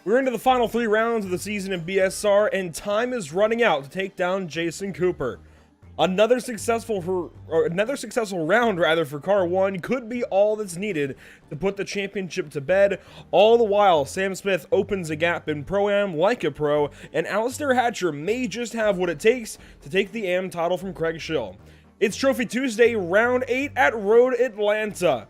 We're into the final 3 rounds of the season in BSR, and time is running out to take down Jason Cooper. Another successful round for Car 1 could be all that's needed to put the championship to bed. All the while, Sam Smith opens a gap in Pro-Am like a pro, and Alistair Hatcher may just have what it takes to take the AM title from Craig Schill. It's Trophy Tuesday, round 8 at Road Atlanta.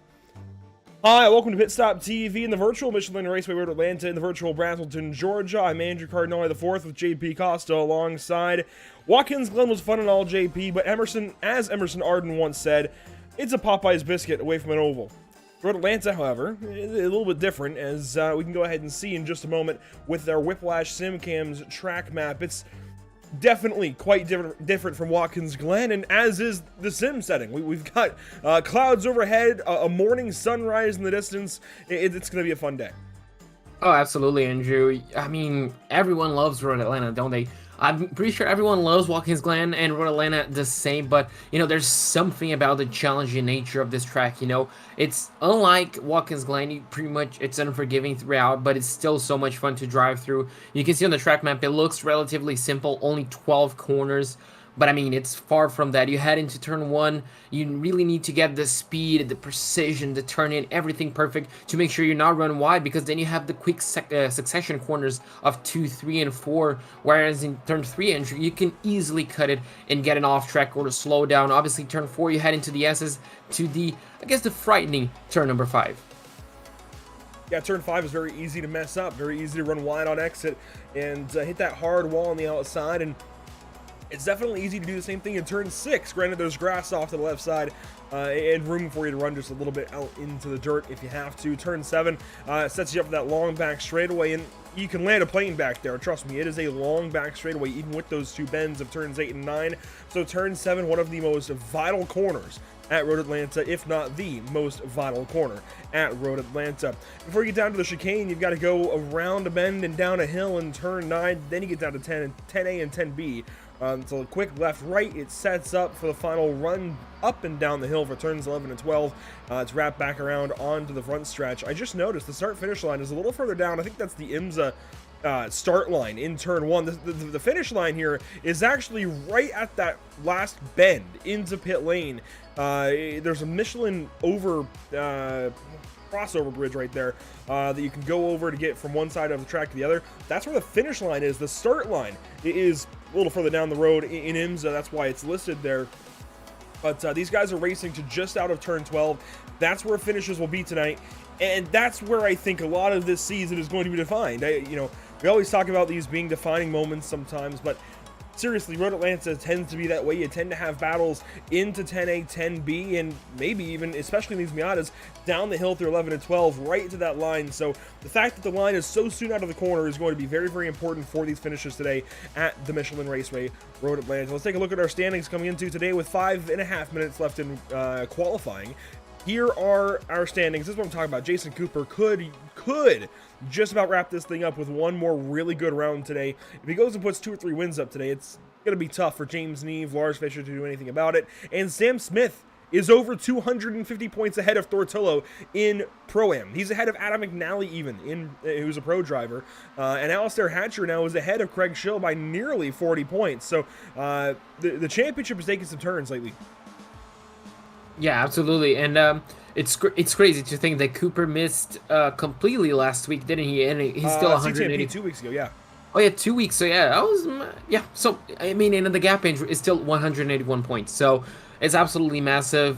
Hi, welcome to Pit Stop TV in the virtual Michelin Raceway Road Atlanta in the virtual Braselton, Georgia. I'm Andrew Cardinale IV with JP Costa alongside. Watkins Glen was fun and all, JP, but as Emerson Arden once said, it's a Popeye's biscuit away from an oval. Road Atlanta, however, is a little bit different, as we can go ahead and see in just a moment with our Whiplash SimCam's track map. It's definitely quite different from Watkins Glen, and as is the sim setting. We've got clouds overhead, a morning sunrise in the distance. It's going to be a fun day. Oh, absolutely, Andrew. I mean, everyone loves Road Atlanta, don't they? I'm pretty sure everyone loves Watkins Glen and Road Atlanta the same, but, you know, there's something about the challenging nature of this track, you know? It's unlike Watkins Glen, it's unforgiving throughout, but it's still so much fun to drive through. You can see on the track map, it looks relatively simple, only 12 corners. But I mean, it's far from that. You head into turn 1, you really need to get the speed, the precision, the turn-in, everything perfect to make sure you're not run wide, because then you have the quick succession corners of 2, 3, and 4, whereas in turn 3 entry, you can easily cut it and get an off-track or to slow down. Obviously, turn 4, you head into the S's to the, I guess, the frightening turn number 5. Yeah, turn 5 is very easy to mess up, very easy to run wide on exit and hit that hard wall on the outside, and it's definitely easy to do the same thing in turn 6. Granted, there's grass off to the left side and room for you to run just a little bit out into the dirt if you have to. Turn 7 sets you up for that long back straightaway, and you can land a plane back there. Trust me, it is a long back straightaway, even with those 2 bends of turns 8 and 9. So turn 7, one of the most vital corners at Road Atlanta, if not the most vital corner at Road Atlanta. Before you get down to the chicane, you've got to go around a bend and down a hill in turn 9. Then you get down to 10A and 10B. So a quick left-right, it sets up for the final run up and down the hill for turns 11 and 12. It's wrapped back around onto the front stretch. I just noticed the start-finish line is a little further down. I think that's the IMSA start line in turn 1. The finish line here is actually right at that last bend into pit lane. There's a Michelin crossover bridge right there that you can go over to get from one side of the track to the other. That's where the finish line is. The start line is a little further down the road in IMSA. That's why it's listed there. But these guys are racing to just out of turn 12. That's where finishes will be tonight, and that's where I think a lot of this season is going to be defined. We always talk about these being defining moments sometimes, but seriously, Road Atlanta tends to be that way. You tend to have battles into 10A, 10B, and maybe even, especially in these Miatas, down the hill through 11 and 12, right to that line. So the fact that the line is so soon out of the corner is going to be very, very important for these finishes today at the Michelin Raceway Road Atlanta. Let's take a look at our standings coming into today with 5.5 minutes left in qualifying. Here are our standings. This is what I'm talking about. Jason Cooper could just about wrap this thing up with one more really good round today. If he goes and puts 2 or 3 wins up today, it's going to be tough for James Neve, Lars Fisher to do anything about it. And Sam Smith is over 250 points ahead of Thortillo in Pro-Am. He's ahead of Adam McNally even, who's a pro driver. And Alistair Hatcher now is ahead of Craig Schill by nearly 40 points. So the championship is taking some turns lately. Yeah, absolutely, and it's crazy to think that Cooper missed completely last week, didn't he? And he's still 180. 2 weeks ago, yeah. Oh yeah, 2 weeks. So yeah, So I mean, and the gap injury is still 181 points. So it's absolutely massive.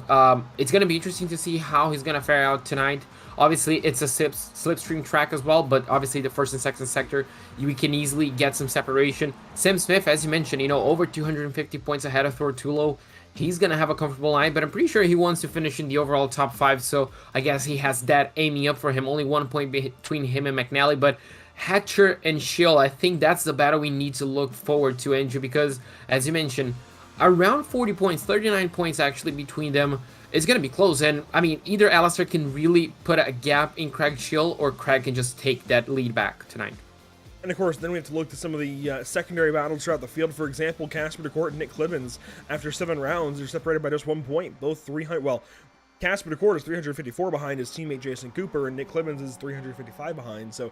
It's gonna be interesting to see how he's gonna fare out tonight. Obviously, it's a slipstream track as well, but obviously the first and second sector, we can easily get some separation. Sam Smith, as you mentioned, over 250 points ahead of Thortillo. He's going to have a comfortable line, but I'm pretty sure he wants to finish in the overall top 5, so I guess he has that aiming up for him. Only 1 point between him and McNally, but Hatcher and Schill, I think that's the battle we need to look forward to, Andrew, because, as you mentioned, around 40 points, 39 points actually between them. It's going to be close, and, I mean, either Alistair can really put a gap in Craig Schill, or Craig can just take that lead back tonight. And of course, then we have to look to some of the secondary battles throughout the field. For example, Casper DeCourt and Nick Clibbins, after 7 rounds, are separated by just 1 point. Both 300, well, Casper DeCourt is 354 behind his teammate Jason Cooper, and Nick Clemens is 355 behind. So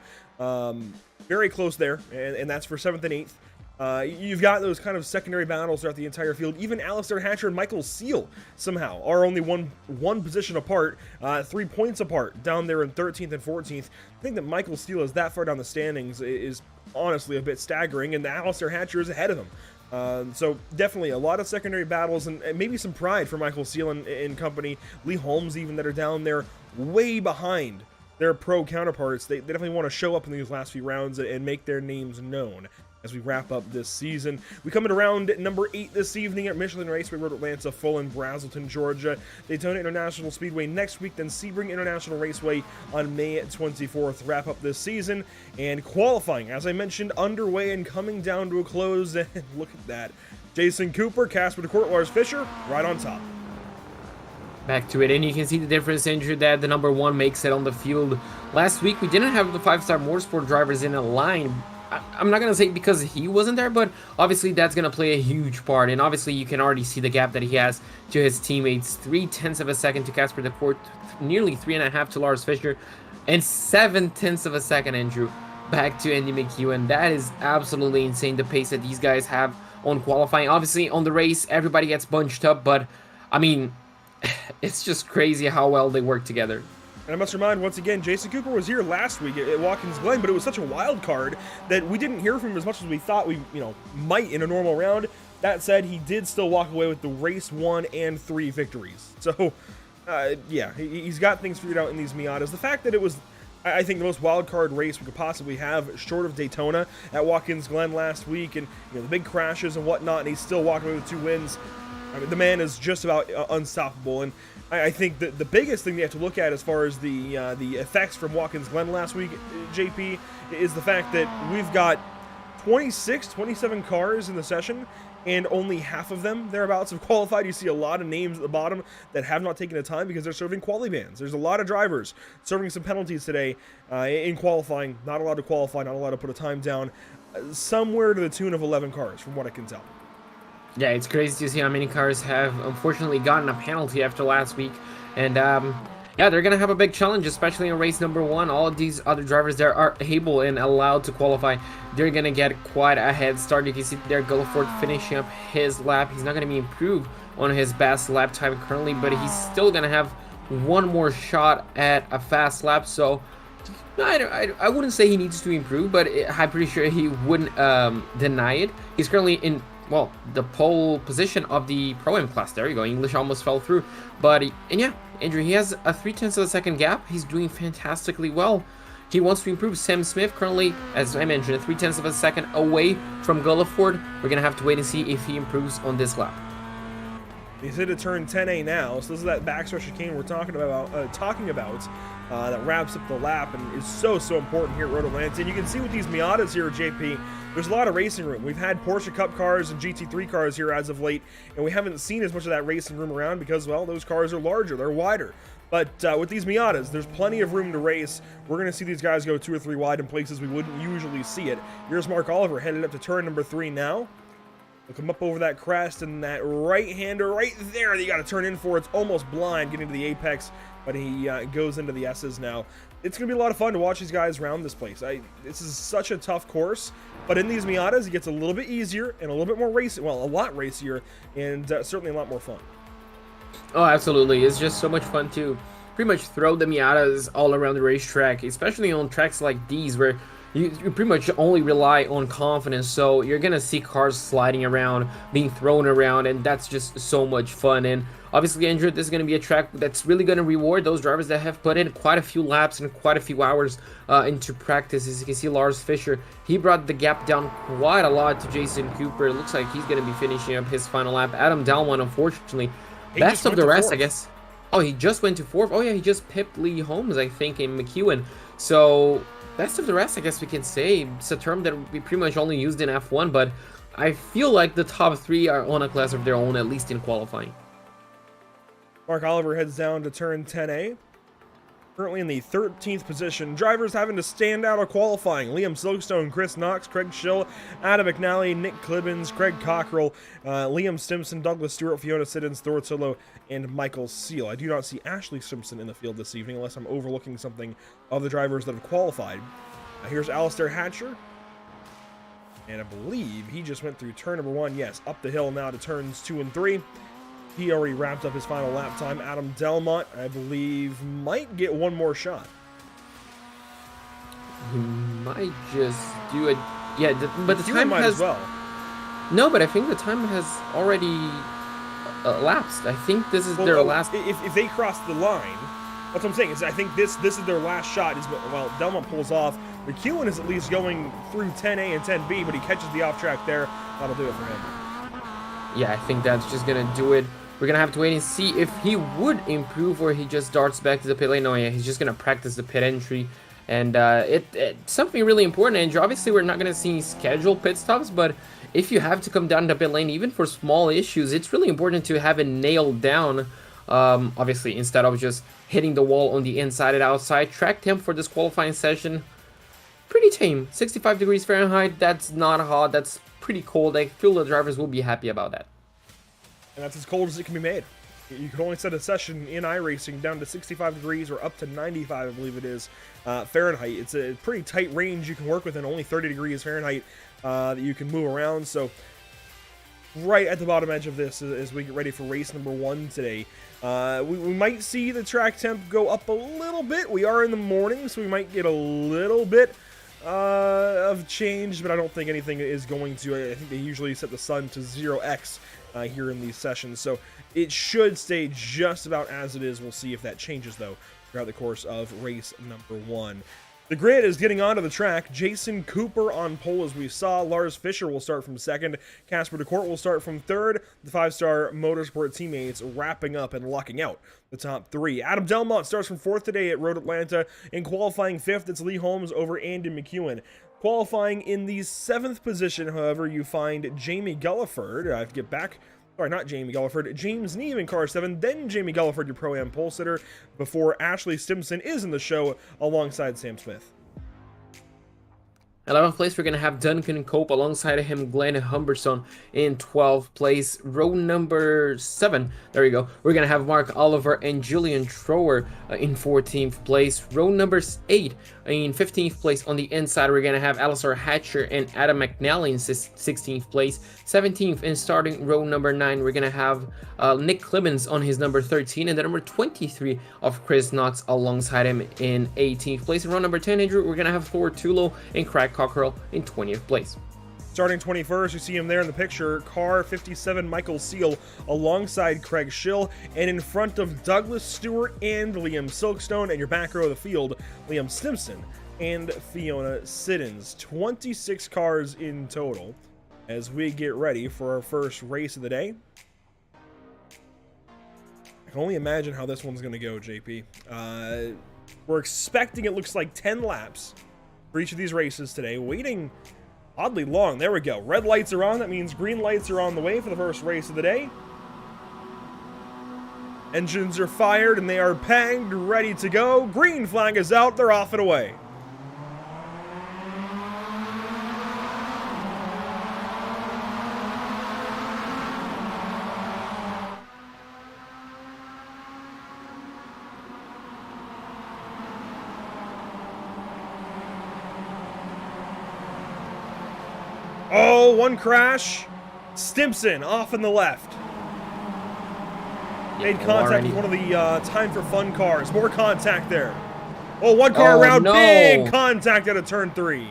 very close there, and that's for 7th and 8th. You've got those kind of secondary battles throughout the entire field. Even Alistair Hatcher and Michael Seal somehow are only one position apart, 3 points apart down there in 13th and 14th. I think that Michael Seal is that far down the standings is honestly a bit staggering, and Alistair Hatcher is ahead of him. So definitely a lot of secondary battles, and maybe some pride for Michael Seal and company, Lee Holmes even, that are down there way behind their pro counterparts. They definitely want to show up in these last few rounds and make their names known as we wrap up this season. We come in around number 8 this evening at Michelin Raceway Road, Atlanta, Fulham, Brazelton, Georgia. Daytona International Speedway next week, then Sebring International Raceway on May 24th. Wrap up this season, and qualifying, as I mentioned, underway and coming down to a close. And look at that. Jason Cooper, Casper DeCourt, Lars Fischer, right on top. Back to it, and you can see the difference, Andrew, that the number 1 makes it on the field. Last week, we didn't have the 5-star motorsport drivers in a line. I'm not going to say because he wasn't there, but obviously that's going to play a huge part. And obviously you can already see the gap that he has to his teammates. 0.3 of a second to Casper DeCourt, nearly 3.5 to Lars Fischer, and 0.7 of a second, Andrew, back to Andy McEwen. That is absolutely insane, the pace that these guys have on qualifying. Obviously on the race, everybody gets bunched up, but I mean, it's just crazy how well they work together. And I must remind, once again, Jason Cooper was here last week at Watkins Glen, but it was such a wild card that we didn't hear from him as much as we thought we, might in a normal round. That said, he did still walk away with the race 1 and 3 victories. So, yeah, he's got things figured out in these Miatas. The fact that it was, I think, the most wild card race we could possibly have, short of Daytona, at Watkins Glen last week, and the big crashes and whatnot, and he's still walking away with 2 wins. I mean, the man is just about unstoppable, and I think that the biggest thing you have to look at as far as the effects from Watkins Glen last week, JP, is the fact that we've got 27 cars in the session, and only half of them thereabouts have qualified. You see a lot of names at the bottom that have not taken the time because they're serving quali bans. There's a lot of drivers serving some penalties today in qualifying, not allowed to qualify, not allowed to put a time down, somewhere to the tune of 11 cars from what I can tell. Yeah, it's crazy to see how many cars have unfortunately gotten a penalty after last week. And yeah, they're going to have a big challenge, especially in race number 1. All of these other drivers there are able and allowed to qualify. They're going to get quite a head start. You can see there Gulliford finishing up his lap. He's not going to be improved on his best lap time currently, but he's still going to have one more shot at a fast lap. So I wouldn't say he needs to improve, but I'm pretty sure he wouldn't deny it. He's currently in, well, the pole position of the Pro-Am class. There you go. English almost fell through. But, and yeah, Andrew, he has a 0.3 of a second gap. He's doing fantastically well. He wants to improve. Sam Smith currently, as I mentioned, a 0.3 of a second away from Gulliford. We're going to have to wait and see if he improves on this lap. He's hit a turn 10A now, so this is that backstretch chicane we're talking about that wraps up the lap and is so important here at Road Atlanta. And you can see with these Miatas here, JP, there's a lot of racing room. We've had Porsche Cup cars and GT3 cars here as of late, and we haven't seen as much of that racing room around because, well, those cars are larger, they're wider. But with these Miatas, there's plenty of room to race. We're going to see these guys go 2 or 3 wide in places we wouldn't usually see it. Here's Mark Oliver headed up to turn number 3 now. Look him up over that crest, and that right-hander right there that you got to turn in for. It's almost blind getting to the apex, but he goes into the S's now. It's going to be a lot of fun to watch these guys round this place. This is such a tough course, but in these Miatas, it gets a little bit easier and a little bit more racing. Well, a lot racier, and certainly a lot more fun. Oh, absolutely. It's just so much fun to pretty much throw the Miatas all around the racetrack, especially on tracks like these where you pretty much only rely on confidence. So you're going to see cars sliding around, being thrown around, and that's just so much fun. And obviously, Andrew, this is going to be a track that's really going to reward those drivers that have put in quite a few laps and quite a few hours into practice. As you can see, Lars Fischer, he brought the gap down quite a lot to Jason Cooper. It looks like he's going to be finishing up his final lap. Adam Dalwan, unfortunately, best of the rest, I guess. Oh, he just went to 4th. Oh, yeah, he just pipped Lee Holmes, I think, in McEwen. So best of the rest, I guess we can say. It's a term that we pretty much only used in F1, but I feel like the top 3 are on a class of their own, at least in qualifying. Mark Oliver heads down to turn 10A. Currently in the 13th position. Drivers having to stand out of qualifying. Liam Silkstone, Chris Knox, Craig Schill, Adam McNally, Nick Clibbins, Craig Cockrell, Liam Stimson, Douglas Stewart, Fiona Siddons, Thor Tillo, and Michael Seal. I do not see Ashley Simpson in the field this evening unless I'm overlooking something of the drivers that have qualified. Here's Alistair Hatcher. And I believe he just went through turn number 1. Yes, up the hill now to turns 2 and 3. He already wrapped up his final lap time. Adam Delmont, I believe, might get one more shot. He might just do it. Yeah, but the time might has. As well. No, but I think the time has already lapsed. I think this is their last. If they cross the line, that's what I'm saying. Is I think this is their last shot. Well, Delmont pulls off. McEwen is at least going through 10A and 10B, but he catches the off track there. That'll do it for him. Yeah, I think that's just gonna do it. We're gonna have to wait and see if he would improve or he just darts back to the pit lane. No, yeah, he's just gonna practice the pit entry. And it's something really important, Andrew. Obviously, we're not gonna see scheduled pit stops, but if you have to come down the pit lane, even for small issues, it's really important to have it nailed down. Obviously, instead of just hitting the wall on the inside and outside. Track temp for this qualifying session, pretty tame. 65 degrees Fahrenheit. That's not hot. That's pretty cold. I feel the drivers will be happy about that. And that's as cold as it can be made. You can only set a session in iRacing down to 65 degrees or up to 95, I believe it is, Fahrenheit. It's a pretty tight range you can work with, and only 30 degrees Fahrenheit that you can move around. So right at the bottom edge of this as we get ready for race number 1 today. We might see the track temp go up a little bit. We are in the morning, so we might get a little bit of change, but I don't think anything is going to. I think they usually set the sun to 0x here in these sessions, so it should stay just about as it is. We'll see if that changes, though, throughout the course of race number 1. The grid is getting onto the track. Jason Cooper on pole, as we saw. Lars Fischer will start from 2nd. Casper DeCourt will start from 3rd. The 5-star Motorsport teammates wrapping up and locking out the top 3. Adam Delmont starts from 4th today at Road Atlanta. In qualifying 5th, it's Lee Holmes over Andy McEwen. Qualifying in the 7th position, however, you find Jamie Gulliford. I have to get back. Sorry, not Jamie Gulliford. James Neave in car 7, then Jamie Gulliford, your Pro-Am pole sitter, before Ashley Stimson is in the show alongside Sam Smith. 11th place, we're going to have Duncan Cope alongside of him, Glenn Humberson in 12th place. Row number 7, there you go. We're going to have Mark Oliver and Julian Trower in 14th place. Row number 8, in 15th place on the inside, we're going to have Alistair Hatcher and Adam McNally in 16th place. 17th in starting row number 9, we're going to have Nick Clibbins on his number 13, and the number 23 of Chris Knox alongside him in 18th place. In row number 10, Andrew, we're going to have Thor Tullo and Craig Cockrell in 20th place. Starting 21st, you see him there in the picture, car 57 Michael Seal alongside Craig Schill, and in front of Douglas Stewart and Liam Silkstone, and your back row of the field, Liam Stimson and Fiona Siddons. 26 cars in total as we get ready for our first race of the day. I can only imagine how this one's going to go, JP. We're expecting, it looks like, 10 laps for each of these races today, waiting oddly long. There we go. Red lights are on. That means green lights are on the way for the first race of the day. Engines are fired and they are pegged, ready to go. Green flag is out. They're off and away. Oh, one crash. Stimson off in the left. Made contact with one of the Time for Fun cars. More contact there. Oh, one car around. No. Big contact out of turn 3.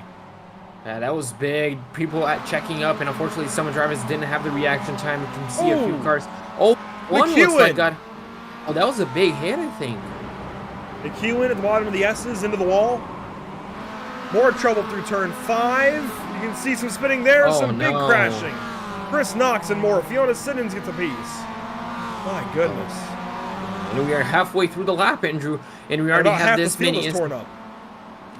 Yeah, that was big. People checking up, and unfortunately some drivers didn't have the reaction time. You can see a few cars. Oh, one looks like got... Oh, that was a big hit, I think. McEwen at the bottom of the S's into the wall. More trouble through turn 5. You can see some spinning there, some big crashing. Chris Knox and more. Fiona Siddons gets a piece. My goodness. And we are halfway through the lap, Andrew, and we already have this many. Torn up.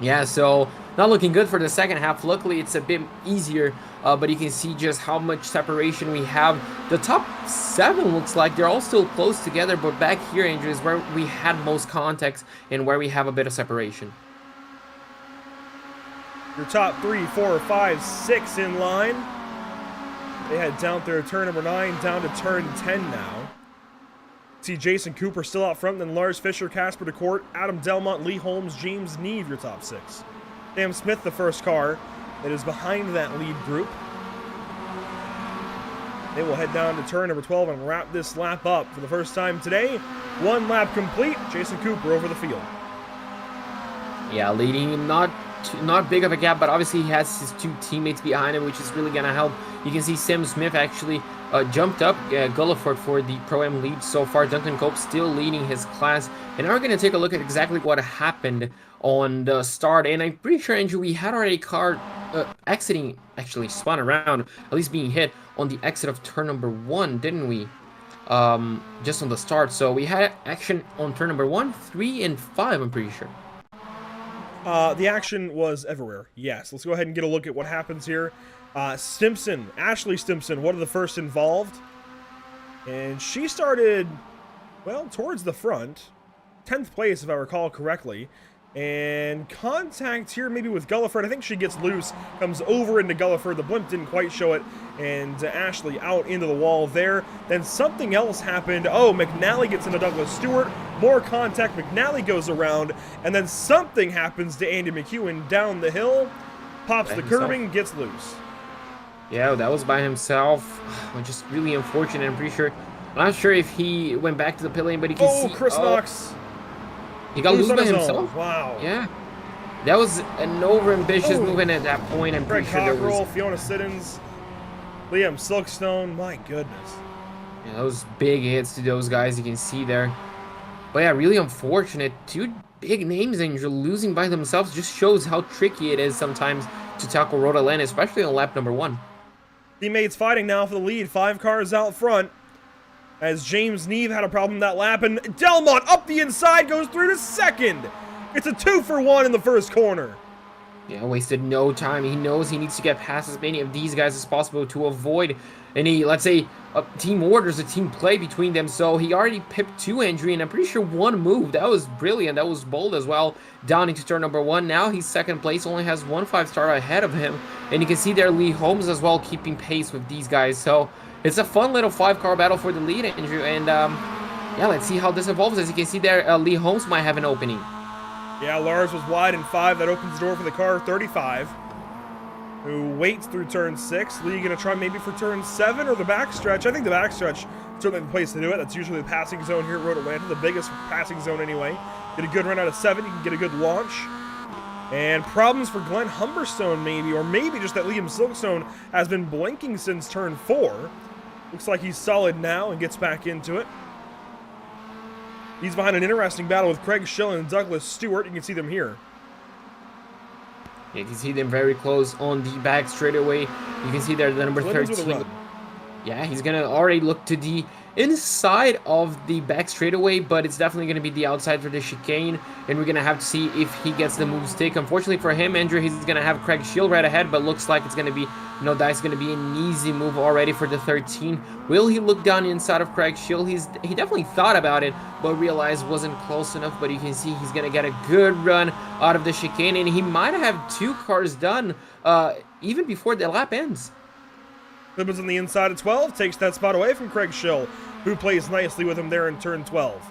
Yeah, so not looking good for the second half. Luckily, it's a bit easier, but you can see just how much separation we have. The top 7 looks like they're all still close together, but back here, Andrew, is where we had most context and where we have a bit of separation. Your top 3, 4, 5, 6 in line. They head down through turn number 9, down to turn 10 now. See Jason Cooper still out front, then Lars Fisher, Casper DeCourt, Adam Delmont, Lee Holmes, James Neve, your top 6. Sam Smith, the first car that is behind that lead group. They will head down to turn number 12 and wrap this lap up for the first time today. 1 lap complete. Jason Cooper over the field. Yeah, leading not big of a gap, but obviously he has his 2 teammates behind him, which is really going to help. You can see Sam Smith actually jumped up Gulliford for the Pro-Am lead so far. Duncan Cope still leading his class. And now we're going to take a look at exactly what happened on the start. And I'm pretty sure, Andrew, we had already a car exiting, actually spun around, at least being hit on the exit of turn number 1, didn't we? Just on the start. So we had action on turn number 1, 3, and 5, I'm pretty sure. The action was everywhere. Yes, let's go ahead and get a look at what happens here. Stimpson, Ashley Stimpson, one of the first involved. And she started, well, towards the front. 10th place, if I recall correctly. And contact here maybe with Gulliford. I think she gets loose, comes over into Gulliford. The blimp didn't quite show it. And Ashley out into the wall there. Then something else happened. Oh, McNally gets into Douglas Stewart. More contact. McNally goes around. And then something happens to Andy McEwen down the hill. Pops the curbing, gets loose. Yeah, that was by himself. Which is really unfortunate. I'm pretty sure. I'm not sure if he went back to the pit lane, but he can see. Oh, Chris Knox. He got loose by himself. Wow. Yeah. That was an overambitious movement at that point. I'm Greg pretty sure there was... Fiona Siddons, Liam Silkstone. My goodness. Yeah, those big hits to those guys you can see there. But yeah, really unfortunate. 2 big names and you're losing by themselves just shows how tricky it is sometimes to tackle Rhode Island, especially on lap number 1. Teammates fighting now for the lead. 5 cars out front. As James Neve had a problem that lap, and Delmont up the inside goes through to second. It's a 2-for-1 in the first corner. Yeah, wasted no time. He knows he needs to get past as many of these guys as possible to avoid any, let's say, team orders, a team play between them. So he already pipped 2 Andrew, and I'm pretty sure 1 move. That was brilliant. That was bold as well. Down into turn number 1. Now he's second place, only has 1 5-star ahead of him. And you can see there Lee Holmes as well keeping pace with these guys. So it's a fun little 5-car battle for the lead, Andrew. And yeah, let's see how this evolves. As you can see there, Lee Holmes might have an opening. Yeah, Lars was wide in 5. That opens the door for the car 35, who waits through turn 6. Lee going to try maybe for turn 7 or the backstretch. I think the backstretch certainly the place to do it. That's usually the passing zone here at Road Atlanta, the biggest passing zone anyway. Get a good run out of 7. You can get a good launch. And problems for Glenn Humberstone maybe, or maybe just that Liam Silkstone has been blinking since turn 4. Looks like he's solid now and gets back into it. He's behind an interesting battle with Craig Schillen and Douglas Stewart. You can see them here. Yeah, you can see them very close on the back straightaway. You can see there the number 13. Yeah, he's going to already look to the inside of the back straightaway, but it's definitely going to be the outside for the chicane, and we're going to have to see if he gets the move stick. Unfortunately for him, Andrew, he's going to have Craig Shield right ahead, but looks like it's going to be, that's going to be an easy move already for the 13. Will he look down inside of Craig Shield? He definitely thought about it, but realized wasn't close enough, but you can see he's going to get a good run out of the chicane, and he might have 2 cars done even before the lap ends. Clippers on the inside of 12, takes that spot away from Craig Schill, who plays nicely with him there in turn 12.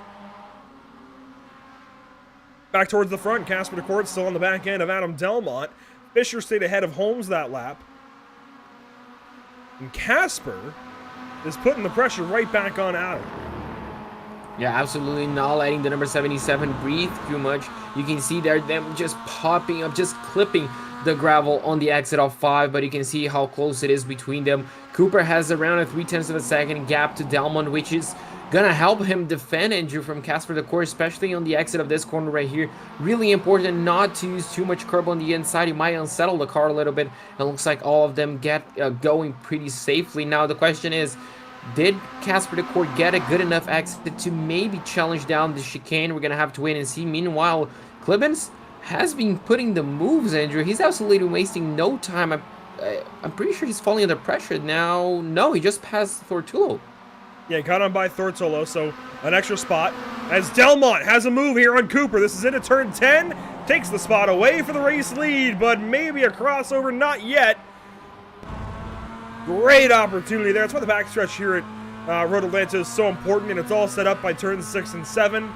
Back towards the front, Casper DeCourt still on the back end of Adam Delmont. Fisher stayed ahead of Holmes that lap. And Casper is putting the pressure right back on Adam. Yeah, absolutely not letting the number 77 breathe too much. You can see there them just popping up, just clipping the gravel on the exit of 5, but you can see how close it is between them. Cooper has around a 0.3 of a second gap to Delmont, which is gonna help him defend Andrew from Casper DeCourt, especially on the exit of this corner right here. Really important not to use too much curb on the inside. You might unsettle the car a little bit. It looks like all of them get going pretty safely. Now the question is, did Casper DeCourt get a good enough exit to maybe challenge down the chicane? We're gonna have to wait and see. Meanwhile, Clibbins has been putting the moves, Andrew. He's absolutely wasting no time. I'm pretty sure he's falling under pressure now. No, he just passed Thortulo. Yeah, caught on by Thortulo, so an extra spot. As Delmont has a move here on Cooper. This is into turn 10. Takes the spot away for the race lead, but maybe a crossover, not yet. Great opportunity there. That's why the backstretch here at Road Atlanta is so important, and it's all set up by turns 6 and 7.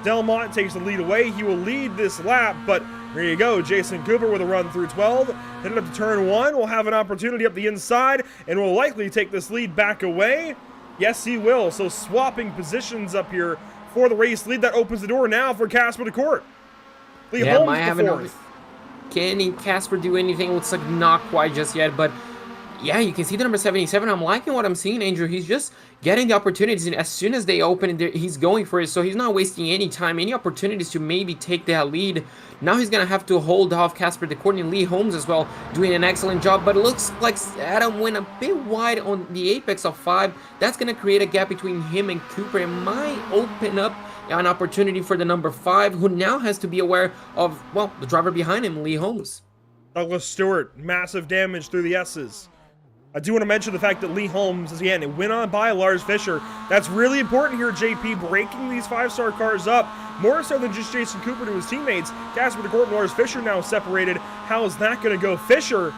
Delmont takes the lead away. He will lead this lap, but there you go. Jason Cooper with a run through 12. Headed up to turn 1. Will have an opportunity up the inside, and will likely take this lead back away. Yes, he will. So swapping positions up here for the race lead. That opens the door now for Casper to court. Lee Holmes the fourth. Can Casper do anything? Looks like not quite just yet, but yeah, you can see the number 77. I'm liking what I'm seeing, Andrew. He's just getting the opportunities, and as soon as they open, he's going for it, so he's not wasting any time, any opportunities to maybe take that lead. Now he's going to have to hold off Casper DeCourty and Lee Holmes as well, doing an excellent job, but it looks like Adam went a bit wide on the apex of 5. That's going to create a gap between him and Cooper. It might open up an opportunity for the number 5, who now has to be aware of, well, the driver behind him, Lee Holmes. Douglas Stewart, massive damage through the S's. I do want to mention the fact that Lee Holmes, again, it went on by Lars Fischer. That's really important here, JP, breaking these 5-star cars up, more so than just Jason Cooper to his teammates. Casper DeCourt and Lars Fischer now separated. How is that going to go? Fischer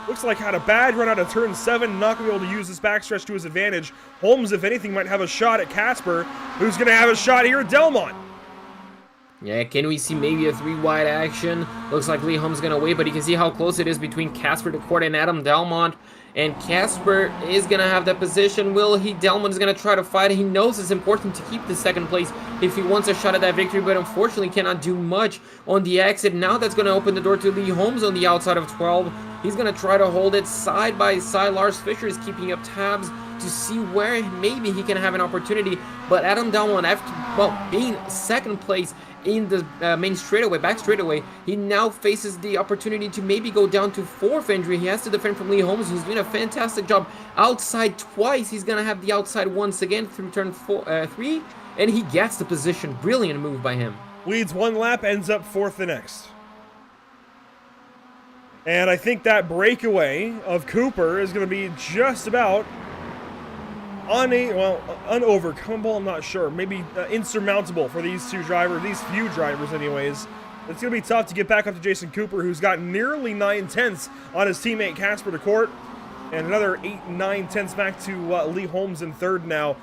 looks like had a bad run out of turn 7, not going to be able to use this backstretch to his advantage. Holmes, if anything, might have a shot at Casper, who's going to have a shot here at Delmont. Yeah, can we see maybe a 3-wide action? Looks like Lee Holmes going to wait, but you can see how close it is between Casper DeCourt and Adam Delmont. And Casper is going to have that position. Delmont is going to try to fight. He knows it's important to keep the second place if he wants a shot at that victory, but unfortunately cannot do much on the exit. Now that's going to open the door to Lee Holmes on the outside of 12. He's going to try to hold it side by side. Lars Fischer is keeping up tabs to see where maybe he can have an opportunity. But Adam Delmont, after, being second place in the main straightaway, back straightaway, he now faces the opportunity to maybe go down to 4th entry. He has to defend from Lee Holmes, who's doing a fantastic job outside twice. He's gonna have the outside once again through turn 3, and he gets the position. Brilliant move by him. Leads 1 lap, ends up 4th the next. And I think that breakaway of Cooper is going to be just about unovercomable, I'm not sure. Maybe insurmountable for these few drivers anyways. It's going to be tough to get back up to Jason Cooper, who's got nearly 9/10 on his teammate Casper DeCourt. And another 8-9/10 back to Lee Holmes in 3rd now.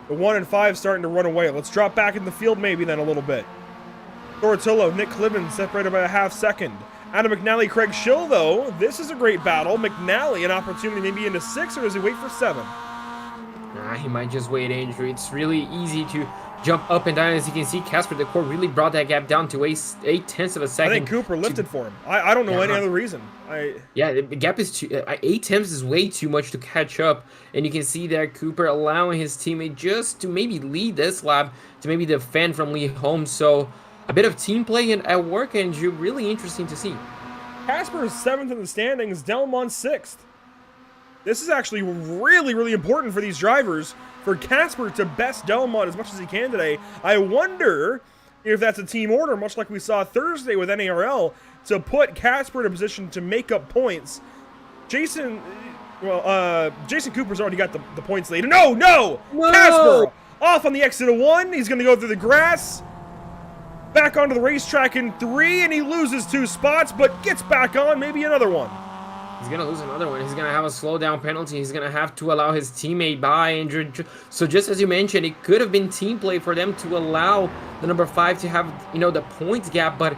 The 1 and 5 starting to run away. Let's drop back in the field maybe then a little bit. Thortulo, Nick Cliven separated by a half second. Adam McNally, Craig Schill though. This is a great battle. McNally an opportunity maybe into 6, or does he wait for 7? He might just wait, Andrew. It's really easy to jump up and down. As you can see, Casper DeCourt really brought that gap down to 8/10 of a second. I think Cooper lifted for him. I don't know any other reason. Yeah, the gap is 8/10 is way too much to catch up. And you can see there Cooper allowing his teammate just to maybe lead this lap, to maybe defend from Lee Holmes. So a bit of team play at work, Andrew. Really interesting to see. Casper is 7th in the standings, Delmont 6th. This is actually really, really important for these drivers, for Casper to best Delmont as much as he can today. I wonder if that's a team order, much like we saw Thursday with NARL, to put Casper in a position to make up points. Jason Cooper's already got the points lead. No! Casper off on the exit of 1. He's going to go through the grass. Back onto the racetrack in 3, and he loses 2 spots, but gets back on, maybe another one. He's going to lose another one. He's going to have a slowdown penalty. He's going to have to allow his teammate by injured. So just as you mentioned, it could have been team play for them to allow the number 5 to have, the points gap, but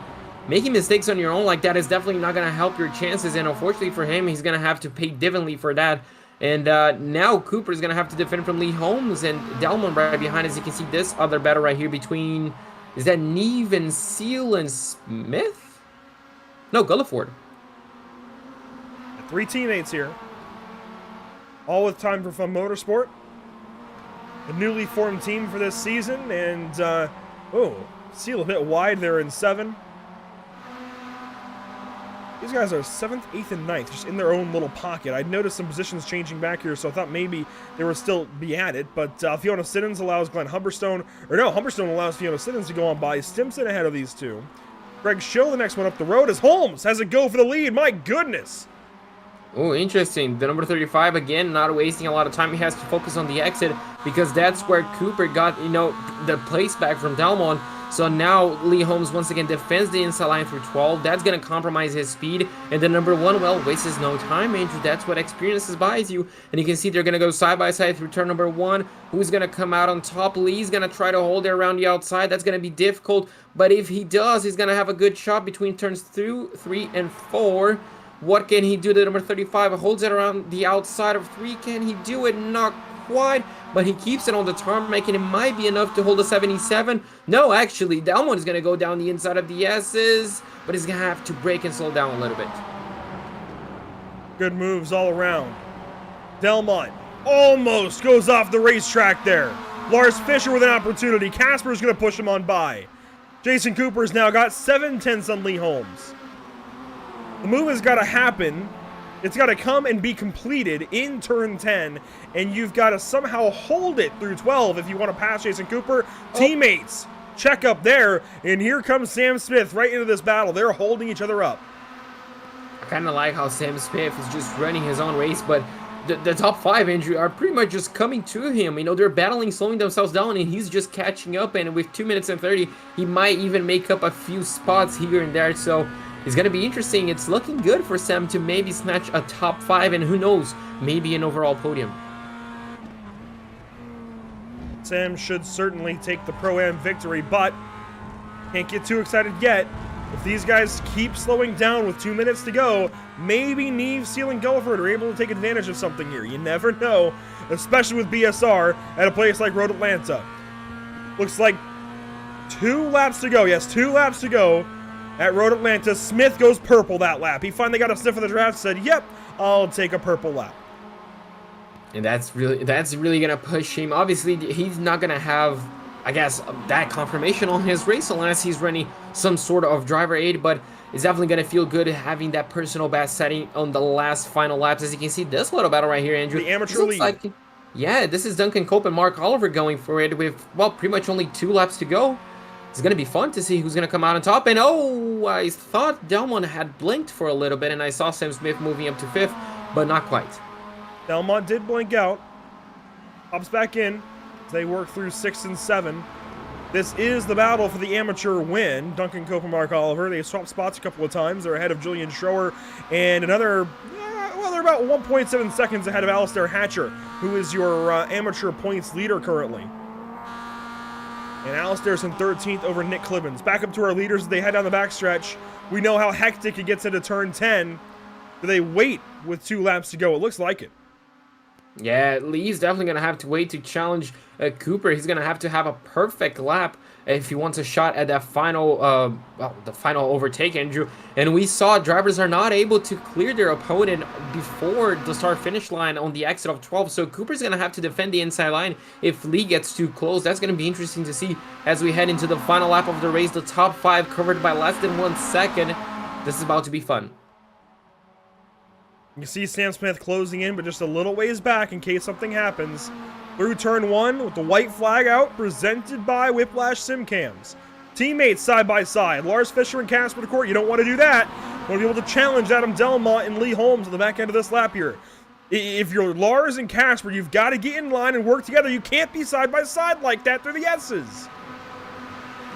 making mistakes on your own like that is definitely not going to help your chances, and unfortunately for him, he's going to have to pay differently for that. And now Cooper is going to have to defend from Lee Holmes and Delmont right behind. As you can see, this other battle right here between, is that Neve and Seal and Smith? No, Gulliford. 3 teammates here, all with Time for Fun Motorsport, the newly formed team for this season, and Seal a bit wide there in 7. These guys are 7th, 8th, and 9th, just in their own little pocket. I'd noticed some positions changing back here, so I thought maybe they would still be at it, but Fiona Siddons allows Glenn Humberstone allows Fiona Siddons to go on by. Stimson ahead of these two. Greg Schill, the next one up the road, as Holmes has a go for the lead. My goodness. Oh, interesting. The number 35, again, not wasting a lot of time. He has to focus on the exit because that's where Cooper got, the place back from Delmont. So now Lee Holmes once again defends the inside line through 12. That's going to compromise his speed. And then number 1, well, wastes no time, Andrew. That's what experience buys you. And you can see they're going to go side by side through turn number 1. Who's going to come out on top? Lee's going to try to hold it around the outside. That's going to be difficult. But if he does, he's going to have a good shot between turns 2, 3, and 4. What can he do? The number 35 holds it around the outside of 3. Can he do it? Not quite, but he keeps it on the tarmac, and it might be enough to hold a 77. No, actually, Delmont is going to go down the inside of the S's, but he's going to have to brake and slow down a little bit. Good moves all around. Delmont almost goes off the racetrack there. Lars Fischer with an opportunity. Casper's going to push him on by. Jason Cooper's now got 7/10 on Lee Holmes. The move has got to happen. It's got to come and be completed in turn 10, and you've got to somehow hold it through 12 if you want to pass Jason Cooper. Teammates, check up there, and here comes Sam Smith right into this battle. They're holding each other up. I kind of like how Sam Smith is just running his own race, but the top 5, Andrew, are pretty much just coming to him. They're battling, slowing themselves down, and he's just catching up, and with 2 minutes and 30, he might even make up a few spots here and there, so it's going to be interesting. It's looking good for Sam to maybe snatch a top 5, and who knows, maybe an overall podium. Sam should certainly take the Pro-Am victory, but can't get too excited yet. If these guys keep slowing down with 2 minutes to go, maybe Neve, Seal, and Gulliford are able to take advantage of something here. You never know, especially with BSR at a place like Road Atlanta. Looks like 2 laps to go. Yes, 2 laps to go. At Road Atlanta, Smith goes purple that lap. He finally got a sniff of the draft, said, yep, I'll take a purple lap. And that's really going to push him. Obviously, he's not going to have, I guess, that confirmation on his race unless he's running some sort of driver aid, but it's definitely going to feel good having that personal best setting on the last final laps. As you can see, this little battle right here, Andrew. The amateur lead. Yeah, this is Duncan Cope and Mark Oliver going for it with, well, pretty much only 2 laps to go. It's going to be fun to see who's going to come out on top. And oh, I thought Delmont had blinked for a little bit, and I saw Sam Smith moving up to 5th, but not quite. Delmont did blink out. Pops back in as they work through 6 and 7. This is the battle for the amateur win. Duncan Cope and Mark Oliver. They swapped spots a couple of times. They're ahead of Julian Schroer and another, well, they're about 1.7 seconds ahead of Alistair Hatcher, who is your amateur points leader currently. And Alistair's in 13th over Nick Clibbins. Back up to our leaders as they head down the backstretch. We know how hectic it gets into turn 10. Do they wait with 2 laps to go? It looks like it. Yeah, Lee's definitely going to have to wait to challenge Cooper. He's going to have a perfect lap if he wants a shot at that final, the final overtake, Andrew. And we saw drivers are not able to clear their opponent before the start-finish line on the exit of 12. So Cooper's going to have to defend the inside line if Lee gets too close. That's going to be interesting to see as we head into the final lap of the race. The top 5 covered by less than 1 second. This is about to be fun. You see Sam Smith closing in, but just a little ways back in case something happens. Through turn 1 with the white flag out, presented by Whiplash Simcams. Teammates side by side. Lars Fischer and Casper DeCourt. You don't want to do that. You want to be able to challenge Adam Delmont and Lee Holmes on the back end of this lap here. If you're Lars and Casper, you've got to get in line and work together. You can't be side by side like that through the S's.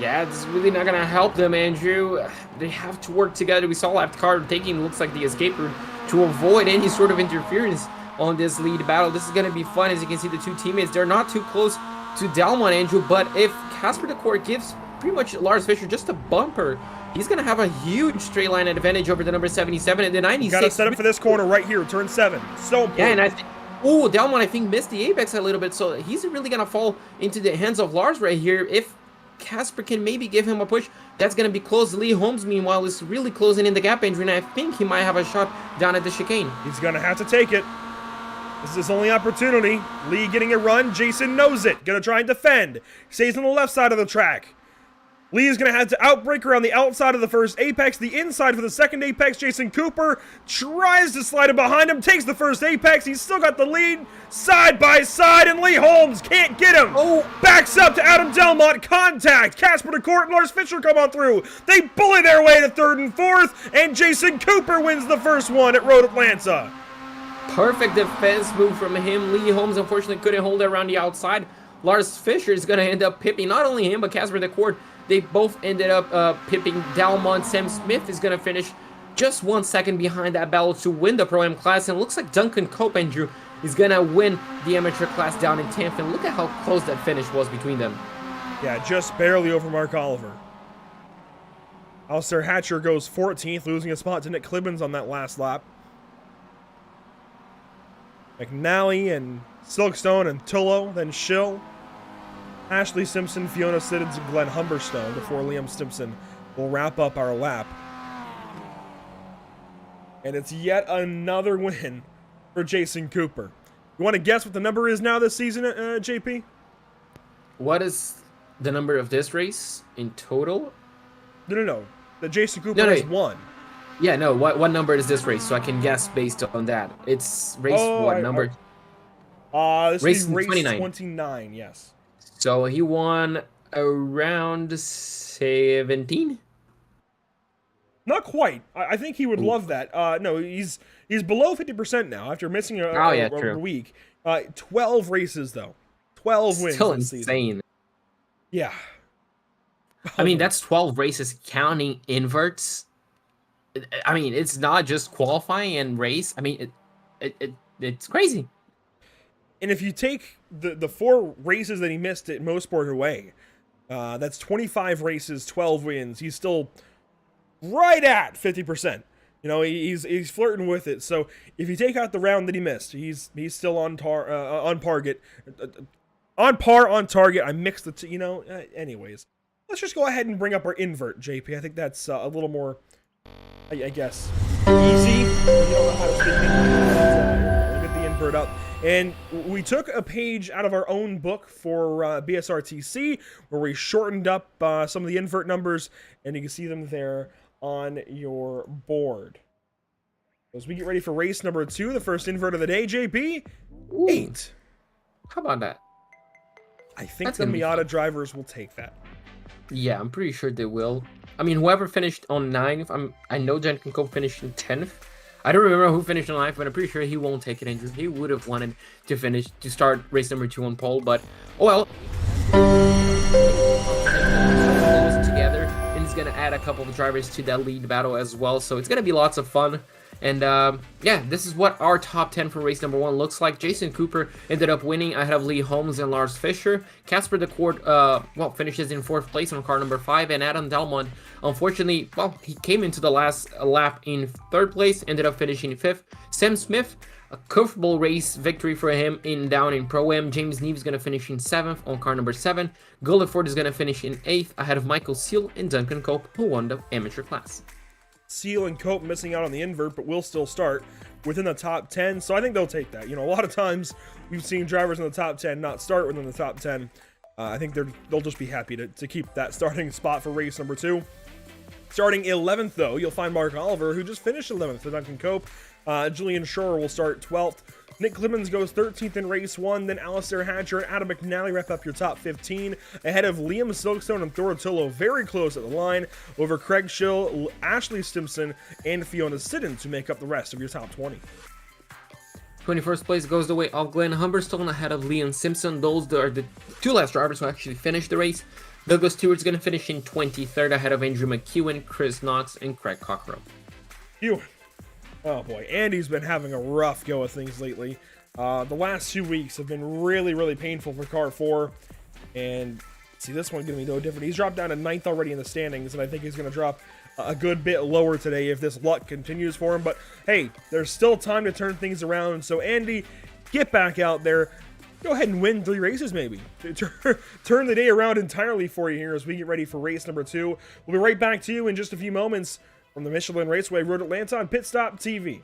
Yeah, this is really not going to help them, Andrew. They have to work together. We saw left car taking, looks like the escape route to avoid any sort of interference on this lead battle. This is going to be fun. As you can see, the 2 teammates, they're not too close to Delmont, Andrew, but if Casper DeCourt gives pretty much Lars Fischer just a bumper, he's going to have a huge straight line advantage over the number 77 and the 96. Got to set up for this corner right here, turn 7. So important. Yeah, and I think, oh, Delmont, I think, missed the apex a little bit, so he's really going to fall into the hands of Lars right here. If Casper can maybe give him a push, that's going to be close. Lee Holmes, meanwhile, is really closing in the gap, Andrew, and I think he might have a shot down at the chicane. He's going to have to take it. This is his only opportunity. Lee getting a run. Jason knows it. Going to try and defend. Stays on the left side of the track. Lee is going to have to outbrake her on the outside of the first apex, the inside for the second apex. Jason Cooper tries to slide it behind him, takes the first apex. He's still got the lead side by side, and Lee Holmes can't get him. Oh, backs up to Adam Delmont. Contact. Casper DeCourt and Lars Fischer come on through. They bully their way to third and fourth, and Jason Cooper wins the first one at Road Atlanta. perfect defense move from him. Lee Holmes unfortunately couldn't hold it around the outside. Lars Fischer is going to end up pipping not only him, but Casper DeCourt. They both ended up pipping Delmont. Sam Smith is going to finish just 1 second behind that battle to win the Pro-Am class. And it looks like Duncan Cope, Andrew, is going to win the amateur class down in 10th. And look at how close that finish was between them. Yeah, just barely over Mark Oliver. Alistair Hatcher goes 14th, losing a spot to Nick Clibbins on that last lap. McNally and Silkstone and Tullo, then Schill. Ashley Simpson, Fiona Siddons, and Glenn Humberstone before Liam Stimpson will wrap up our lap. And it's yet another win for Jason Cooper. You want to guess what the number is now this season, JP? What is the number of this race in total? No. The Jason Cooper has won. Yeah, no. What number is this race? So I can guess based on that. It's race what number? This race is race 29. 29, yes. So he won around 17? Not quite. I think he would love that. No, he's below 50% now after missing a week. 12 races, though. 12 wins Still this insane. season. Yeah. I mean, that's 12 races counting inverts. I mean, it's not just qualifying and race. I mean, it's crazy. And if you take the 4 races that he missed at Mosport away, that's 25 races, 12 wins. He's still right at 50%. You know, he's flirting with it. So if you take out the round that he missed, he's still on target. On target. I mixed the two, anyways. Let's just go ahead and bring up our invert, JP. I think that's a little more, I guess, easy. You don't know how to speak English. We'll get the invert up. And we took a page out of our own book for BSRTC, where we shortened up some of the invert numbers, and you can see them there on your board. As we get ready for race number 2, the first invert of the day, JP, 8. How about that? I think the Miata drivers will take that. Yeah, I'm pretty sure they will. I mean, whoever finished on 9th, I know Duncan Cope finished in 10th. I don't remember who finished on 9th, but I'm pretty sure he won't take it, Andrew. He would have wanted to start race number 2 on pole, but oh well. Together, and he's gonna add a couple of drivers to that lead battle as well, so it's gonna be lots of fun. And yeah, this is what our top 10 for race number 1 looks like. Jason Cooper ended up winning ahead of Lee Holmes and Lars Fischer. Casper DeCourt, finishes in 4th place on car number 5, and Adam Delmont, unfortunately, he came into the last lap in 3rd place, ended up finishing 5th. Sam Smith, a comfortable race victory for him down in Pro-Am. James Neves is going to finish in 7th on car number 7. Gulliford is going to finish in 8th ahead of Michael Seal and Duncan Cope, who won the amateur class. Seal and Cope missing out on the invert, but will still start within the top 10, so I think they'll take that. You know, a lot of times we've seen drivers in the top 10 not start within the top 10. I think they'll just be happy to keep that starting spot for race number 2. Starting 11th, though, you'll find Mark Oliver, who just finished 11th for Duncan Cope. Julian Shore will start 12th. Nick Clibbins goes 13th in race 1. Then Alistair Hatcher and Adam McNally wrap up your top 15, ahead of Liam Silkstone and Thor Tullo, very close at the line, over Craig Schill, Ashley Stimpson, and Fiona Siddons to make up the rest of your top 20. 21st place goes the way of Glenn Humberstone ahead of Liam Simpson. Those are the 2 last drivers who actually finished the race. Douglas Stewart's going to finish in 23rd ahead of Andrew McEwen, Chris Knox, and Craig Cockrell. Oh boy, Andy's been having a rough go of things lately. The last 2 weeks have been really, really painful for car 4. And see, this one's going to be no different. He's dropped down to 9th already in the standings, and I think he's going to drop a good bit lower today if this luck continues for him. But hey, there's still time to turn things around. So Andy, get back out there. Go ahead and win 3 races maybe. Turn the day around entirely for you here as we get ready for race number 2. We'll be right back to you in just a few moments from the Michelin Raceway Road Atlanta on Pit Stop TV.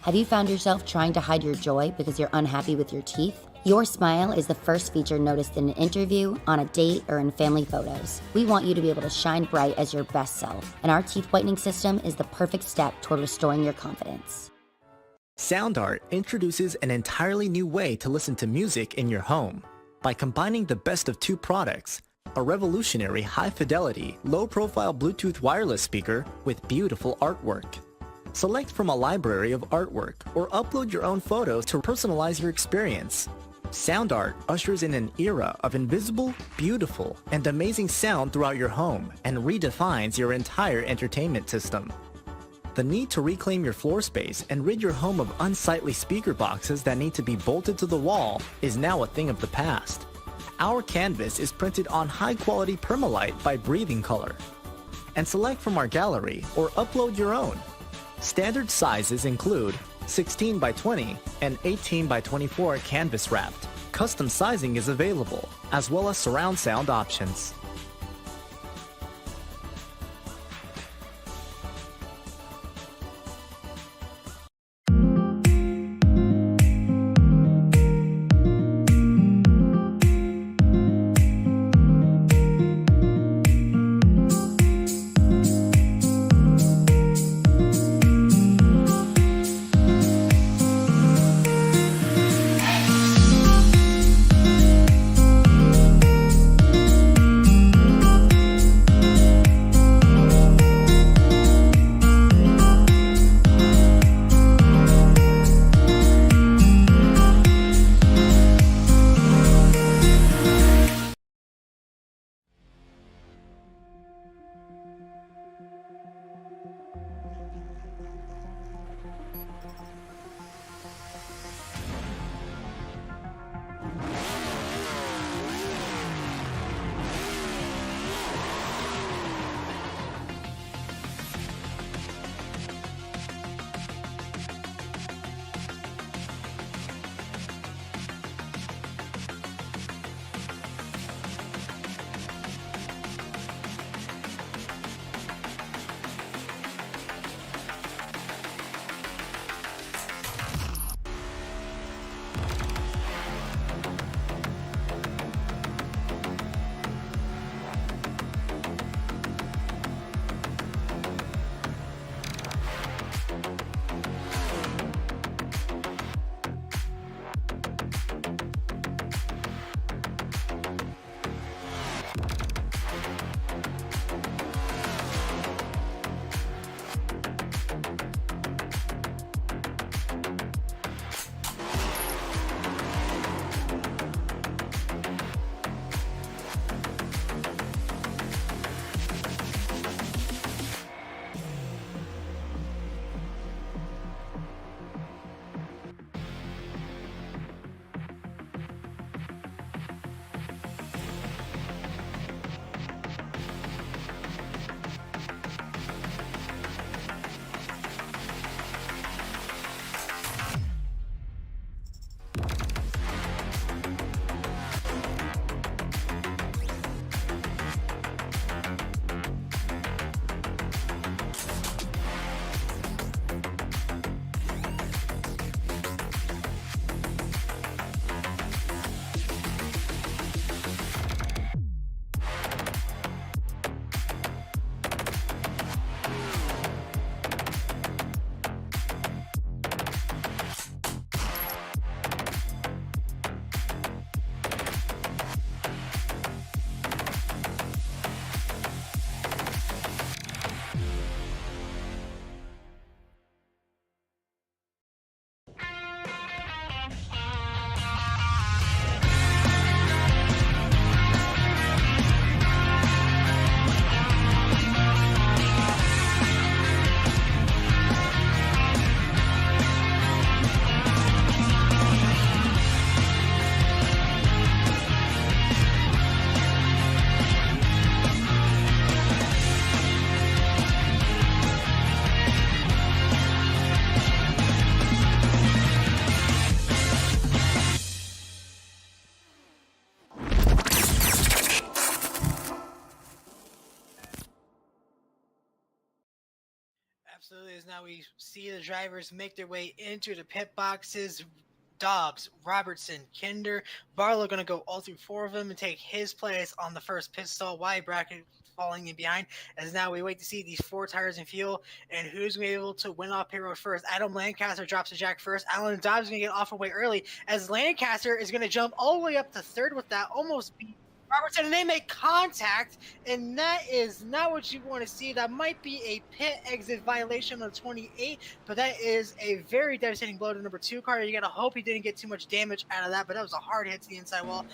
Have you found yourself trying to hide your joy because you're unhappy with your teeth? Your smile is the first feature noticed in an interview, on a date, or in family photos. We want you to be able to shine bright as your best self, and our teeth whitening system is the perfect step toward restoring your confidence. Sound Art introduces an entirely new way to listen to music in your home. By combining the best of two products, a revolutionary high-fidelity, low-profile Bluetooth wireless speaker with beautiful artwork. Select from a library of artwork or upload your own photos to personalize your experience. Sound Art ushers in an era of invisible, beautiful, and amazing sound throughout your home and redefines your entire entertainment system. The need to reclaim your floor space and rid your home of unsightly speaker boxes that need to be bolted to the wall is now a thing of the past. Our canvas is printed on high-quality permalite by Breathing Color. And select from our gallery or upload your own. Standard sizes include 16 by 20 and 18 by 24 canvas wrapped. Custom sizing is available, as well as surround sound options. Absolutely. As now we see the drivers make their way into the pit boxes. Dobbs, Robertson, Kinder, Barlow going to go all through 4 of them and take his place on the first pit stall. Wide bracket falling in behind. As now we wait to see these 4 tires and fuel and who's going to be able to win off pit road first. Adam Lancaster drops the jack first. Alan Dobbs is going to get off away early as Lancaster is going to jump all the way up to 3rd with that, almost beat Robertson, and they make contact, and that is not what you want to see. That might be a pit exit violation on 28, but that is a very devastating blow to number 2 car. You got to hope he didn't get too much damage out of that, but that was a hard hit to the inside wall.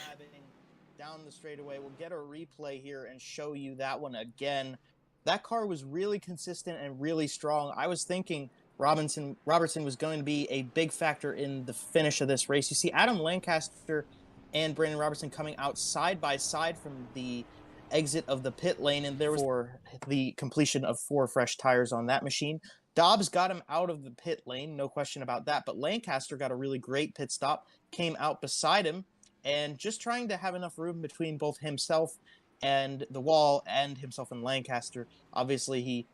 Down the straightaway, we'll get a replay here and show you that one again. That car was really consistent and really strong. I was thinking Robertson was going to be a big factor in the finish of this race. You see Adam Lancaster and Brandon Robertson coming out side by side from the exit of the pit lane, and there was for the completion of 4 fresh tires on that machine. Dobbs got him out of the pit lane, no question about that, but Lancaster got a really great pit stop, came out beside him, and just trying to have enough room between both himself and the wall and himself and Lancaster. Obviously, he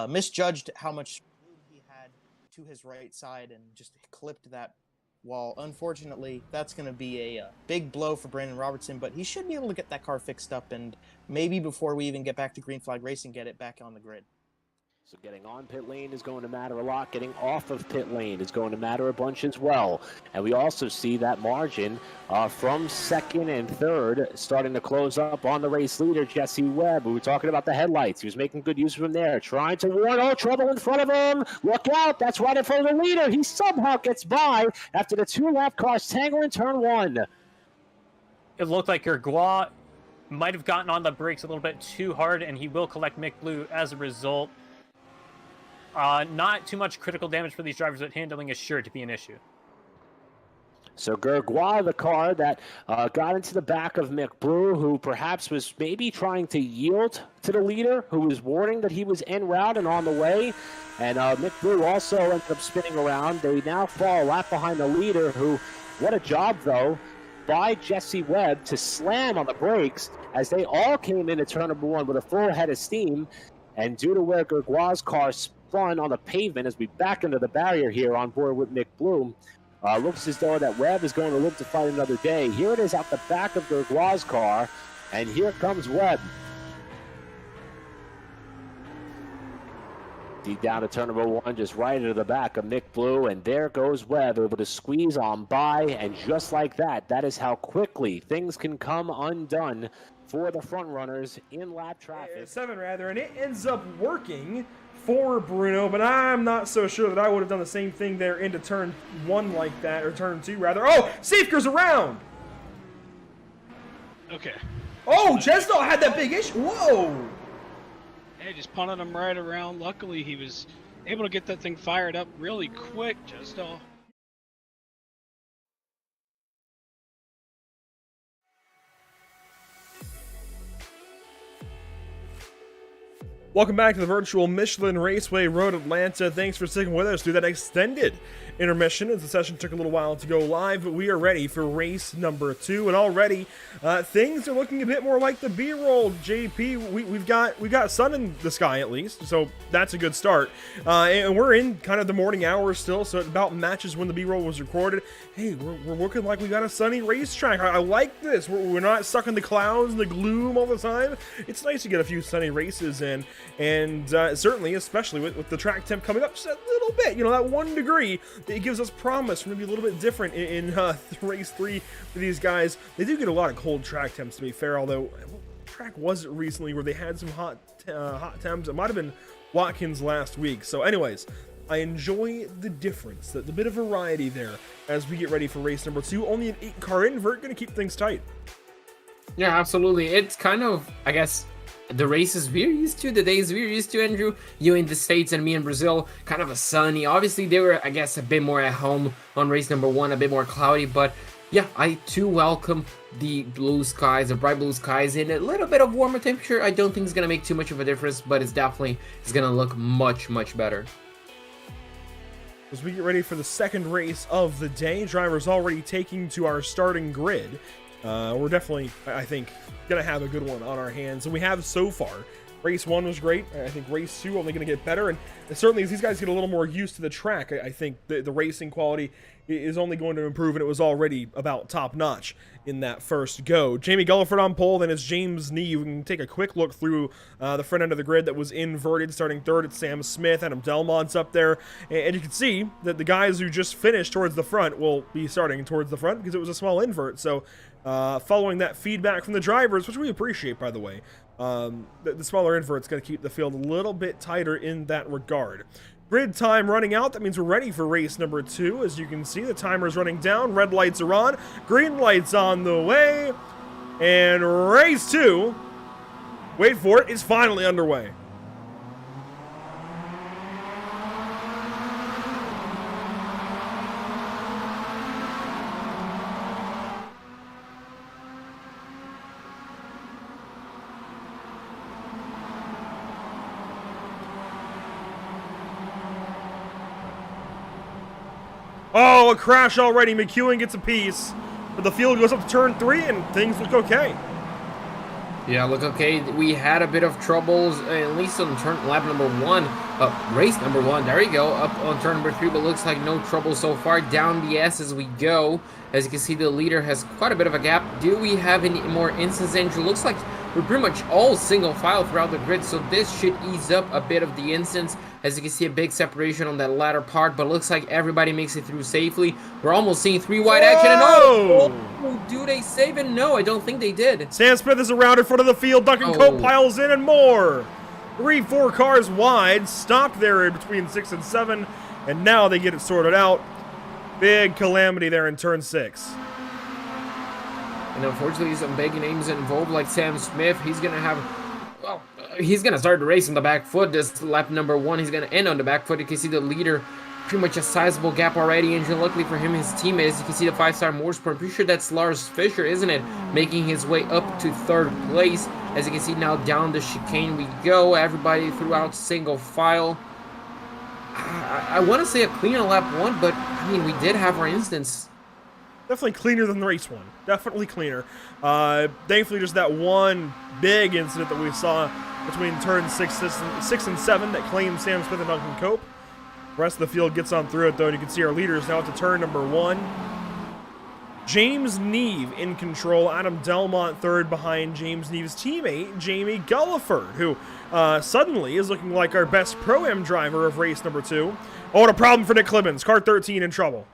misjudged how much room he had to his right side and just clipped that wall. Unfortunately, that's going to be a big blow for Brandon Robertson, but he should be able to get that car fixed up and maybe before we even get back to green flag racing, get it back on the grid. So getting on pit lane is going to matter a lot. Getting off of pit lane is going to matter a bunch as well. And we also see that margin from 2nd and 3rd starting to close up on the race leader, Jesse Webb. We were talking about the headlights. He was making good use of them there, trying to warn, oh, trouble in front of him. Look out, that's right in front of the leader. He somehow gets by after the 2 lap cars tangle in turn 1. It looked like Gergois might have gotten on the brakes a little bit too hard, and he will collect Mick Blue as a result. Not too much critical damage for these drivers, but handling is sure to be an issue. So Gergois, the car that got into the back of Mick Blue, who perhaps was maybe trying to yield to the leader, who was warning that he was en route and on the way. And Mick Blue also ended up spinning around. They now fall a lap behind the leader, who, what a job, though, by Jesse Webb to slam on the brakes as they all came into turn number 1 with a full head of steam. And due to where Gergois' car spun on the pavement as we back into the barrier here on board with Mick Bloom, looks as though that Webb is going to live to fight another day. Here it is out the back of Gergois' car, and here comes Webb. Deep down to turn number 1, just right into the back of Mick Blue, and there goes Webb, able to squeeze on by, and just like that, that is how quickly things can come undone for the front runners in lap traffic. 7 rather, and it ends up working for Bruno, but I'm not so sure that I would have done the same thing there into turn 1 like that, or turn 2 rather. Oh, safe goes around! Okay. Oh, Chesnell had that big issue. Whoa! Hey, just punted him right around. Luckily, he was able to get that thing fired up really quick, Chesnell. Welcome back to the virtual Michelin Raceway Road Atlanta. Thanks for sticking with us through that extended intermission as the session took a little while to go live, but we are ready for race number 2, and already things are looking a bit more like the B-roll. JP, we've got sun in the sky at least, so that's a good start. And we're in kind of the morning hours still, so it about matches when the B-roll was recorded. Hey, we're looking like we got a sunny racetrack. I like this. We're not stuck in the clouds and the gloom all the time. It's nice to get a few sunny races in. And certainly, especially with the track temp coming up just a little bit, that 1 degree, it gives us promise for maybe a little bit different in race 3 for these guys. They do get a lot of cold track temps, to be fair, although track was it recently where they had some hot temps. It might have been Watkins last week. So anyways, I enjoy the difference, the bit of variety there as we get ready for race number 2. Only an 8-car invert, going to keep things tight. Yeah, absolutely. It's kind of, I guess, the races we're used to, the days we're used to, Andrew. You in the States and me in Brazil, kind of a sunny. Obviously, they were, I guess, a bit more at home on race number 1, a bit more cloudy. But yeah, I too welcome the blue skies, the bright blue skies, in a little bit of warmer temperature. I don't think it's going to make too much of a difference, but it's going to look much, much better. As we get ready for the second race of the day, drivers already taking to our starting grid. We're definitely, I think, going to have a good one on our hands. And we have so far Race 1 was great. I think Race 2 only going to get better, and certainly as these guys get a little more used to the track, I think the racing quality is only going to improve, and it was already about top-notch in that first go. Jamie Gulliford on pole, then it's James Neve. We can take a quick look through the front end of the grid that was inverted. Starting third, it's Sam Smith. Adam Delmont's up there, and you can see that the guys who just finished towards the front will be starting towards the front because it was a small invert. So following that feedback from the drivers, which we appreciate, by the way, the smaller invert's going to keep the field a little bit tighter in that regard. Grid time running out. That means we're ready for race number 2. As you can see, the timer's running down. Red lights are on. Green lights on the way. And race 2, wait for it, is finally underway. Oh, a crash already. McEwen gets a piece. But the field goes up to turn 3, and things look okay. Yeah, look okay. We had a bit of troubles, at least on lap number 1. Race number 1, there you go. Up on turn number 3, but looks like no trouble so far. Down the S as we go. As you can see, the leader has quite a bit of a gap. Do we have any more instance, Andrew? Looks like we're pretty much all single file throughout the grid, so this should ease up a bit of the instance. As you can see, a big separation on that latter part, but looks like everybody makes it through safely. We're almost seeing 3 wide action, and oh, do they save it? No, I don't think they did. Sam Smith is around in front of the field. Duncan Cope piles in, and more. 3-4 cars wide, stopped there in between 6 and 7, and now they get it sorted out. Big calamity there in turn 6. And unfortunately, some big names involved, like Sam Smith. He's going to have, well, he's going to start the race on the back foot. This lap number 1, he's going to end on the back foot. You can see the leader, pretty much a sizable gap already. And luckily for him, his teammates, you can see the 5-star motorsport. I'm pretty sure that's Lars Fischer, isn't it? Making his way up to 3rd place. As you can see now, down the chicane we go. Everybody throughout single file. I want to say a cleaner lap 1, but I mean, we did have our instance. Definitely cleaner than the race 1. Definitely cleaner. Thankfully, just that one big incident that we saw between turn 6 and 7 that claimed Sam Smith and Duncan Cope. The rest of the field gets on through it, though, and you can see our leaders now at the turn number 1. James Neve in control. Adam Delmont third behind James Neve's teammate, Jamie Gulliford, who suddenly is looking like our best Pro-Am driver of race number 2. Oh, and a problem for Nick Clemens. Car 13 in trouble.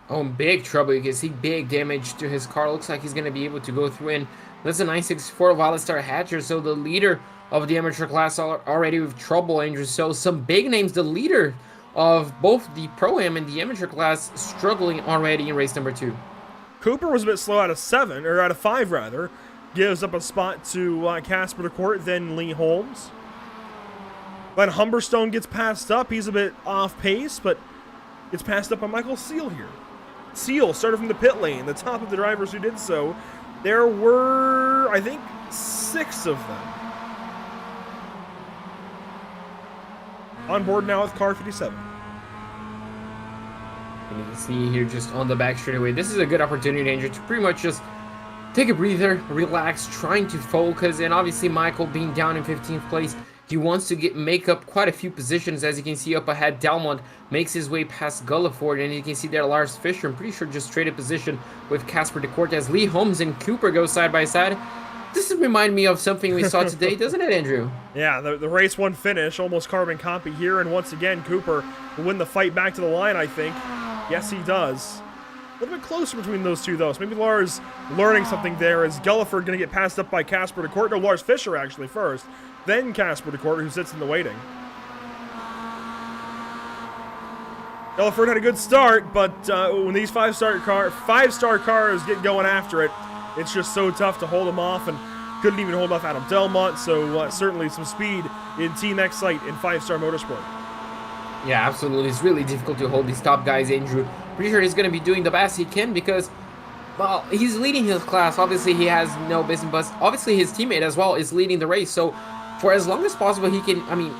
Oh, big trouble. You can see big damage to his car. Looks like he's going to be able to go through in. That's a 964 Valestar Hatcher, so the leader of the amateur class already with trouble, Andrew. So some big names. The leader of both the Pro-Am and the amateur class struggling already in race number 2. Cooper was a bit slow out of 7, or out of 5 rather. Gives up a spot to Casper DeCourt, then Lee Holmes. Glenn Humberstone gets passed up. He's a bit off pace, but gets passed up by Michael Seal here. Seal started from the pit lane, the top of the drivers who did so. There were, I think, 6 of them. On board now with car 57. And you can see here just on the back straightaway, this is a good opportunity, Andrew, to pretty much just take a breather, relax, trying to focus. And obviously Michael being down in 15th place, he wants to make up quite a few positions. As you can see up ahead, Delmont makes his way past Gulliford, and you can see there Lars Fischer, I'm pretty sure just traded position with Casper DeCourt as Lee Holmes and Cooper go side by side. This reminds me of something we saw today, doesn't it, Andrew? Yeah, the race 1 finish, almost carbon copy here, and once again, Cooper will win the fight back to the line, I think. Yes, he does. A little bit closer between those two, though, so maybe Lars learning something there. Is Gulliford going to get passed up by Casper DeCourt? No, Lars Fischer actually first, then Casper DeCourt, who sits in the waiting. Gulliford had a good start, but when these 5-star cars get going after it, it's just so tough to hold them off, and couldn't even hold off Adam Delmont, so certainly some speed in Team Excite in 5-star Motorsport. Yeah, absolutely. It's really difficult to hold these top guys, Andrew. Pretty sure he's going to be doing the best he can because, well, he's leading his class. Obviously, he has no business, but obviously his teammate as well is leading the race. So, for as long as possible, he can, I mean,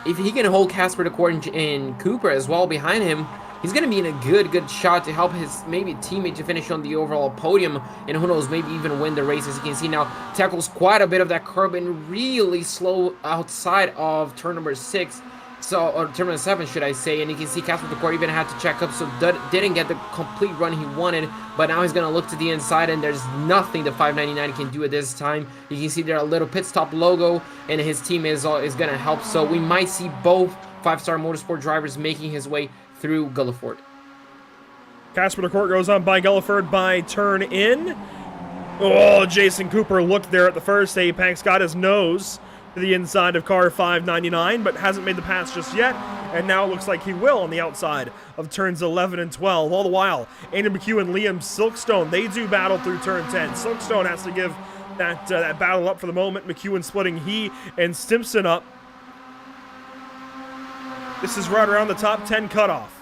if he can hold Casper DeCourt and Cooper as well behind him, he's going to be in a good shot to help his maybe teammate to finish on the overall podium, and who knows, maybe even win the race. As you can see now, tackles quite a bit of that curb and really slow outside of turn number 6. So, or turn number 7, should I say, and you can see Casper Decor even had to check up, so didn't get the complete run he wanted, but now he's going to look to the inside, and there's nothing the 599 can do at this time. You can see there a little pit stop logo, and his team is going to help, so we might see both 5-star motorsport drivers making his way through Gulliford. Casper Decor goes on by Gulliford by turn in. Oh, Jason Cooper looked there at the first apex, got his nose to the inside of car 599, but hasn't made the pass just yet, and now it looks like he will on the outside of turns 11 and 12. All the while, Andrew McHugh and Liam Silkstone, they do battle through turn 10. Silkstone has to give that battle up for the moment. McEwen splitting he and Stimson up. This is right around the top 10 cutoff.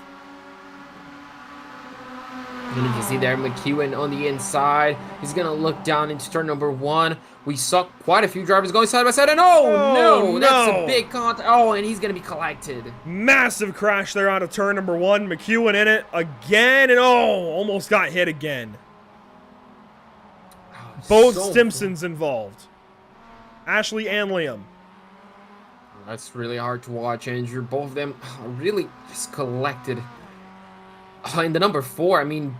And you can see there McEwen on the inside. He's going to look down into turn number 1. We saw quite a few drivers going side by side, and no, that's a big contact. Oh, and he's going to be collected. Massive crash there out of turn number 1. McEwen in it again, and almost got hit again. Both Stimsons involved. Ashley and Liam. That's really hard to watch, Andrew. Both of them really just collected. In the number 4, I mean,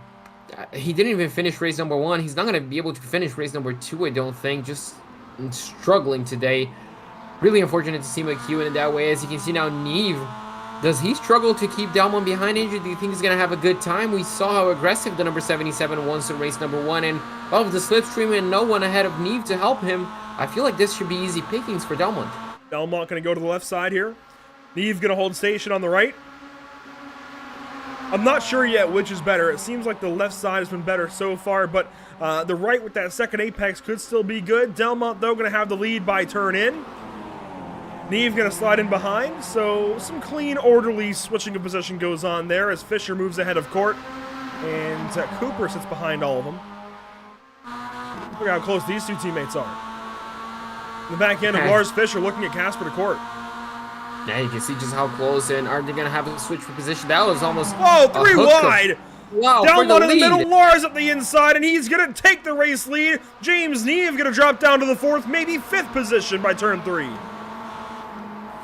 he didn't even finish race number 1. He's not going to be able to finish race number 2, I don't think. Just struggling today. Really unfortunate to see McEwen in that way. As you can see now, Neve, does he struggle to keep Delmon behind, Andrew? Do you think he's going to have a good time? We saw how aggressive the number 77 was in race number 1. And of the slipstream and no one ahead of Neve to help him, I feel like this should be easy pickings for Delmont. Delmont going to go to the left side here. Neve going to hold station on the right. I'm not sure yet which is better. It seems like the left side has been better so far, but the right with that second apex could still be good. Delmont, though, going to have the lead by turn in. Neve going to slide in behind, so some clean, orderly switching of position goes on there as Fisher moves ahead of Court, and Cooper sits behind all of them. Look how close these two teammates are. In the back end of Lars Fisher looking at Casper to Court. Yeah, you can see just how close, and are they going to have a switch for position? That was almost... Whoa, 3 wide! Wow, Delmont in the middle, Lars up the inside, and he's going to take the race lead. James Neve going to drop down to the 4th, maybe 5th position by turn 3.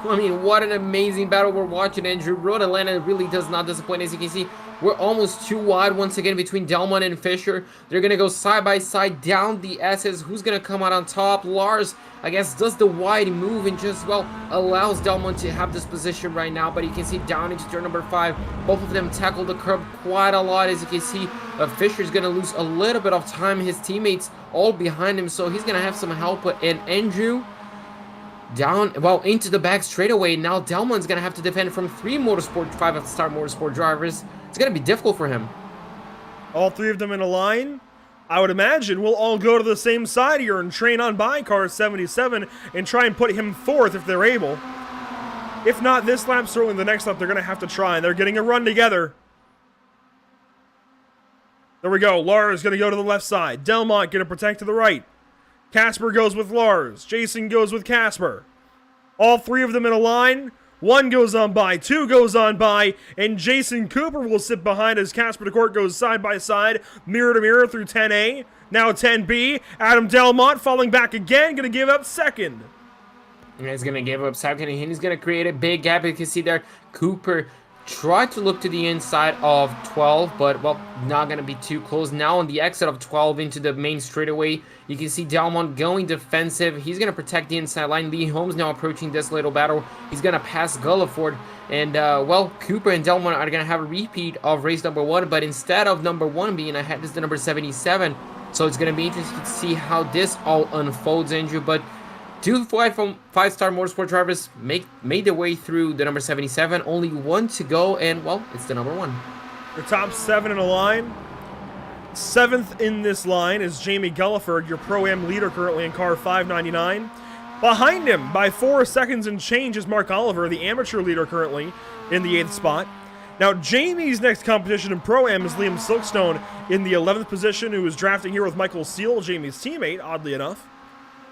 I mean, what an amazing battle we're watching, Andrew. Road Atlanta really does not disappoint. As you can see, we're almost 2 wide once again between Delmont and Fisher. They're going to go side by side down the S's. Who's going to come out on top? Lars, I guess, does the wide move and just, well, allows Delmont to have this position right now. But you can see down into turn number 5, both of them tackle the curb quite a lot. As you can see, Fisher's going to lose a little bit of time. His teammates all behind him, so he's going to have some help. And Andrew... down, well, into the back straightaway. Now Delmon's going to have to defend from 3 motorsport, 5-star motorsport drivers. It's going to be difficult for him. All 3 of them in a line. I would imagine we'll all go to the same side here and train on by car 77 and try and put him 4th if they're able. If not this lap, certainly the next lap they're going to have to try. And they're getting a run together. There we go. Lars going to go to the left side. Delmont going to protect to the right. Casper goes with Lars. Jason goes with Casper. All 3 of them in a line. 1 goes on by, 2 goes on by, and Jason Cooper will sit behind as Casper DeCourt goes side by side, mirror to mirror through 10A. Now 10B. Adam Delmont falling back again, going to give up 2nd. And he's going to give up 2nd, and he's going to create a big gap. You can see there, Cooper tried to look to the inside of 12, but, well, not going to be too close. Now on the exit of 12 into the main straightaway, you can see Delmont going defensive. He's going to protect the inside line. Lee Holmes now approaching this little battle. He's going to pass Gulliford. And, well, Cooper and Delmont are going to have a repeat of race number 1, but instead of number 1 being ahead, this is the number 77. So it's going to be interesting to see how this all unfolds, Andrew. But 2 5-star motorsport drivers made their way through the number 77. Only 1 to go, and, well, it's the number 1. The top 7 in a line. 7th in this line is Jamie Gulliford, your Pro-Am leader currently in car 599. Behind him, by 4 seconds and change, is Mark Oliver, the amateur leader currently in the 8th spot. Now, Jamie's next competition in Pro-Am is Liam Silkstone in the 11th position, who is drafting here with Michael Seal, Jamie's teammate, oddly enough.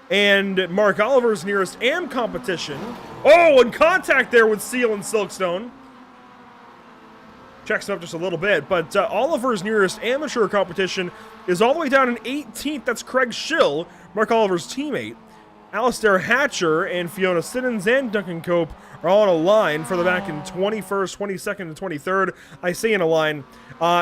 And Mark Oliver's nearest AM competition. Oh, and contact there with Seal and Silkstone. checks him up just a little bit. But Oliver's nearest amateur competition is all the way down in 18th. That's Craig Schill, Mark Oliver's teammate. Alistair Hatcher and Fiona Siddons and Duncan Cope are all on a line further back in 21st, 22nd, and 23rd. I say in a line.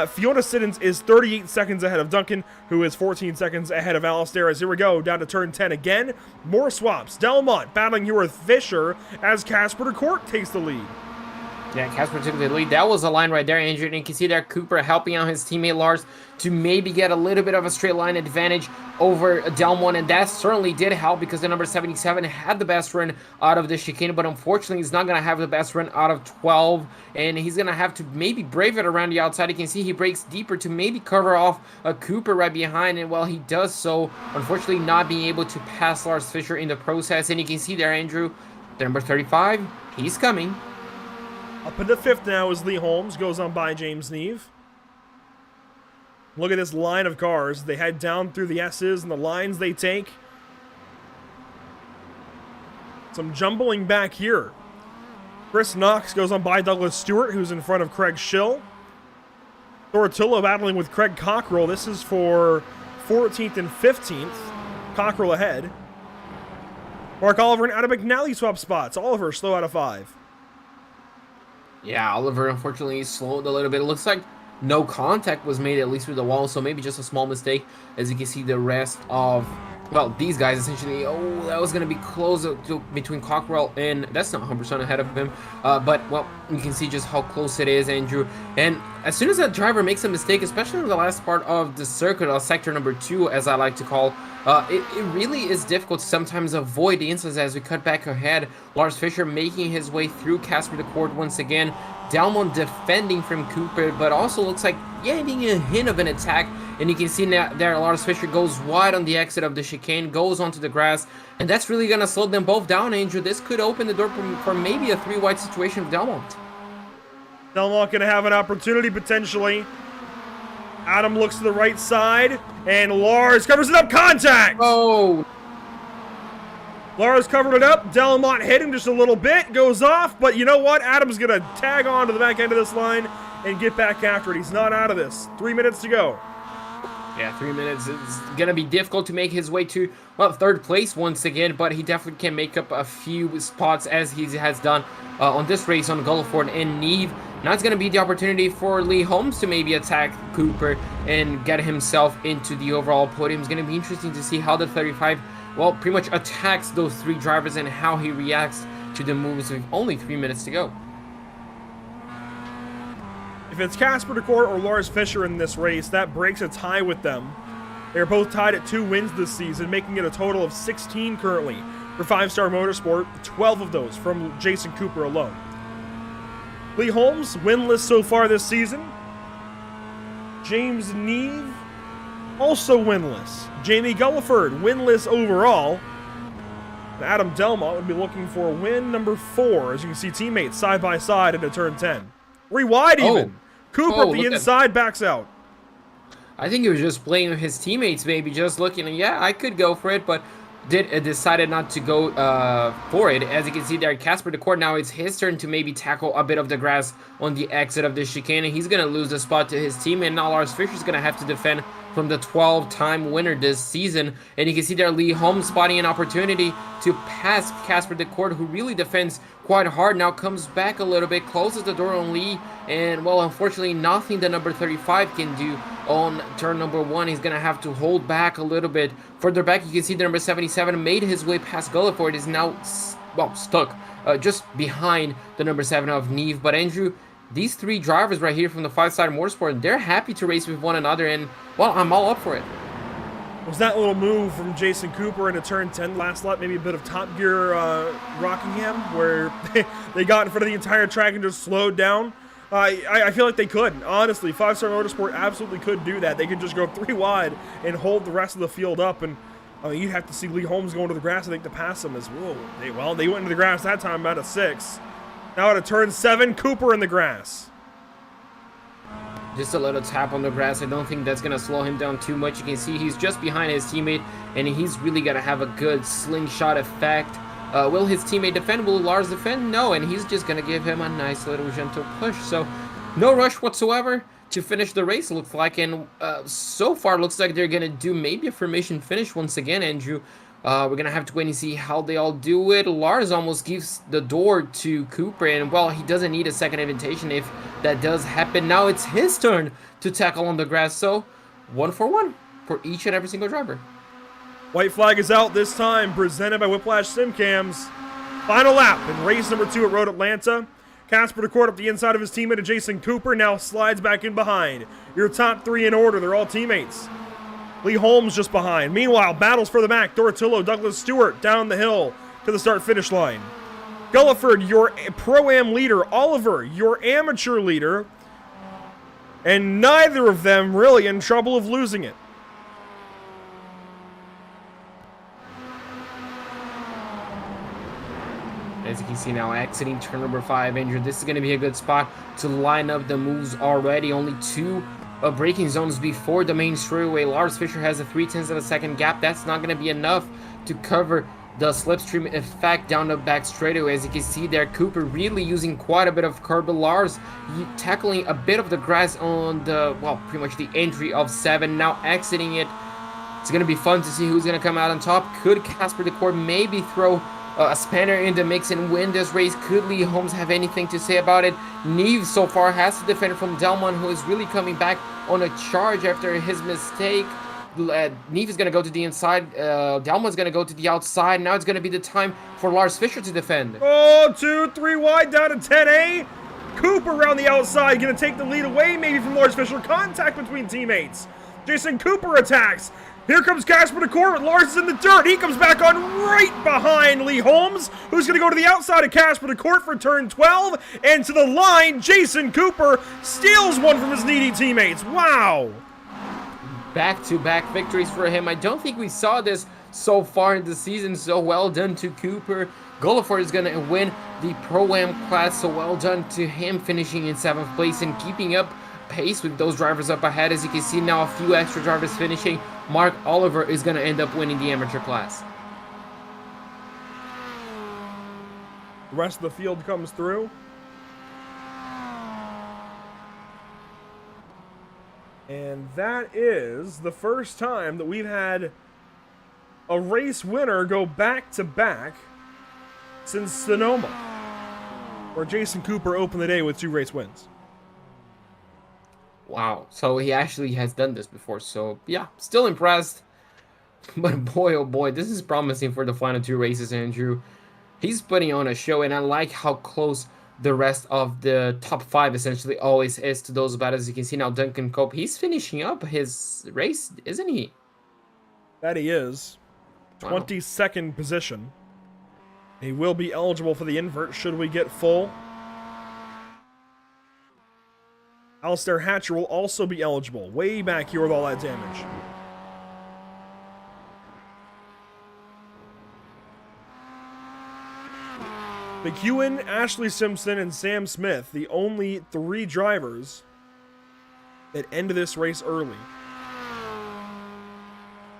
Fiona Siddons is 38 seconds ahead of Duncan, who is 14 seconds ahead of Alistair. As here we go, down to turn 10 again. More swaps. Delmont battling here with Fisher as Casper DeCourt takes the lead. Yeah, Casper took the lead. That was a line right there, Andrew. And you can see there Cooper helping out his teammate Lars to maybe get a little bit of a straight line advantage over Delmont. And that certainly did help because the number 77 had the best run out of the chicane. But unfortunately, he's not going to have the best run out of 12. And he's going to have to maybe brave it around the outside. You can see he breaks deeper to maybe cover off a Cooper right behind. And while he does so, unfortunately not being able to pass Lars Fisher in the process. And you can see there, Andrew, the number 35, he's coming. Up into 5th now as Lee Holmes goes on by James Neve. Look at this line of cars. They head down through the S's and the lines they take. Some jumbling back here. Chris Knox goes on by Douglas Stewart, who's in front of Craig Schill. Tortillo battling with Craig Cockrell. This is for 14th and 15th. Cockrell ahead. Mark Oliver and Adam McNally swap spots. Oliver slow out of 5. Yeah, Oliver unfortunately slowed a little bit. It looks like no contact was made, at least with the wall, so maybe just a small mistake. As you can see, the rest of, well, these guys essentially, oh, that was going to be close to, between Cockrell and, that's not 100% ahead of him. But, well, you can see just how close it is, Andrew. And as soon as that driver makes a mistake, especially in the last part of the circuit, or sector number 2, as I like to call, it really is difficult to sometimes avoid the incidents. As we cut back ahead, Lars Fisher making his way through Casper DeCourt once again. Delmont defending from Cooper, but also looks like getting a hint of an attack. And you can see now there Lars Fisher goes wide on the exit of the chicane, goes onto the grass, and that's really going to slow them both down, Andrew. This could open the door for maybe a 3-wide situation of Delmont. Delmont going to have an opportunity potentially. Adam looks to the right side, and Lars covers it up. Contact! Oh! Lars covered it up. Delmont hit him just a little bit, goes off, but you know what? Adam's going to tag on to the back end of this line and get back after it. He's not out of this. 3 minutes to go. Yeah, 3 minutes. It's going to be difficult to make his way to, well, 3rd place once again, but he definitely can make up a few spots as he has done on this race on Gulliford and Neve. Now it's going to be the opportunity for Lee Holmes to maybe attack Cooper and get himself into the overall podium. It's going to be interesting to see how the 35, well, pretty much attacks those 3 drivers and how he reacts to the moves with only 3 minutes to go. If it's Casper DeCourt or Lars Fisher in this race, that breaks a tie with them. They're both tied at 2 wins this season, making it a total of 16 currently for 5-Star Motorsport, 12 of those from Jason Cooper alone. Lee Holmes, winless so far this season. James Neve, also winless. Jamie Gulliford, winless overall. Adam Delmont would be looking for win number 4, as you can see teammates side by side into turn 10. 3 wide even. Cooper at the inside backs out. I think he was just playing with his teammates, maybe just looking, yeah, I could go for it, but decided not to go for it. As you can see there, Casper DeCourt, now it's his turn to maybe tackle a bit of the grass on the exit of the chicane, and he's going to lose the spot to his team, and now Lars Fisher's going to have to defend from the 12-time winner this season. And you can see there Lee Holmes spotting an opportunity to pass Casper DeCourt, who really defends quite hard, now comes back a little bit, closes the door on Lee, and, well, unfortunately nothing the number 35 can do on turn number 1. He's going to have to hold back a little bit. Further back, you can see the number 77 made his way past Gulliford, is now, well, stuck just behind the number 7 of Neve. But Andrew, these 3 drivers right here from the 5-Star Motorsport, they're happy to race with one another, and, well, I'm all up for it. Was that little move from Jason Cooper into turn 10 last lap, maybe a bit of Top Gear Rockingham, where they got in front of the entire track and just slowed down? I feel like they could. Honestly, 5-Star Motorsport absolutely could do that. They could just go 3 wide and hold the rest of the field up, and you'd have to see Lee Holmes going to the grass, I think, to pass them as well. They went into the grass that time out of 6. Now out of turn 7, Cooper in the grass. Just a little tap on the grass. I don't think that's going to slow him down too much. You can see he's just behind his teammate, and he's really going to have a good slingshot effect. Will his teammate defend? Will Lars defend? No, and he's just going to give him a nice little gentle push. So No rush whatsoever to finish the race, looks like, and so far looks like they're gonna do maybe a formation finish once again, Andrew. We're gonna have to wait and see how they all do it. Lars almost gives the door to Cooper, and well, he doesn't need a second invitation if that does happen. Now it's his turn to tackle on the grass, so 1 for 1 for each and every single driver. White flag is out this time, presented by Whiplash Simcams. Final lap in race number 2 at Road Atlanta. Casper DeCourt up the inside of his teammate Jason Cooper, now slides back in behind. Your top 3 in order, they're all teammates. Lee Holmes just behind. Meanwhile, battles for the back. Doratillo, Douglas Stewart down the hill to the start-finish line. Gulliford, your Pro-Am leader. Oliver, your amateur leader. And neither of them really in trouble of losing it. As you can see now, exiting turn number 5, Andrew. This is going to be a good spot to line up the moves already. Only 2 braking zones before the main straightaway. Lars Fischer has a 3/10 of a second gap. That's not going to be enough to cover the slipstream effect down the back straightaway. As you can see there, Cooper really using quite a bit of curb. Lars tackling a bit of the grass on the, well, pretty much the entry of 7. Now exiting it. It's going to be fun to see who's going to come out on top. Could Casper DeCourt maybe throw a spanner in the mix and win this race? Could Lee Holmes have anything to say about it? Neve so far has to defend from Delmon, who is really coming back on a charge after his mistake. Neve is going to go to the inside. Delmon's going to go to the outside. Now it's going to be the time for Lars Fischer to defend. Oh, 2, 3 wide down to 10A. Cooper around the outside, going to take the lead away maybe from Lars Fischer. Contact between teammates. Jason Cooper attacks. Here comes Casper DeCourt. Lars is in the dirt. He comes back on right behind Lee Holmes, who's going to go to the outside of Casper DeCourt for turn 12. And to the line, Jason Cooper steals one from his needy teammates. Wow. Back-to-back victories for him. I don't think we saw this so far in the season, so well done to Cooper. Gulliford is going to win the Pro-Am class, so well done to him, finishing in 7th place and keeping up pace with those drivers up ahead. As you can see now, a few extra drivers finishing. Mark Oliver is going to end up winning the amateur class. The rest of the field comes through. And that is the first time that we've had a race winner go back-to-back since Sonoma, where Jason Cooper opened the day with 2 race wins. Wow, so he actually has done this before, so yeah, still impressed. But boy, oh boy, this is promising for the final 2 races, Andrew. He's putting on a show, and I like how close the rest of the top 5 essentially always is to those battles. As you can see now, Duncan Cope, he's finishing up his race, isn't he? That he is. 22nd position. He will be eligible for the invert should we get full. Alistair Hatcher will also be eligible, way back here with all that damage. McEwen, Ashley Simpson, and Sam Smith, the only 3 drivers that end this race early.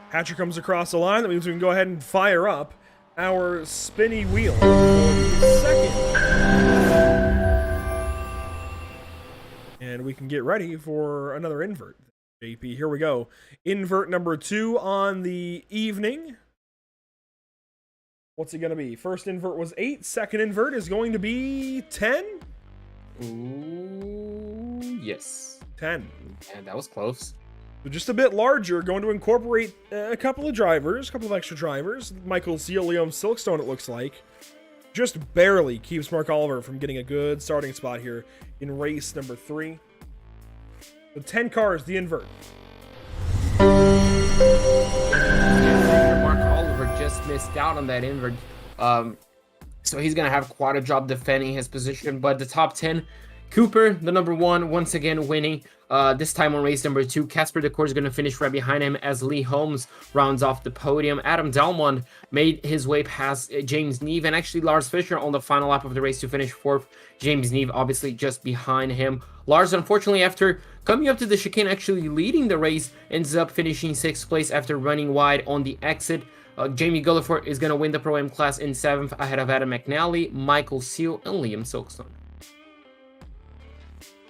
Hatcher comes across the line. That means we can go ahead and fire up our spinny wheel for the second. And we can get ready for another invert. JP, here we go. Invert number 2 on the evening. What's it going to be? First invert was 8. Second invert is going to be 10? Ooh, yes. 10. And that was close. So just a bit larger, going to incorporate a couple of drivers, a couple of extra drivers. Michael Seal, Liam Silkstone, it looks like. Just barely keeps Mark Oliver from getting a good starting spot here in race number 3. The 10 cars, the invert. Mark Oliver just missed out on that invert. So he's going to have quite a job defending his position. But the top 10, Cooper, the number 1, once again winning. This time on race number 2, Casper DeCourt is going to finish right behind him as Lee Holmes rounds off the podium. Adam Dalmond made his way past James Neve, and actually Lars Fischer on the final lap of the race to finish 4th. James Neve obviously just behind him. Lars, unfortunately, after coming up to the chicane, actually leading the race, ends up finishing 6th place after running wide on the exit. Jamie Gulliford is going to win the Pro-Am class in 7th ahead of Adam McNally, Michael Seal, and Liam Silkstone.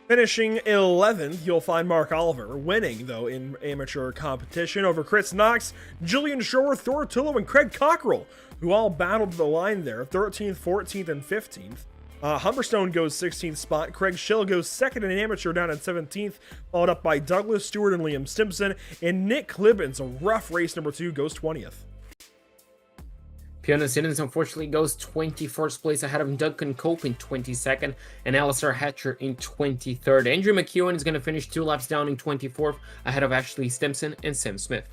Finishing 11th, you'll find Mark Oliver, winning, though, in amateur competition over Chris Knox, Jillian Shore, Thor Tullo, and Craig Cockrell, who all battled the line there, 13th, 14th, and 15th. Humberstone goes 16th spot. Craig Schill goes second in amateur down at 17th, followed up by Douglas Stewart and Liam Stimson, and Nick Clibbins, a rough race number 2, goes 20th. Fiona Simmons unfortunately goes 21st place ahead of Duncan Cope in 22nd and Alistair Hatcher in 23rd. Andrew McEwen is going to finish 2 laps down in 24th ahead of Ashley Stimson and Sam Smith.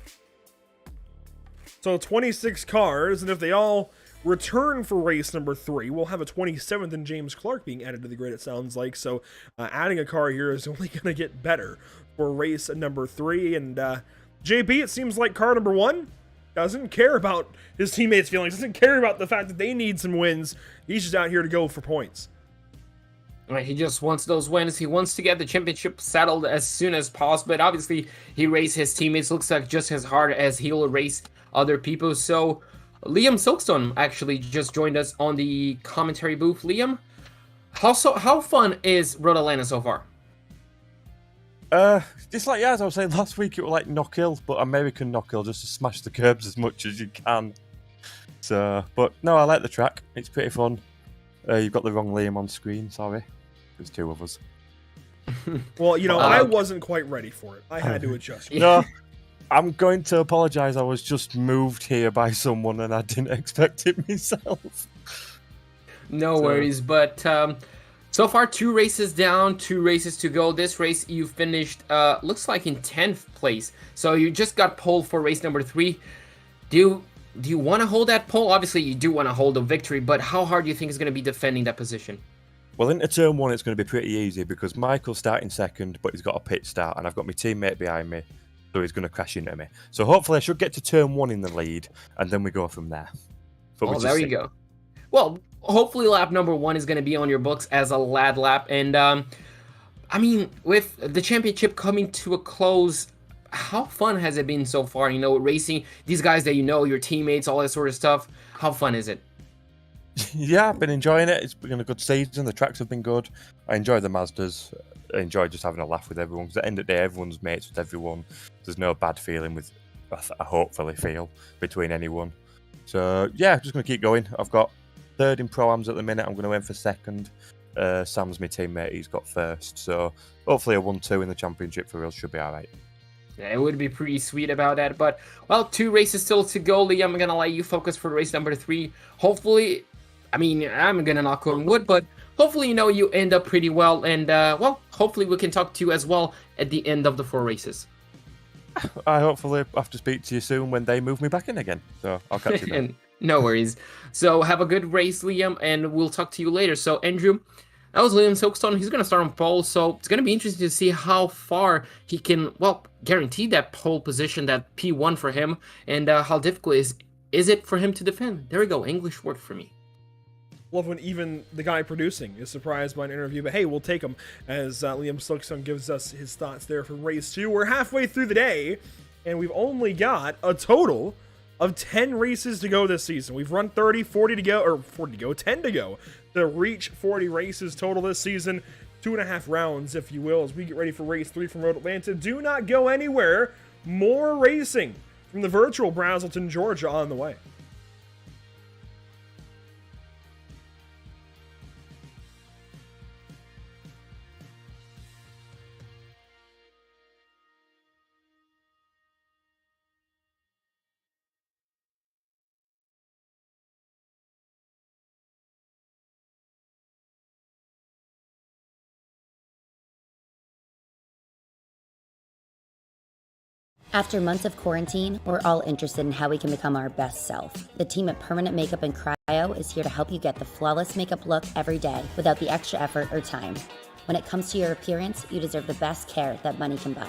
So 26 cars, and if they all return for race number 3, we'll have a 27th and James Clark being added to the grid, it sounds like. So adding a car here is only going to get better for race number 3. And JB, it seems like car number 1 doesn't care about his teammates' feelings, doesn't care about the fact that they need some wins. He's just out here to go for points. Right, he just wants those wins. He wants to get the championship settled as soon as possible. But obviously, he raced his teammates, looks like just as hard as he'll race other people. So, Liam Silkstone actually just joined us on the commentary booth. Liam, how fun is Road Atlanta so far? Just like, as I was saying last week, it was like knockhill, but American knockhill, just to smash the curbs as much as you can. So, but no, I like the track. It's pretty fun. You've got the wrong Liam on screen, sorry. There's 2 of us. Well, you know, I wasn't quite ready for it. I had to adjust. No, I'm going to apologise. I was just moved here by someone and I didn't expect it myself. No worries, but so far 2 races down, 2 races to go. This race you finished, looks like in 10th place. So you just got pole for race number 3. Do you want to hold that pole? Obviously, you do want to hold a victory, but how hard do you think is going to be defending that position? Well, into turn 1, it's going to be pretty easy because Michael's starting second, but he's got a pit start, and I've got my teammate behind me, so he's going to crash into me. So hopefully I should get to turn 1 in the lead, and then we go from there. But there you go. Well, hopefully lap number 1 is going to be on your books as a lad lap. And, I mean, with the championship coming to a close, how fun has it been so far? You know, racing these guys that you know, your teammates, all that sort of stuff. How fun is it? Yeah, I've been enjoying it. It's been a good season. The tracks have been good. I enjoy the Mazdas. I enjoy just having a laugh with everyone. Because at the end of the day, everyone's mates with everyone. There's no bad feeling with, I hopefully feel, between anyone. So, yeah, just going to keep going. I've got 3rd in Pro-Ams at the minute. I'm going to aim for 2nd. Sam's my teammate. He's got 1st. So, hopefully a 1-2 in the championship for us should be all right. Yeah, it would be pretty sweet about that. But, well, 2 races still to go, Liam. I'm going to let you focus for race number 3. Hopefully, I mean, I'm going to knock on wood, but hopefully, you know, you end up pretty well. And, well, hopefully we can talk to you as well at the end of the 4 races. I hopefully have to speak to you soon when they move me back in again. So, I'll catch you then. No worries. So, have a good race, Liam, and we'll talk to you later. So, Andrew, that was Liam Silkstone. He's going to start on pole, so it's going to be interesting to see how far he can, well, guarantee that pole position, that P1 for him, and how difficult is it for him to defend. There we go, English word for me. Love when even the guy producing is surprised by an interview, but hey, we'll take him as Liam Silkstone gives us his thoughts there for race 2. We're halfway through the day, and we've only got a total of 10 races to go this season. We've run 30, 40 to go, or 40 to go, 10 to go to reach 40 races total this season. 2.5 rounds, if you will, as we get ready for race 3 from Road Atlanta. Do not go anywhere. More racing from the virtual Brazelton, Georgia on the way. After months of quarantine, we're all interested in how we can become our best self. The team at Permanent Makeup and Cryo is here to help you get the flawless makeup look every day without the extra effort or time. When it comes to your appearance, you deserve the best care that money can buy.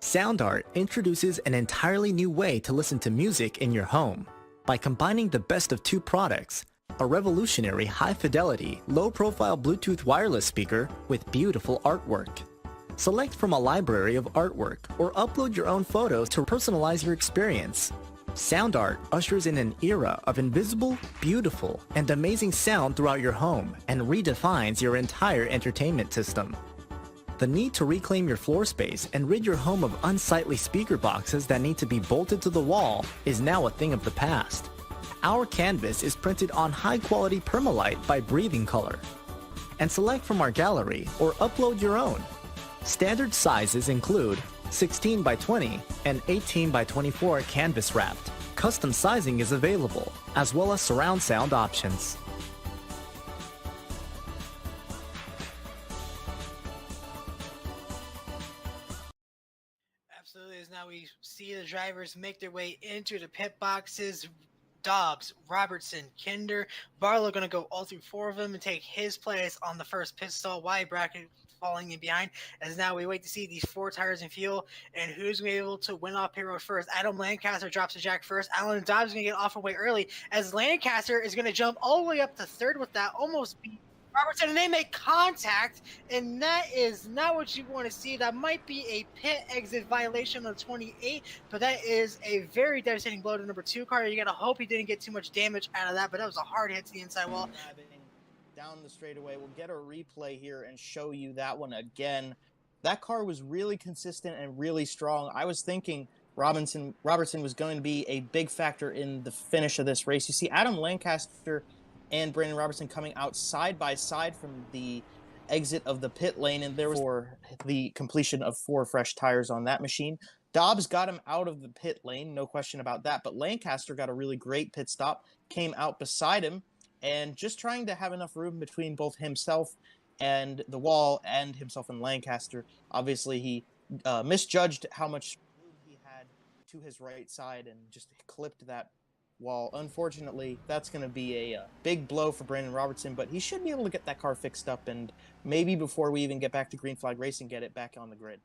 Sound Art introduces an entirely new way to listen to music in your home. By combining the best of two products, a revolutionary high-fidelity, low-profile Bluetooth wireless speaker with beautiful artwork. Select from a library of artwork or upload your own photos to personalize your experience. Sound Art ushers in an era of invisible, beautiful, and amazing sound throughout your home and redefines your entire entertainment system. The need to reclaim your floor space and rid your home of unsightly speaker boxes that need to be bolted to the wall is now a thing of the past. Our canvas is printed on high-quality permalite by Breathing Color. And select from our gallery or upload your own. Standard sizes include 16 by 20 and 18 by 24 canvas wrapped. Custom sizing is available, as well as surround sound options. Absolutely. As now we see the drivers make their way into the pit boxes. Dobbs, Robertson, Kinder, Barlow going to go all through 4 of them and take his place on the first pit stall. Wide bracket falling in behind. As now we wait to see these 4 tires in fuel and who's going to be able to win off pit road first. Adam Lancaster drops the jack first. Alan Dobbs is going to get off away early as Lancaster is going to jump all the way up to 3rd with that, almost beat Robertson, and they make contact, and that is not what you want to see. That might be a pit exit violation on 28, but that is a very devastating blow to number 2 car. You got to hope he didn't get too much damage out of that, but that was a hard hit to the inside wall. Down the straightaway, we'll get a replay here and show you that one again. That car was really consistent and really strong. I was thinking Robertson was going to be a big factor in the finish of this race. You see Adam Lancaster and Brandon Robertson coming out side by side from the exit of the pit lane, and there was for the completion of 4 fresh tires on that machine. Dobbs got him out of the pit lane, no question about that, but Lancaster got a really great pit stop, came out beside him, and just trying to have enough room between both himself and the wall and himself and Lancaster. Obviously, he misjudged how much room he had to his right side and just clipped that wall. Unfortunately, that's going to be a big blow for Brandon Robertson, but he should be able to get that car fixed up and maybe before we even get back to green flag racing, get it back on the grid.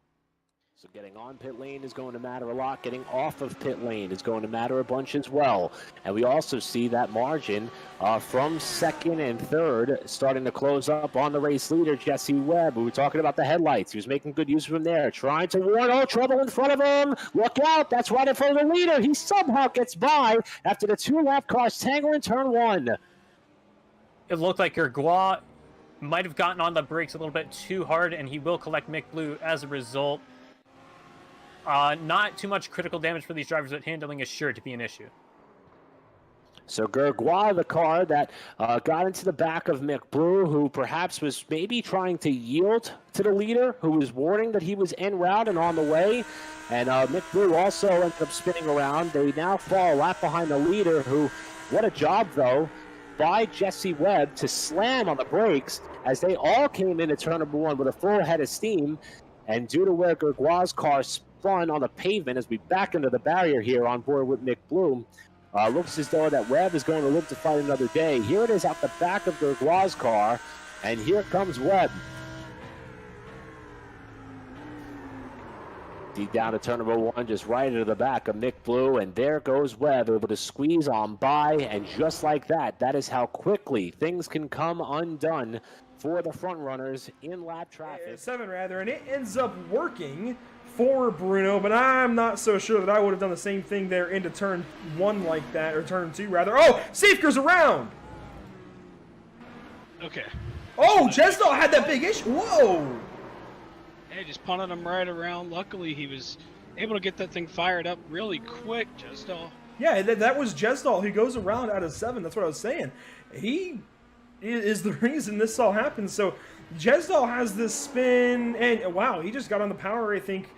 So getting on pit lane is going to matter a lot. Getting off of pit lane is going to matter a bunch as well. And we also see that margin from 2nd and 3rd starting to close up on the race leader, Jesse Webb. We were talking about the headlights. He was making good use of them there, trying to warn, oh, trouble in front of him. Look out. That's right in front of the leader. He somehow gets by after the 2 lap cars tangle in turn 1. It looked like Gergois might have gotten on the brakes a little bit too hard, and he will collect Mick Blue as a result. Not too much critical damage for these drivers, but handling is sure to be an issue. So Gergois, the car that got into the back of Mick Blue, who perhaps was maybe trying to yield to the leader, who was warning that he was en route and on the way. And Mick Blue also ended up spinning around. They now fall a lap behind the leader, who, what a job, though, by Jesse Webb to slam on the brakes as they all came into turn number 1 with a full head of steam. And due to where Gergois' car spun on the pavement as we back into the barrier here on board with Mick Blue, looks as though that Webb is going to live to fight another day. Here it is out the back of Gergois' car, and here comes Webb. Down to turn number 1, just right into the back of Mick Blue, and there goes Webb, able to squeeze on by, and just like that, that is how quickly things can come undone for the front runners in lap traffic. 7 rather, and it ends up working for Bruno, but I'm not so sure that I would have done the same thing there into turn 1 like that, or turn 2 rather. Oh, Safeker's around! Okay. Oh, Jesdal had that big issue. Whoa! Hey, just punted him right around. Luckily, he was able to get that thing fired up really quick, Jesdal. Yeah, that was Jesdal who goes around out of 7. That's what I was saying. He is the reason this all happened. So Jesdal has this spin, and wow, he just got on the power, I think,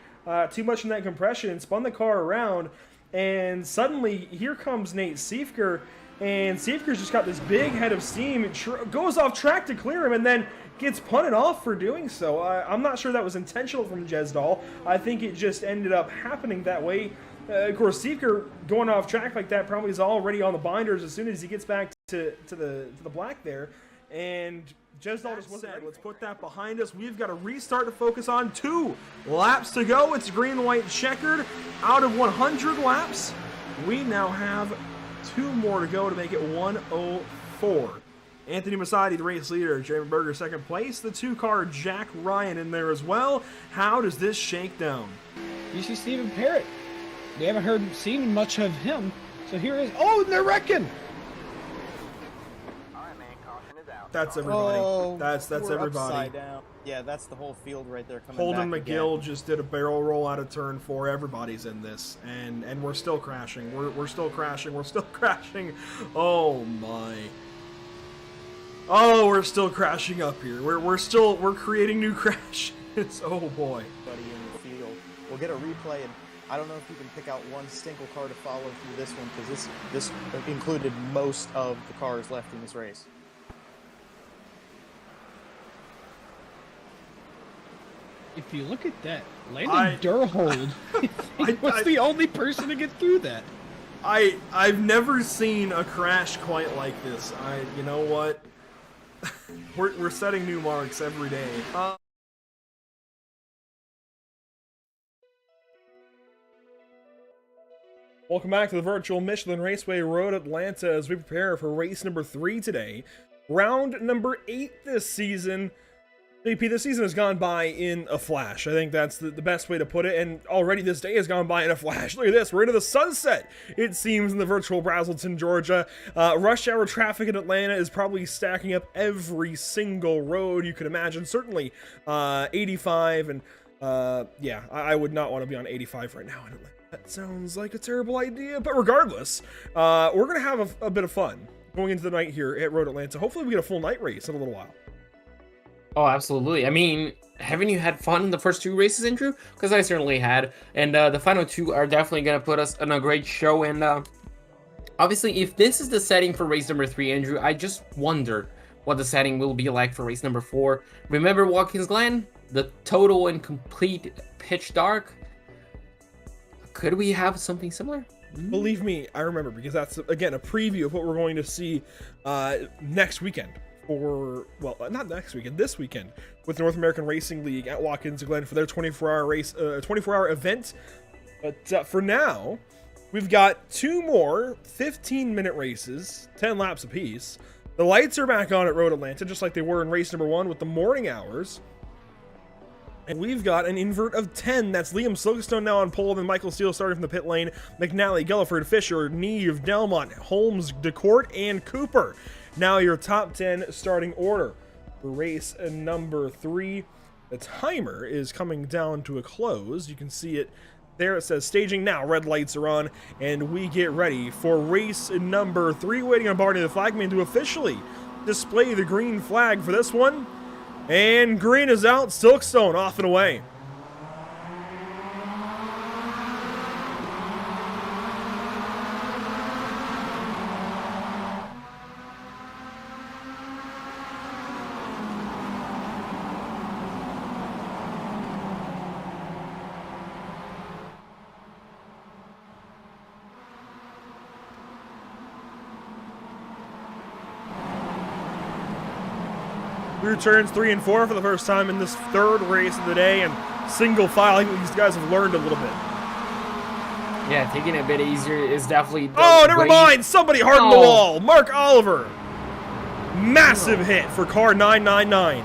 too much in that compression and spun the car around. And suddenly, here comes Nate Siefker, and Siefker's just got this big head of steam. It goes off track to clear him, and then gets punted off for doing so. I'm not sure that was intentional from Jesdal. I think it just ended up happening that way. Of course, Siefker going off track like that probably is already on the binders as soon as he gets back to the black there. And Jesdal just wasn't ready. Let's put that behind us. We've got a restart to focus on. 2 laps to go. It's green, white, checkered. Out of 100 laps, we now have 2 more to go to make it 104. Anthony Masadi, the race leader. Jeremy Berger, second place. The 2-car Jack Ryan in there as well. How does this shake down? You see Stephen Parrott. We haven't seen much of him. So here is. Oh, and they're wrecking. That's everybody. Oh, that's we're everybody. upside down. Yeah, that's the whole field right there coming Holden back McGill again. just did a barrel roll out of turn 4. Everybody's in this, and we're still crashing. We're still crashing. We're still crashing. Oh my. Oh, we're still crashing up here. We're creating new crashes. Oh boy. Buddy in the field. We'll get a replay, and I don't know if you can pick out one single car to follow through this one, because this included most of the cars left in this race. If you look at that, Landon Durhold was the only person to get through that. I've never seen a crash quite like this. You know what? we're setting new marks every day. Welcome back to the virtual Michelin Raceway Road Atlanta as we prepare for race number 3 today. Round number 8 this season. JP, this season has gone by in a flash. I think that's the best way to put it, and already this day has gone by in a flash. Look at this, we're into the sunset, it seems, in the virtual Brazelton, Georgia. Rush hour traffic in Atlanta is probably stacking up every single road you could imagine. Certainly 85, and yeah, I would not want to be on 85 right now in Atlanta. That sounds like a terrible idea, but regardless, we're going to have a bit of fun going into the night here at Road Atlanta. Hopefully we get a full night race in a little while. Oh, absolutely. I mean, haven't you had fun in the first 2 races, Andrew? Because I certainly had. And the final 2 are definitely going to put us on a great show. And obviously, if this is the setting for race number 3, Andrew, I just wonder what the setting will be like for race number 4. Remember Watkins Glen? The total and complete pitch dark? Could we have something similar? Believe me, I remember, because that's, again, a preview of what we're going to see next weekend. Or, well, not next weekend, this weekend, with the North American Racing League at Watkins Glen for their 24-hour race, 24-hour event. But for now, we've got 2 more 15-minute races, 10 laps apiece. The lights are back on at Road Atlanta, just like they were in race number 1 with the morning hours. And we've got an invert of 10. That's Liam Silverstone now on pole, then Michael Steele starting from the pit lane. McNally, Gulliford, Fisher, Neve, Delmont, Holmes, DeCourt, and Cooper. Now your top 10 starting order for race number 3. The timer is coming down to a close. You can see it there. It says staging now. Red lights are on, and we get ready for race number 3. Waiting on Barney the flagman to officially display the green flag for this one. And green is out. Silkstone off and away. Through turns 3 and 4 for the first time in this 3rd race of the day, and single file. I think these guys have learned a little bit. Yeah, taking it a bit easier is definitely... Oh, never mind! Somebody hardened the wall! Mark Oliver! Massive hit for car 999.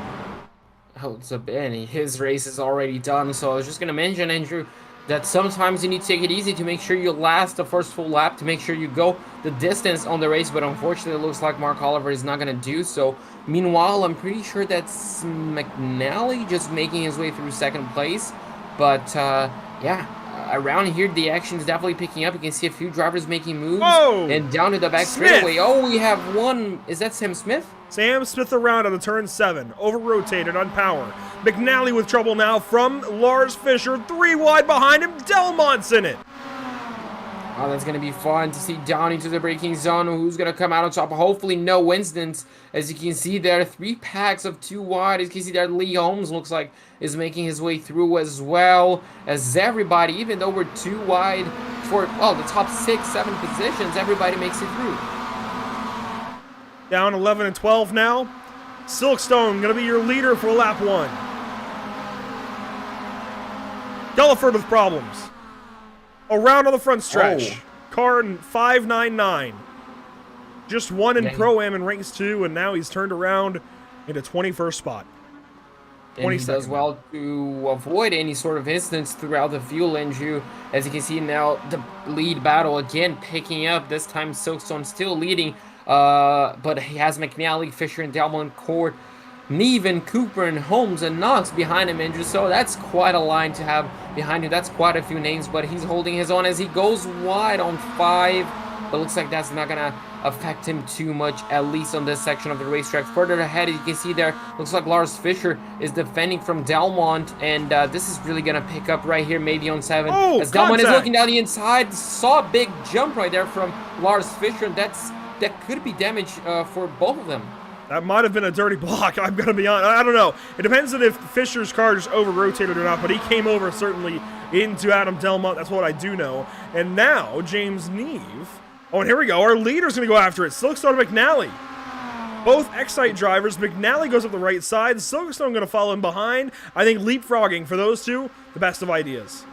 Oh, it's a Benny. His race is already done, so I was just going to mention, Andrew, that sometimes you need to take it easy to make sure you last the first full lap, to make sure you go the distance on the race, but unfortunately it looks like Mark Oliver is not going to do so. Meanwhile, I'm pretty sure that's McNally just making his way through 2nd place, but yeah, around here the action is definitely picking up. You can see a few drivers making moves. Whoa! And down to the back straightaway. Oh, we have one. Is that Sam Smith? Sam Smith around on the turn 7, over-rotated on power. McNally with trouble now from Lars Fisher, 3 wide behind him. Delmont's in it. Oh, that's going to be fun to see down into the braking zone. Who's going to come out on top? Hopefully no incidents. As you can see there, 3 packs of 2 wide. As you can see there, Lee Holmes looks like is making his way through as well. As everybody, even though we're 2 wide for, oh, the top 6, 7 positions, everybody makes it through. Down 11 and 12 now. Silkstone going to be your leader for lap 1. Gulliford with problems. Around on the front stretch. Car in 599. Just won in Pro-Am in race 2, and now he's turned around into 21st spot. And he does well to avoid any sort of incidents throughout the fuel engine. As you can see now, the lead battle again picking up. This time Silkstone still leading, but he has McNally, Fisher, and Delmont, Cord, Neven, Cooper, and Holmes and Knox behind him, Andrew. So that's quite a line to have behind him. That's quite a few names, but he's holding his own as he goes wide on 5. But looks like that's not gonna affect him too much, at least on this section of the racetrack. Further ahead, you can see there, looks like Lars Fischer is defending from Delmont, and this is really gonna pick up right here, maybe on 7. As Delmont is looking down the inside, saw a big jump right there from Lars Fischer, and that could be damage for both of them. That might have been a dirty block, I'm going to be honest. I don't know. It depends on if Fisher's car just over-rotated or not, but he came over certainly into Adam Delmont. That's what I do know. And now, James Neve. Oh, and here we go. Our leader's going to go after it. Silkstone and McNally. Both Excite drivers. McNally goes up the right side. Silkstone going to follow him behind. I think leapfrogging for those two, the best of ideas.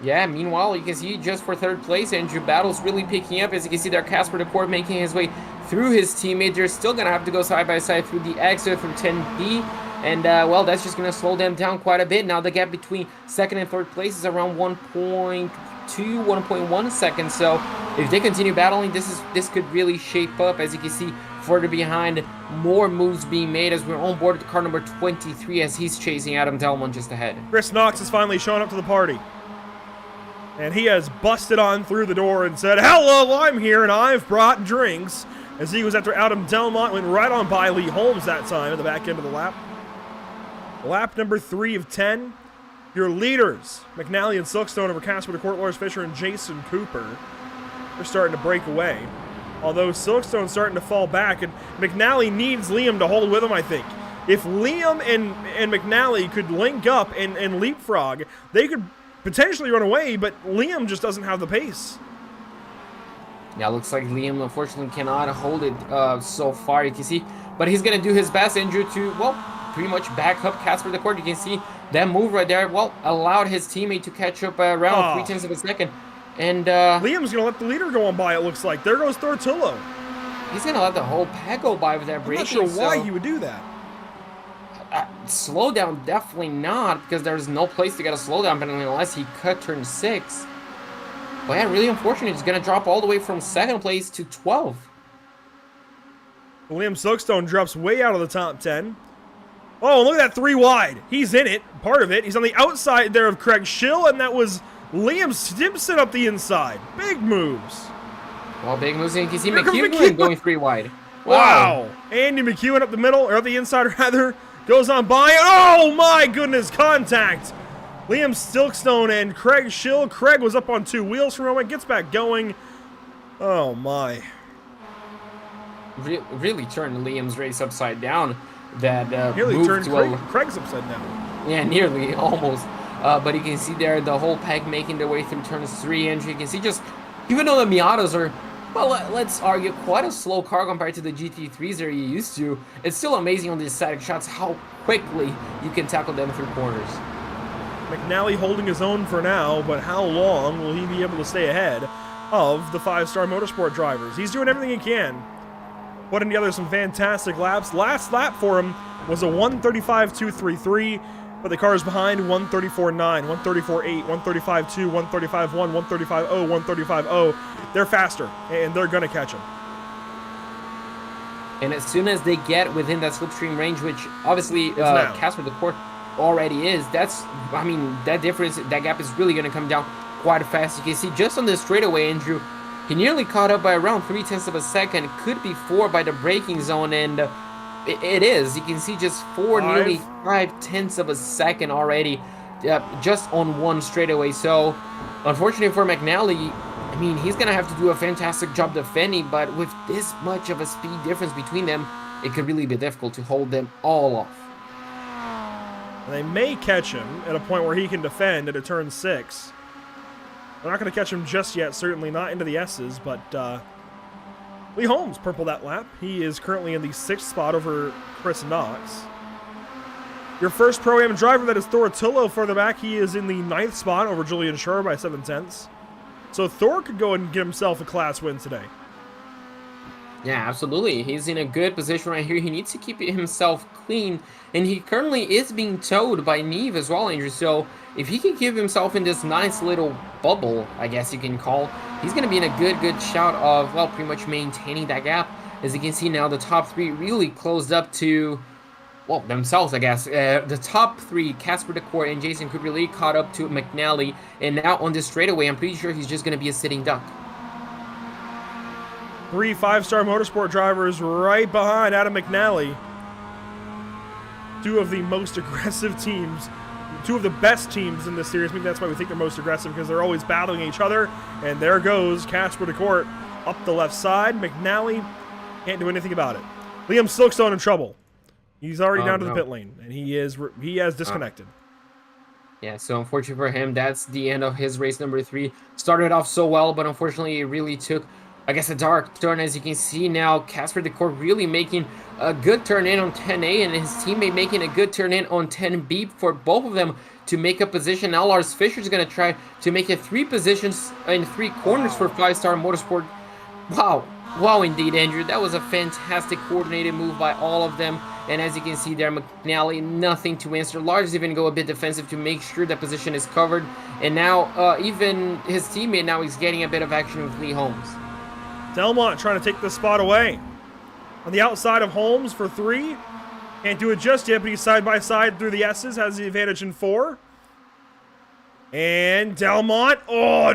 Yeah, meanwhile, you can see just for 3rd place, Andrew Battle's really picking up. As you can see there, Casper DeCourt making his way through his teammate. They're still going to have to go side by side through the exit from 10B. And, well, that's just going to slow them down quite a bit. Now the gap between 2nd and 3rd place is around 1.2, 1.1 seconds. So if they continue battling, this could really shape up. As you can see, further behind, more moves being made as we're on board with car number 23 as he's chasing Adam Delmont just ahead. Chris Knox is finally showing up to the party. And he has busted on through the door and said, "Hello, I'm here and I've brought drinks." As he was after Adam Delmont, went right on by Lee Holmes that time at the back end of the lap. Lap number 3 of 10. Your leaders, McNally and Silkstone over Casper DeCourt, Lars Fischer, and Jason Cooper. They're starting to break away. Although Silkstone's starting to fall back, and McNally needs Liam to hold with him, I think. If Liam and McNally could link up and leapfrog, they could potentially run away, but Liam just doesn't have the pace. Yeah, looks like Liam unfortunately cannot hold it so far, you can see. But he's going to do his best, Andrew, to, well, pretty much back up Casper DeCourt. You can see that move right there, well, allowed his teammate to catch up around 0.3 of a second. And Liam's going to let the leader go on by, it looks like. There goes Thortullo. He's going to let the whole pack go by with that braking. I'm not sure why he would do that. Slow down, definitely not, because there's no place to get a slowdown penalty unless he cut turn 6. But yeah, really unfortunate. He's going to drop all the way from 2nd place to 12. Liam Silkstone drops way out of the top 10. Oh, look at that 3 wide. He's in it, part of it. He's on the outside there of Craig Schill, and that was Liam Stimson up the inside. Big moves. Well, big moves. You can see McEwen going 3 wide. Wow. Andy McEwen up the middle, or up the inside rather, goes on by. Oh my goodness, contact. Liam Silkstone and Craig Schill. Craig was up on 2 wheels for a moment, gets back going. Oh my. Really turned Liam's race upside down. That nearly turned Craig's upside down. Yeah, nearly, almost. But you can see there the whole pack making their way through turns 3, and you can see just, even though the Miatas are, well, let's argue, quite a slow car compared to the GT3s they're used to, it's still amazing on these static shots how quickly you can tackle them through corners. McNally holding his own for now, but how long will he be able to stay ahead of the 5-star motorsport drivers? He's doing everything he can. Putting together some fantastic laps. Last lap for him was a 1:35.233, but the cars behind 1:34.9, 1:34.8, 1:35.2, 1:35.1, 1:35.0, 1:35.0. They're faster, and they're going to catch him. And as soon as they get within that slipstream range, which obviously Casper DeCourt already is, I mean, that difference, that gap is really going to come down quite fast. You can see just on this straightaway, Andrew, he nearly caught up by around 0.3 of a second. Could be 4 by the braking zone, and it is. You can see just 4, nearly 0.5 of a second already, just on one straightaway. So, unfortunately for McNally, I mean, he's going to have to do a fantastic job defending, but with this much of a speed difference between them, it could really be difficult to hold them all off. They may catch him at a point where he can defend at a turn 6. They're not going to catch him just yet, certainly not into the S's, but Lee Holmes purple that lap. He is currently in the 6th spot over Chris Knox. Your first Pro-Am driver, that is Thor Tullo further back. He is in the 9th spot over Julian Schur by 7/10. So Thor could go and get himself a class win today. Yeah, absolutely. He's in a good position right here. He needs to keep himself clean, and he currently is being towed by Neve as well, Andrew. So if he can give himself in this nice little bubble, I guess you can call, he's going to be in a good shot of, well, pretty much maintaining that gap. As you can see now, the top 3 really closed up to, well, themselves, I guess. The top 3, Casper DeCourt and Jason Cooper Lee, caught up to McNally. And now on this straightaway, I'm pretty sure he's just going to be a sitting duck. 3 5-star motorsport drivers right behind Adam McNally. 2 of the most aggressive teams, 2 of the best teams in this series. I mean, that's why we think they're most aggressive, because they're always battling each other. And there goes Casper DeCourt up the left side. McNally can't do anything about it. Liam Silkstone in trouble. He's already down to the pit lane, and he has disconnected. Yeah, so unfortunately for him, that's the end of his race number 3. Started off so well, but unfortunately it really took, I guess, a dark turn. As you can see now, Casper DeCourt really making a good turn in on 10A, and his teammate making a good turn in on 10B for both of them to make a position. Now Lars Fischer is going to try to make it 3 positions in 3 corners for 5-star motorsport. Wow, indeed, Andrew. That was a fantastic coordinated move by all of them. And as you can see there, McNally, nothing to answer. Lars even go a bit defensive to make sure that position is covered. And now even his teammate now is getting a bit of action with Lee Holmes. Delmont trying to take this spot away. On the outside of Holmes for 3. Can't do it just yet, but he's side by side through the S's, has the advantage in 4. And Delmont,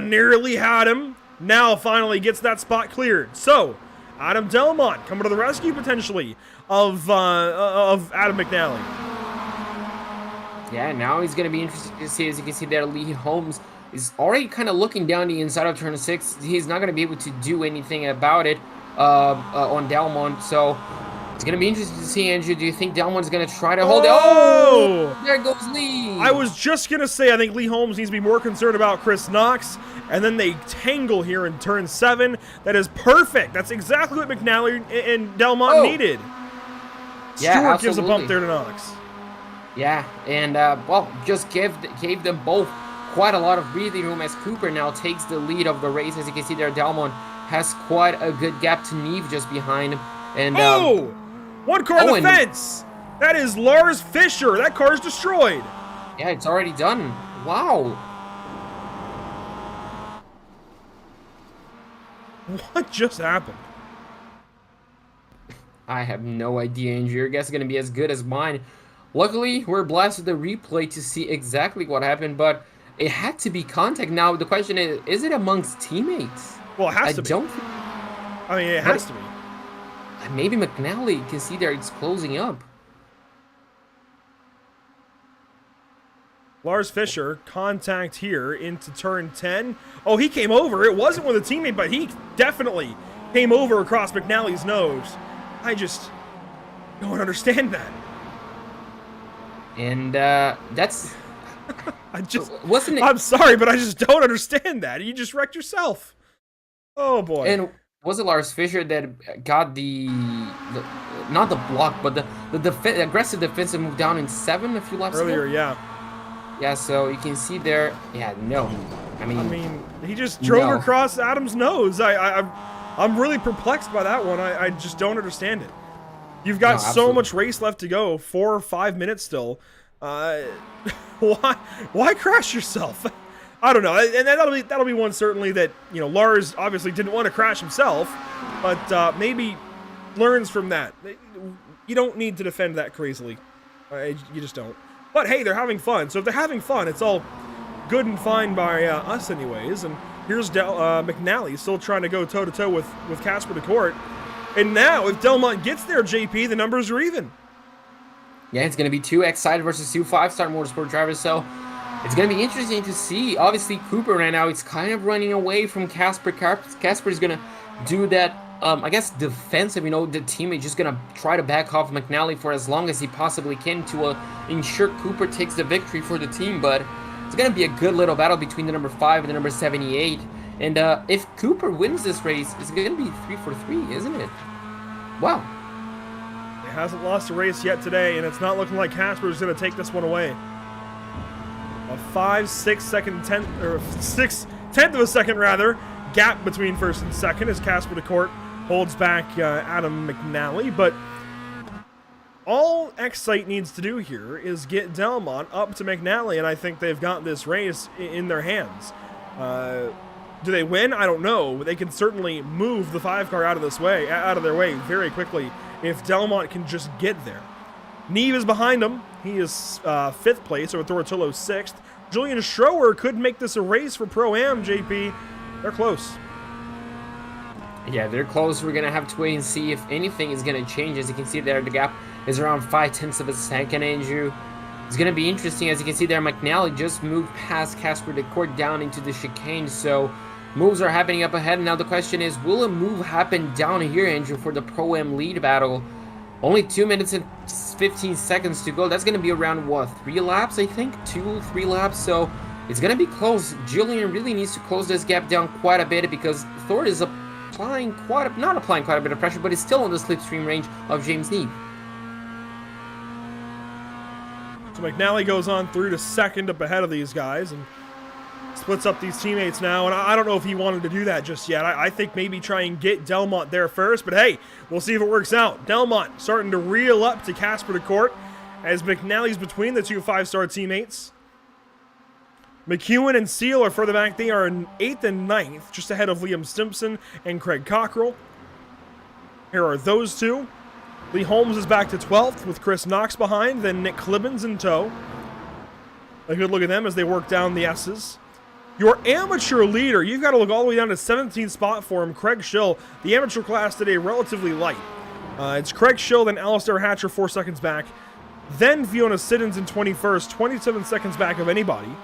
nearly had him. Now finally gets that spot cleared. So, Adam Delmont coming to the rescue potentially of Adam McNally. Yeah, now he's going to be interesting to see. As you can see there, Lee Holmes is already kind of looking down the inside of turn 6. He's not going to be able to do anything about it on Delmont. So it's going to be interesting to see, Andrew. Do you think Delmont's going to try to hold it? Oh! There goes Lee. I was just going to say, I think Lee Holmes needs to be more concerned about Chris Knox. And then they tangle here in turn 7. That is perfect. That's exactly what McNally and Delmont needed. Yeah, Stewart gives a bump there to Knox. Yeah, and, well, just gave them both quite a lot of breathing room as Cooper now takes the lead of the race. As you can see there, Delmont has quite a good gap to Neve just behind him. And, one car on the fence! That is Lars Fischer. That car's destroyed. Yeah, it's already done. Wow. What just happened? I have no idea, Andrew. Your guess is going to be as good as mine. Luckily, we're blessed with the replay to see exactly what happened, but it had to be contact. Now, the question is it amongst teammates? Well, it has to be. I mean, it has to be. Maybe McNally can see there it's closing up. Lars Fischer, contact here into turn 10. Oh, he came over. It wasn't with a teammate, but he definitely came over across McNally's nose. I just don't understand that. And that's... wasn't it... I'm sorry, but I just don't understand that. You just wrecked yourself. Oh, boy. And was it Lars Fischer that got the not the block, but the aggressive defensive move down in 7 a few laps earlier, ago? Yeah. Yeah, so you can see there. Yeah, no. I mean, he just drove across Adam's nose. I'm really perplexed by that one. I just don't understand it. You've got so much race left to go, 4 or 5 minutes still. Why crash yourself? I don't know, and that'll be one certainly that Lars obviously didn't want to crash himself, but maybe learns from that. You don't need to defend that crazily. You just don't. But hey, they're having fun. So if they're having fun, it's all good and fine by us anyways. And here's McNally still trying to go toe-to-toe with Casper DeCourt. And now, if Delmont gets there, JP, the numbers are even. Yeah, it's going to be 2 X-Side versus 2 5-star motorsport drivers. So it's going to be interesting to see. Obviously, Cooper right now, it's kind of running away from Casper. Casper is going to do that, I guess, defensive. The teammate just going to try to back off McNally for as long as he possibly can to ensure Cooper takes the victory for the team. But it's going to be a good little battle between the number 5 and the number 78. And if Cooper wins this race, it's going to be 3 for 3, isn't it? Wow. He hasn't lost a race yet today, and it's not looking like Casper's going to take this one away. A 6/10 of a second rather gap between first and second as Casper DeCourt holds back Adam McNally, but all Excite needs to do here is get Delmont up to McNally, and I think they've got this race in their hands. Do they win? I don't know. But they can certainly move the 5 car out of their way very quickly if Delmont can just get there. Neve is behind him. He is 5th place over Toratillo 6th. Julian Schroer could make this a race for Pro-Am, JP. They're close. Yeah, they're close. We're going to have to wait and see if anything is going to change. As you can see there, the gap is around 0.5 of a second, Andrew. It's going to be interesting. As you can see there, McNally just moved past Casper DeCourt down into the chicane, so moves are happening up ahead. Now the question is, will a move happen down here, Andrew, for the Pro-Am lead battle? Only 2 minutes and 15 seconds to go. That's going to be around, what, 3 laps, I think? 2-3 laps, so it's going to be close. Julian really needs to close this gap down quite a bit because Thor is not applying quite a bit of pressure, but is still on the slipstream range of James Neve. So McNally goes on through to second up ahead of these guys and splits up these teammates now, and I don't know if he wanted to do that just yet. I think maybe try and get Delmont there first, but hey, we'll see if it works out. Delmont starting to reel up to Casper DeCourt as McNally's between the 2 5-star teammates. McEwen and Seal are further back. They are in 8th and 9th, just ahead of Liam Stimpson and Craig Cockrell. Here are those two. Lee Holmes is back to 12th with Chris Knox behind, then Nick Clibbins in tow. A good look at them as they work down the S's. Your amateur leader, you've got to look all the way down to 17th spot for him, Craig Schill. The amateur class today relatively light. It's Craig Schill, then Alistair Hatcher 4 seconds back. Then Fiona Siddons in 21st, 27 seconds back of anybody.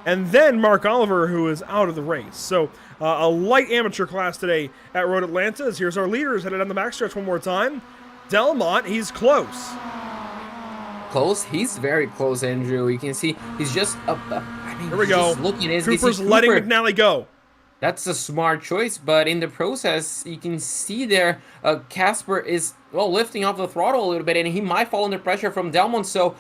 And then Mark Oliver, who is out of the race. So a light amateur class today at Road Atlanta. As here's our leaders headed down the backstretch one more time. Delmont, he's close. Close? He's very close, Andrew. You can see he's just up. Here we go. Cooper's letting McNally go. That's a smart choice, but in the process, you can see there, Casper is, well, lifting off the throttle a little bit, and he might fall under pressure from Delmont. So,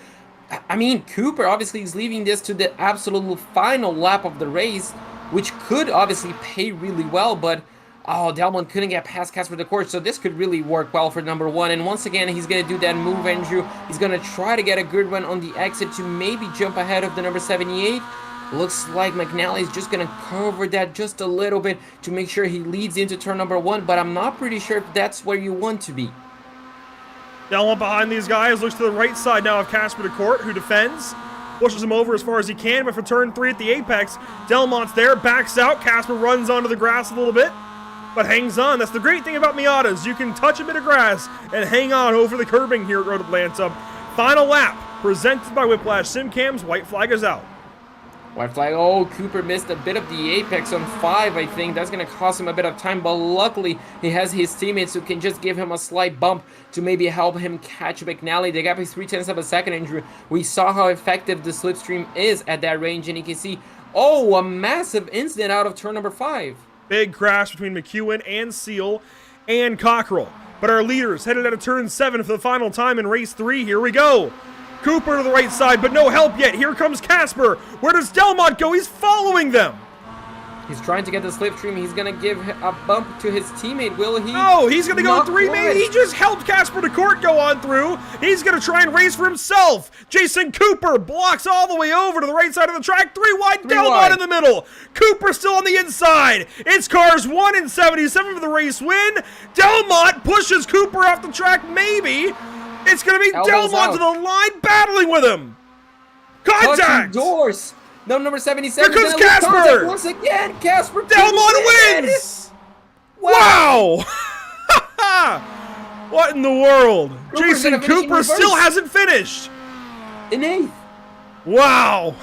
I mean, Cooper obviously is leaving this to the absolute final lap of the race, which could obviously pay really well, but oh, Delmont couldn't get past Casper DeCourt, so this could really work well for number 1. And once again, he's going to do that move, Andrew. He's going to try to get a good run on the exit to maybe jump ahead of the number 78. Looks like McNally is just going to cover that just a little bit to make sure he leads into turn number 1, but I'm not pretty sure if that's where you want to be. Delmont behind these guys, looks to the right side now of Casper DeCourt, who defends. Pushes him over as far as he can, but for turn 3 at the apex, Delmont's there, backs out. Casper runs onto the grass a little bit, but hangs on. That's the great thing about Miatas. You can touch a bit of grass and hang on over the curbing here at Road Atlanta. Final lap, presented by Whiplash SimCams. White flag is out. White flag. Oh, Cooper missed a bit of the apex on 5, I think. That's going to cost him a bit of time, but luckily he has his teammates who can just give him a slight bump to maybe help him catch McNally. The gap is 0.3 of a second, Andrew. We saw how effective the slipstream is at that range, and you can see, oh, a massive incident out of turn number 5. Big crash between McEwen and Seal and Cockrell. But our leaders headed out of turn 7 for the final time in race 3. Here we go. Cooper to the right side, but no help yet. Here comes Casper. Where does Delmont go? He's following them. He's trying to get the slipstream. He's going to give a bump to his teammate. Will he? Oh, he's going to go 3, maybe. He just helped Casper DeCourt go on through. He's going to try and race for himself. Jason Cooper blocks all the way over to the right side of the track. 3 wide, Delmont in the middle. Cooper still on the inside. It's cars 1 and 77 for the race win. Delmont pushes Cooper off the track, maybe. It's going to be Delmont to the line, battling with him. Contact! Doors. No, number 77. Here comes Casper! Once again, Casper. Delmont wins! Wow! What in the world? Jason Cooper still hasn't finished. In 8th. Wow.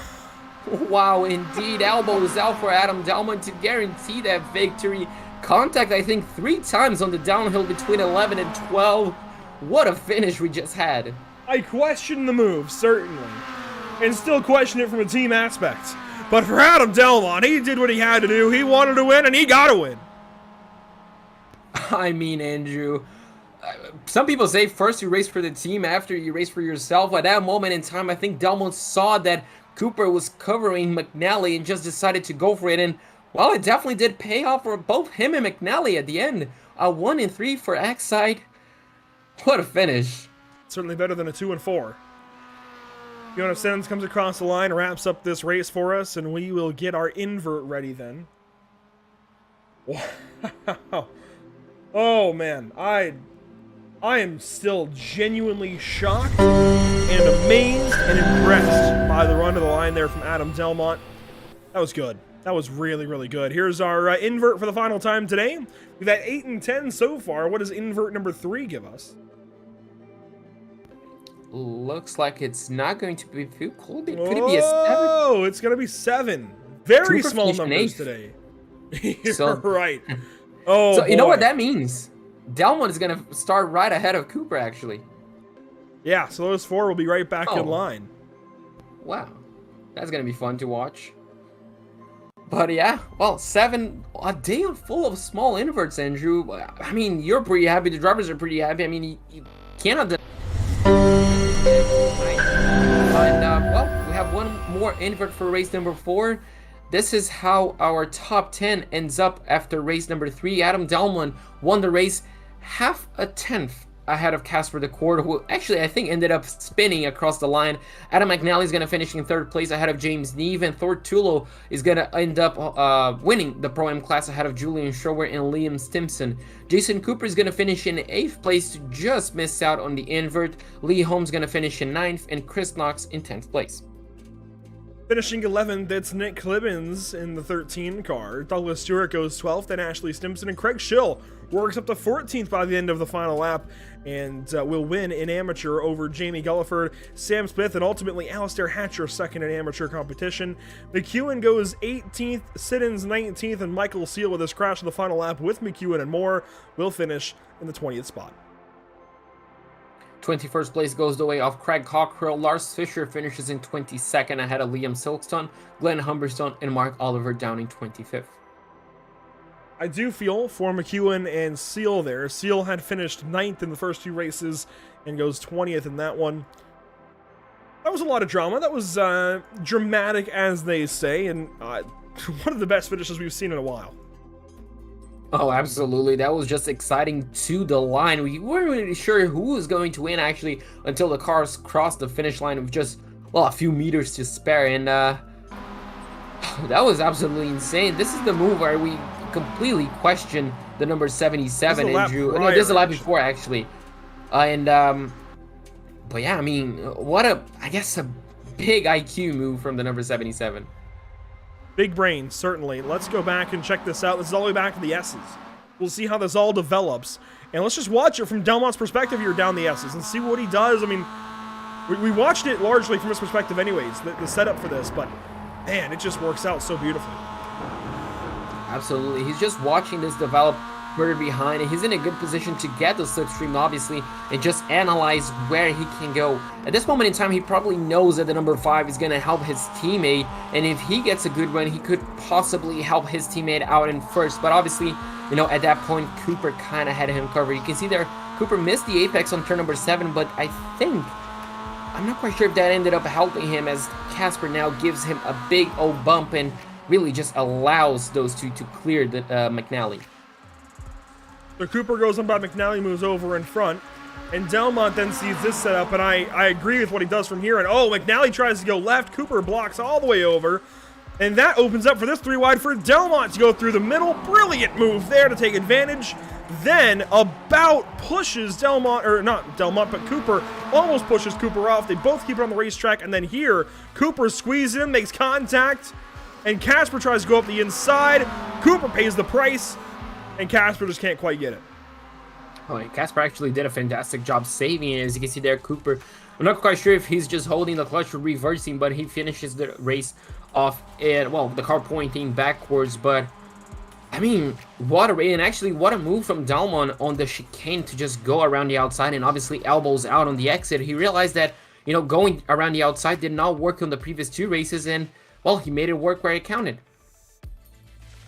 Wow, indeed. Elbows out for Adam Delmont to guarantee that victory. Contact, I think, 3 times on the downhill between 11 and 12. What a finish we just had. I question the move, certainly, and still question it from a team aspect. But for Adam Delmont, he did what he had to do. He wanted to win, and he got to win. I mean, Andrew, some people say first you race for the team, after you race for yourself. At that moment in time, I think Delmont saw that Cooper was covering McNally and just decided to go for it. And, well, it definitely did pay off for both him and McNally at the end. A 1 and 3 for X-Side. What a finish. Certainly better than a 2 and 4. Fiona Simmons comes across the line, wraps up this race for us, and we will get our invert ready then. Wow. Oh, man. I am still genuinely shocked and amazed and impressed by the run to the line there from Adam Delmont. That was good. That was really, really good. Here's our invert for the final time today. We've had 8 and 10 so far. What does invert number 3 give us? Looks like it's not going to be... Could it be a 7? Oh, it's going to be 7. Very Cooper small finished in numbers 8th. today. You're So- right. Oh, So, you know boy. what that means? Delmont is going to start right ahead of Cooper, actually. Yeah, so those 4 will be right back Oh. in line. Wow. That's going to be fun to watch. But yeah, well, 7, a day full of small inverts, Andrew. I mean, you're pretty happy. The drivers are pretty happy. I mean, you cannot deny. And, well, we have one more invert for race number 4. This is how our top 10 ends up after race number 3. Adam Delmont won the race half a tenth ahead of Casper DeCord, who actually I think ended up spinning across the line. Adam McNally is going to finish in 3rd place ahead of James Neve, and Thor Tulo is going to end up winning the Pro-Am class ahead of Julian Schroer and Liam Stimson. Jason Cooper is going to finish in 8th place to just miss out on the invert. Lee Holmes going to finish in 9th, and Chris Knox in 10th place. Finishing 11th, it's Nick Clibbins in the 13 car. Douglas Stewart goes 12th, and Ashley Stimson and Craig Schill works up to 14th by the end of the final lap and will win in amateur over Jamie Gulliford, Sam Smith, and ultimately Alistair Hatcher second in amateur competition. McEwen goes 18th, Siddons 19th, and Michael Seal with his crash in the final lap with McEwen and more will finish in the 20th spot. 21st place goes the way of Craig Cockrell. Lars Fisher finishes in 22nd ahead of Liam Silkstone, Glenn Humberstone, and Mark Oliver down in 25th. I do feel for McEwen and Seal there. Seal had finished 9th in the first 2 races and goes 20th in that one. That was a lot of drama. That was dramatic, as they say, and one of the best finishes we've seen in a while. Oh, absolutely. That was just exciting to the line. We weren't really sure who was going to win, actually, until the cars crossed the finish line with just, well, a few meters to spare. And that was absolutely insane. This is the move where we completely question the number 77, Andrew. No, this is a lap before, actually. But yeah, I mean, what I guess a big IQ move from the number 77. Big brain, certainly. Let's go back and check this out. This is all the way back to the S's. We'll see how this all develops. And let's just watch it from Delmont's perspective here down the S's and see what he does. I mean, we watched it largely from his perspective anyways, the setup for this, but man, it just works out so beautifully. Absolutely. He's just watching this develop further behind, and he's in a good position to get the slipstream, obviously, and just analyze where he can go. At this moment in time, he probably knows that the number 5 is going to help his teammate, and if he gets a good run, he could possibly help his teammate out in first. But obviously, you know, at that point, Cooper kind of had him covered. You can see there, Cooper missed the apex on turn number 7, but I think, I'm not quite sure if that ended up helping him, as Casper now gives him a big old bump and really just allows those two to clear the McNally. So Cooper goes on by McNally, moves over in front, and Delmont then sees this setup, and I agree with what he does from here. And oh, McNally tries to go left, Cooper blocks all the way over, and that opens up for this 3 wide for Delmont to go through the middle. Brilliant move there to take advantage. Then about pushes Delmont, or not Delmont, but Cooper almost pushes Cooper off. They both keep it on the racetrack, and then here, Cooper squeezes in, makes contact, and Casper tries to go up the inside. Cooper pays the price, and Casper just can't quite get it. Oh, Casper actually did a fantastic job saving it. As you can see there, Cooper, I'm not quite sure if he's just holding the clutch or reversing, but he finishes the race off in, well, the car pointing backwards. But I mean, what a race, and actually what a move from Delmont on the chicane to just go around the outside and obviously elbows out on the exit. He realized that, you know, going around the outside did not work on the previous 2 races, and well, he made it work where it counted.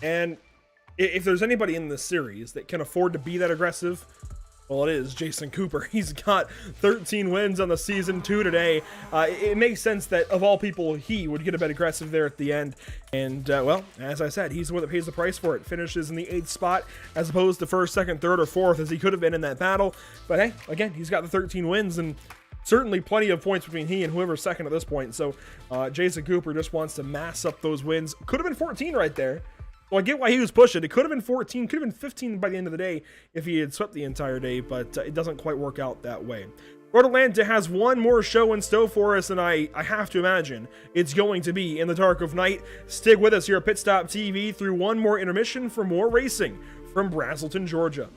And if there's anybody in this series that can afford to be that aggressive, well, it is Jason Cooper. He's got 13 wins on the season 2 today. It makes sense that, of all people, he would get a bit aggressive there at the end. And, well, as I said, he's the one that pays the price for it. Finishes in the 8th spot as opposed to 1st, 2nd, 3rd, or 4th as he could have been in that battle. But, hey, again, he's got the 13 wins and certainly plenty of points between he and whoever's second at this point. So, Jason Cooper just wants to mass up those wins. Could have been 14 right there. Well, I get why he was pushing. It could have been 14, could have been 15 by the end of the day if he had swept the entire day, but it doesn't quite work out that way. Road Atlanta has one more show in stow for us, and I have to imagine it's going to be in the dark of night. Stick with us here at Pit Stop TV through one more intermission for more racing from Braselton, Georgia.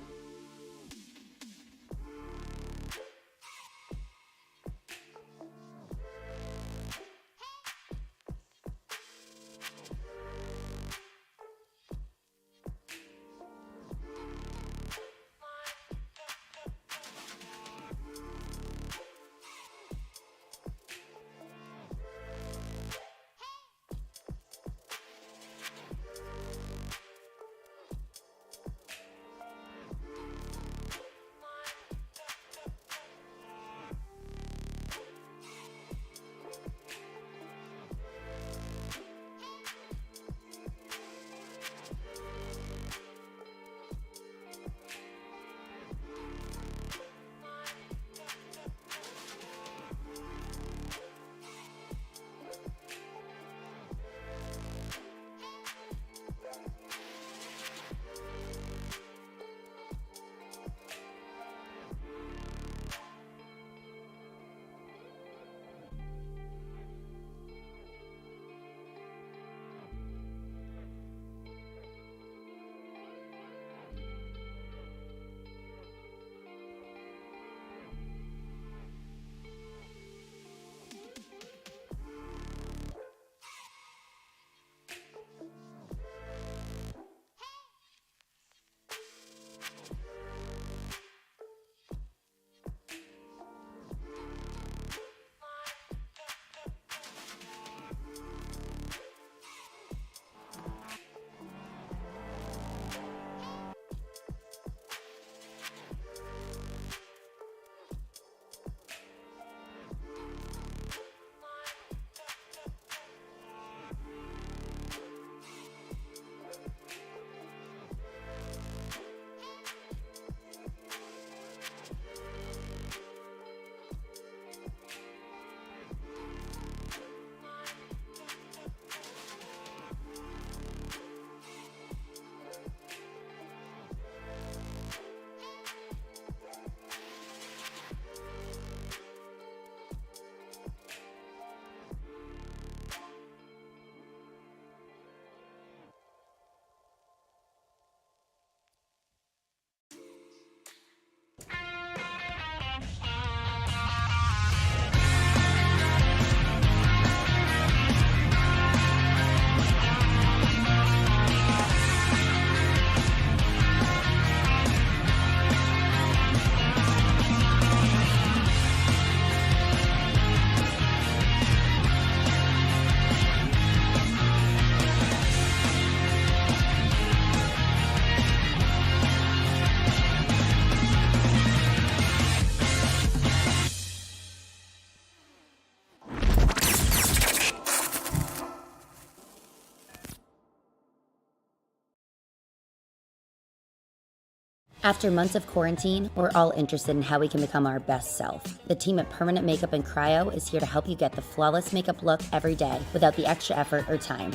After months of quarantine, we're all interested in how we can become our best self. The team at Permanent Makeup and Cryo is here to help you get the flawless makeup look every day without the extra effort or time.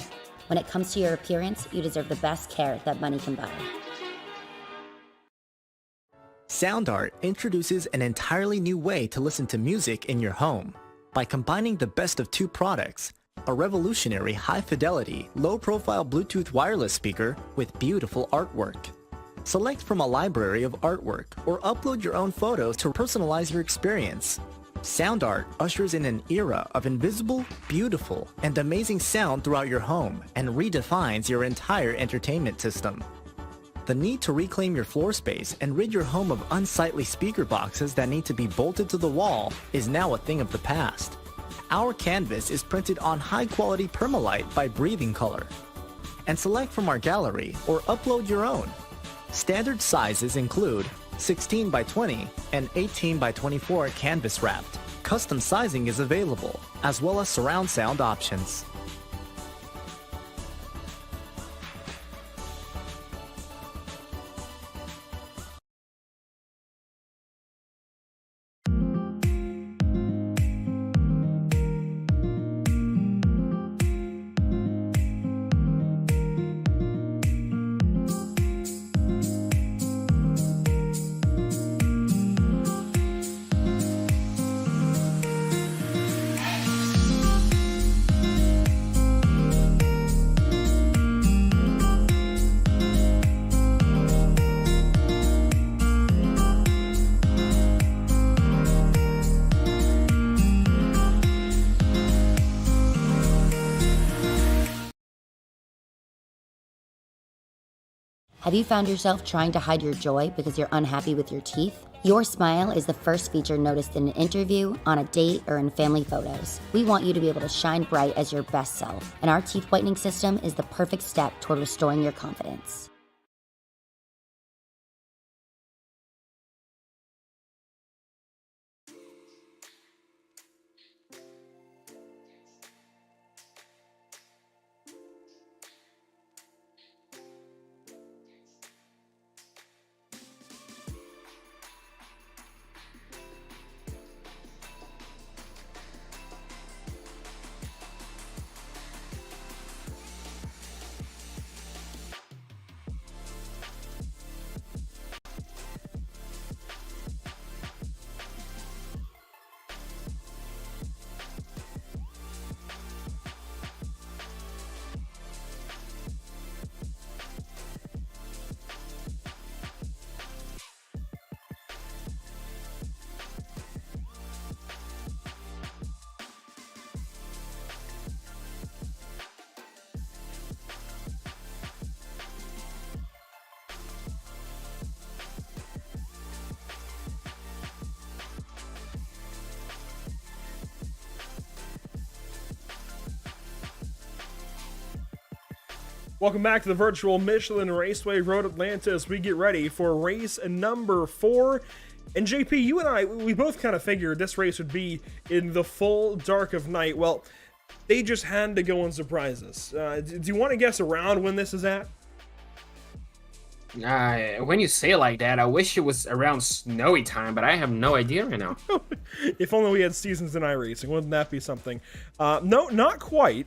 When it comes to your appearance, you deserve the best care that money can buy. Sound Art introduces an entirely new way to listen to music in your home. By combining the best of two products, a revolutionary high-fidelity, low-profile Bluetooth wireless speaker with beautiful artwork. Select from a library of artwork or upload your own photos to personalize your experience. Sound Art ushers in an era of invisible, beautiful, and amazing sound throughout your home and redefines your entire entertainment system. The need to reclaim your floor space and rid your home of unsightly speaker boxes that need to be bolted to the wall is now a thing of the past. Our canvas is printed on high-quality permalite by Breathing Color. And select from our gallery or upload your own. Standard sizes include 16 by 20 and 18 by 24 canvas wrapped. Custom sizing is available, as well as surround sound options. Have you found yourself trying to hide your joy because you're unhappy with your teeth? Your smile is the first feature noticed in an interview, on a date, or in family photos. We want you to be able to shine bright as your best self, and our teeth whitening system is the perfect step toward restoring your confidence. Welcome back to the virtual Michelin Raceway Road Atlanta as we get ready for race number 4. And JP, you and I, we both kind of figured this race would be in the full dark of night. Well, they just had to go and surprise us. Do you want to guess around when this is at? When you say it like that, I wish it was around snowy time, but I have no idea right now. If only we had seasons in iRacing, wouldn't that be something? No, not quite.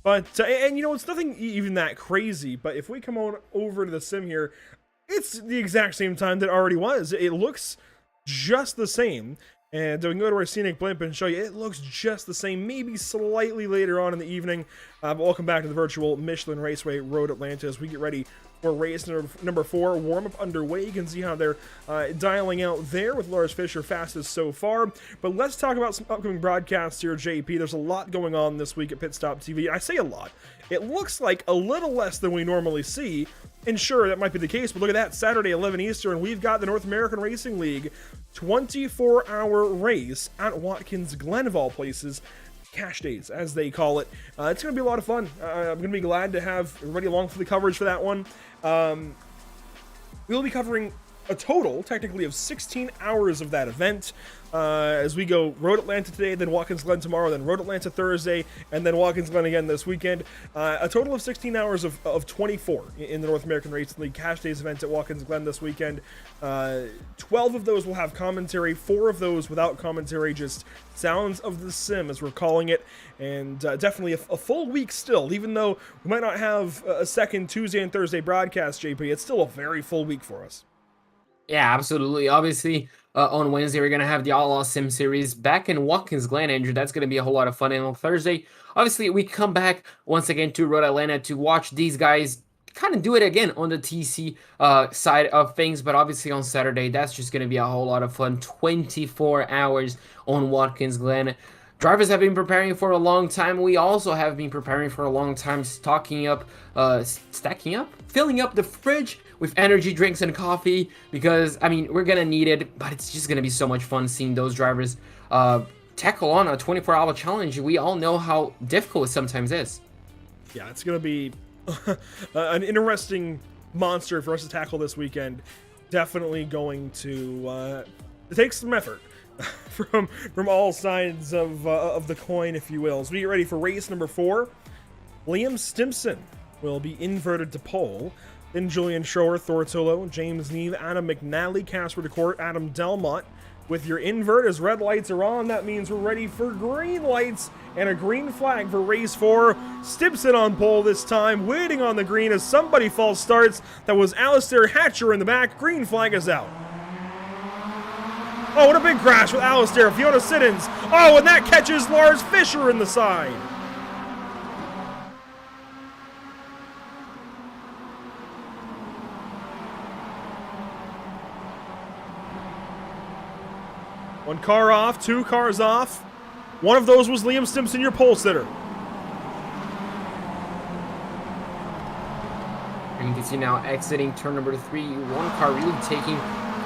But, and you know, it's nothing even that crazy, but if we come on over to the sim here, it's the exact same time that it already was. It looks just the same. And we can go to our scenic blimp and show you it looks just the same, maybe slightly later on in the evening. But welcome back to the virtual Michelin Raceway Road Atlanta as we get ready for race number 4. Warm-up underway. You can see how they're dialing out there with Lars Fischer fastest so far. But let's talk about some upcoming broadcasts here, JP. There's a lot going on this week at Pit Stop TV. I say a lot. It looks like a little less than we normally see. And sure, that might be the case, but look at that. Saturday, 11 Eastern, we've got the North American Racing League 24-hour race at Watkins Glen, of all places. Cash days, as they call it. It's going to be a lot of fun. I'm going to be glad to have everybody along for the coverage for that one. We'll be covering a total, technically, of 16 hours of that event. As we go Road Atlanta today, then Watkins Glen tomorrow, then Road Atlanta Thursday, and then Watkins Glen again this weekend. A total of 16 hours of 24 in the North American Racing League Cash Days event at Watkins Glen this weekend. 12 of those will have commentary, 4 of those without commentary, just sounds of the sim, as we're calling it. And definitely a full week still, even though we might not have a second Tuesday and Thursday broadcast, JP, it's still a very full week for us. Yeah, absolutely. Obviously, on Wednesday, we're going to have the All-Out Sim Series back in Watkins Glen, Andrew. That's going to be a whole lot of fun. And on Thursday, obviously, we come back once again to Road Atlanta to watch these guys kind of do it again on the TC side of things. But obviously, on Saturday, that's just going to be a whole lot of fun. 24 hours on Watkins Glen. Drivers have been preparing for a long time. We also have been preparing for a long time, filling up the fridge with energy drinks and coffee, because, I mean, we're going to need it, but it's just going to be so much fun seeing those drivers tackle on a 24-hour challenge. We all know how difficult it sometimes is. Yeah, it's going to be an interesting monster for us to tackle this weekend. Definitely going to take some effort from all sides of the coin, if you will. As we get ready for race number 4, Liam Stimpson will be inverted to pole. Then Julian Schroer, Thortolo, James Neve, Adam McNally, Casper DeCourt, Adam Delmont. With your invert, as red lights are on, that means we're ready for green lights and a green flag for race 4. Stimpson on pole this time, waiting on the green as somebody false starts. That was Alistair Hatcher in the back. Green flag is out. Oh, what a big crash with Alistair. Fiona Siddons. Oh, and that catches Lars Fisher in the side. One car off, 2 cars off. One of those was Liam Stimpson, your pole sitter. And you can see now exiting turn number 3, one car really taking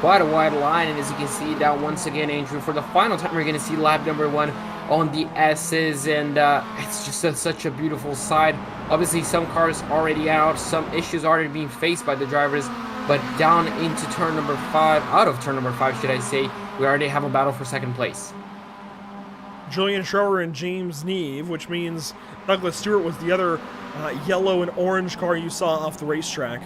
quite a wide line. And as you can see now, once again, Andrew, for the final time, we're going to see lap number 1 on the S's. And it's just such a beautiful side. Obviously, some cars already out, some issues already being faced by the drivers. But down into turn number 5, out of turn number 5, should I say, we already have a battle for second place. Julian Schroer and James Neve, which means Douglas Stewart was the other yellow and orange car you saw off the racetrack.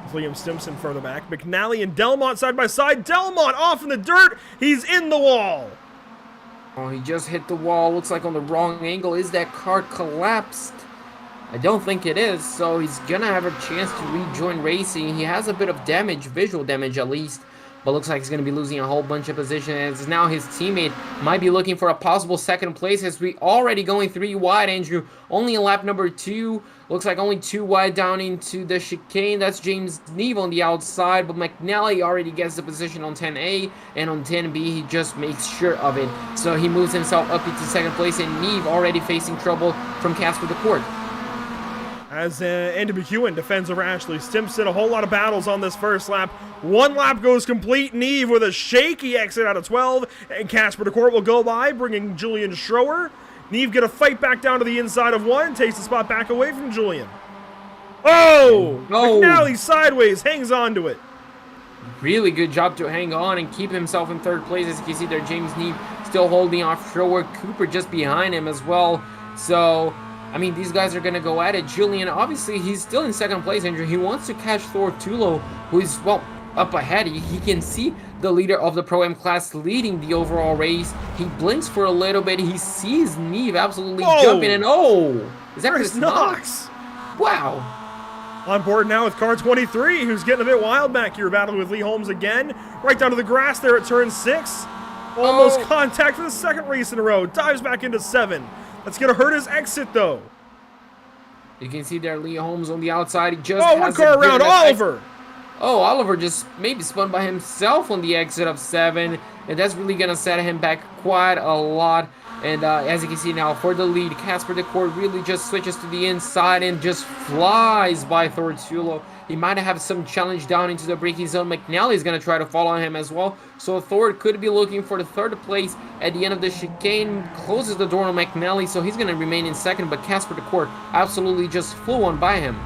With Liam Stimpson further back. McNally and Delmont side by side. Delmont off in the dirt. He's in the wall. Oh, he just hit the wall. Looks like on the wrong angle. Is that car collapsed? I don't think it is, so he's gonna have a chance to rejoin racing. He has a bit of damage, visual damage at least, but looks like he's gonna be losing a whole bunch of positions. Now his teammate might be looking for a possible second place as we already going 3 wide, Andrew. Only in lap number 2. Looks like only 2 wide down into the chicane. That's James Neve on the outside, but McNally already gets the position on 10A, and on 10B he just makes sure of it. So he moves himself up into second place, and Neve already facing trouble from Casper DeCourt. As Andy McEwen defends over Ashley Stimpson. A whole lot of battles on this first lap. 1 lap goes complete. Neve with a shaky exit out of 12. And Casper DeCourt will go by, bringing Julian Schroer. Neve get a fight back down to the inside of 1. Takes the spot back away from Julian. Oh! No. McNally sideways, hangs on to it. Really good job to hang on and keep himself in third place. As you can see there, James Neve still holding off Schroer. Cooper just behind him as well. So, I mean, these guys are going to go at it. Julian, obviously, he's still in second place, Andrew. He wants to catch Thor Tulo, who is, well, up ahead. He can see the leader of the Pro-Am class leading the overall race. He blinks for a little bit. He sees Neve absolutely jumping, and is that Chris Knox? Wow. On board now with car 23, who's getting a bit wild back here, battling with Lee Holmes again. Right down to the grass there at turn 6. Almost contact for the second race in a row. Dives back into 7. That's going to hurt his exit, though. You can see there Lee Holmes on the outside. He just one car around. Oliver. Oliver just maybe spun by himself on the exit of 7. And that's really going to set him back quite a lot. And as you can see now, for the lead, Casper DeCourt really just switches to the inside and just flies by Thortulo. He might have some challenge down into the braking zone. McNally is going to try to follow him as well. So Thor could be looking for the third place at the end of the chicane. Closes the door on McNally, so he's going to remain in second. But Casper DeCourt absolutely just flew on by him.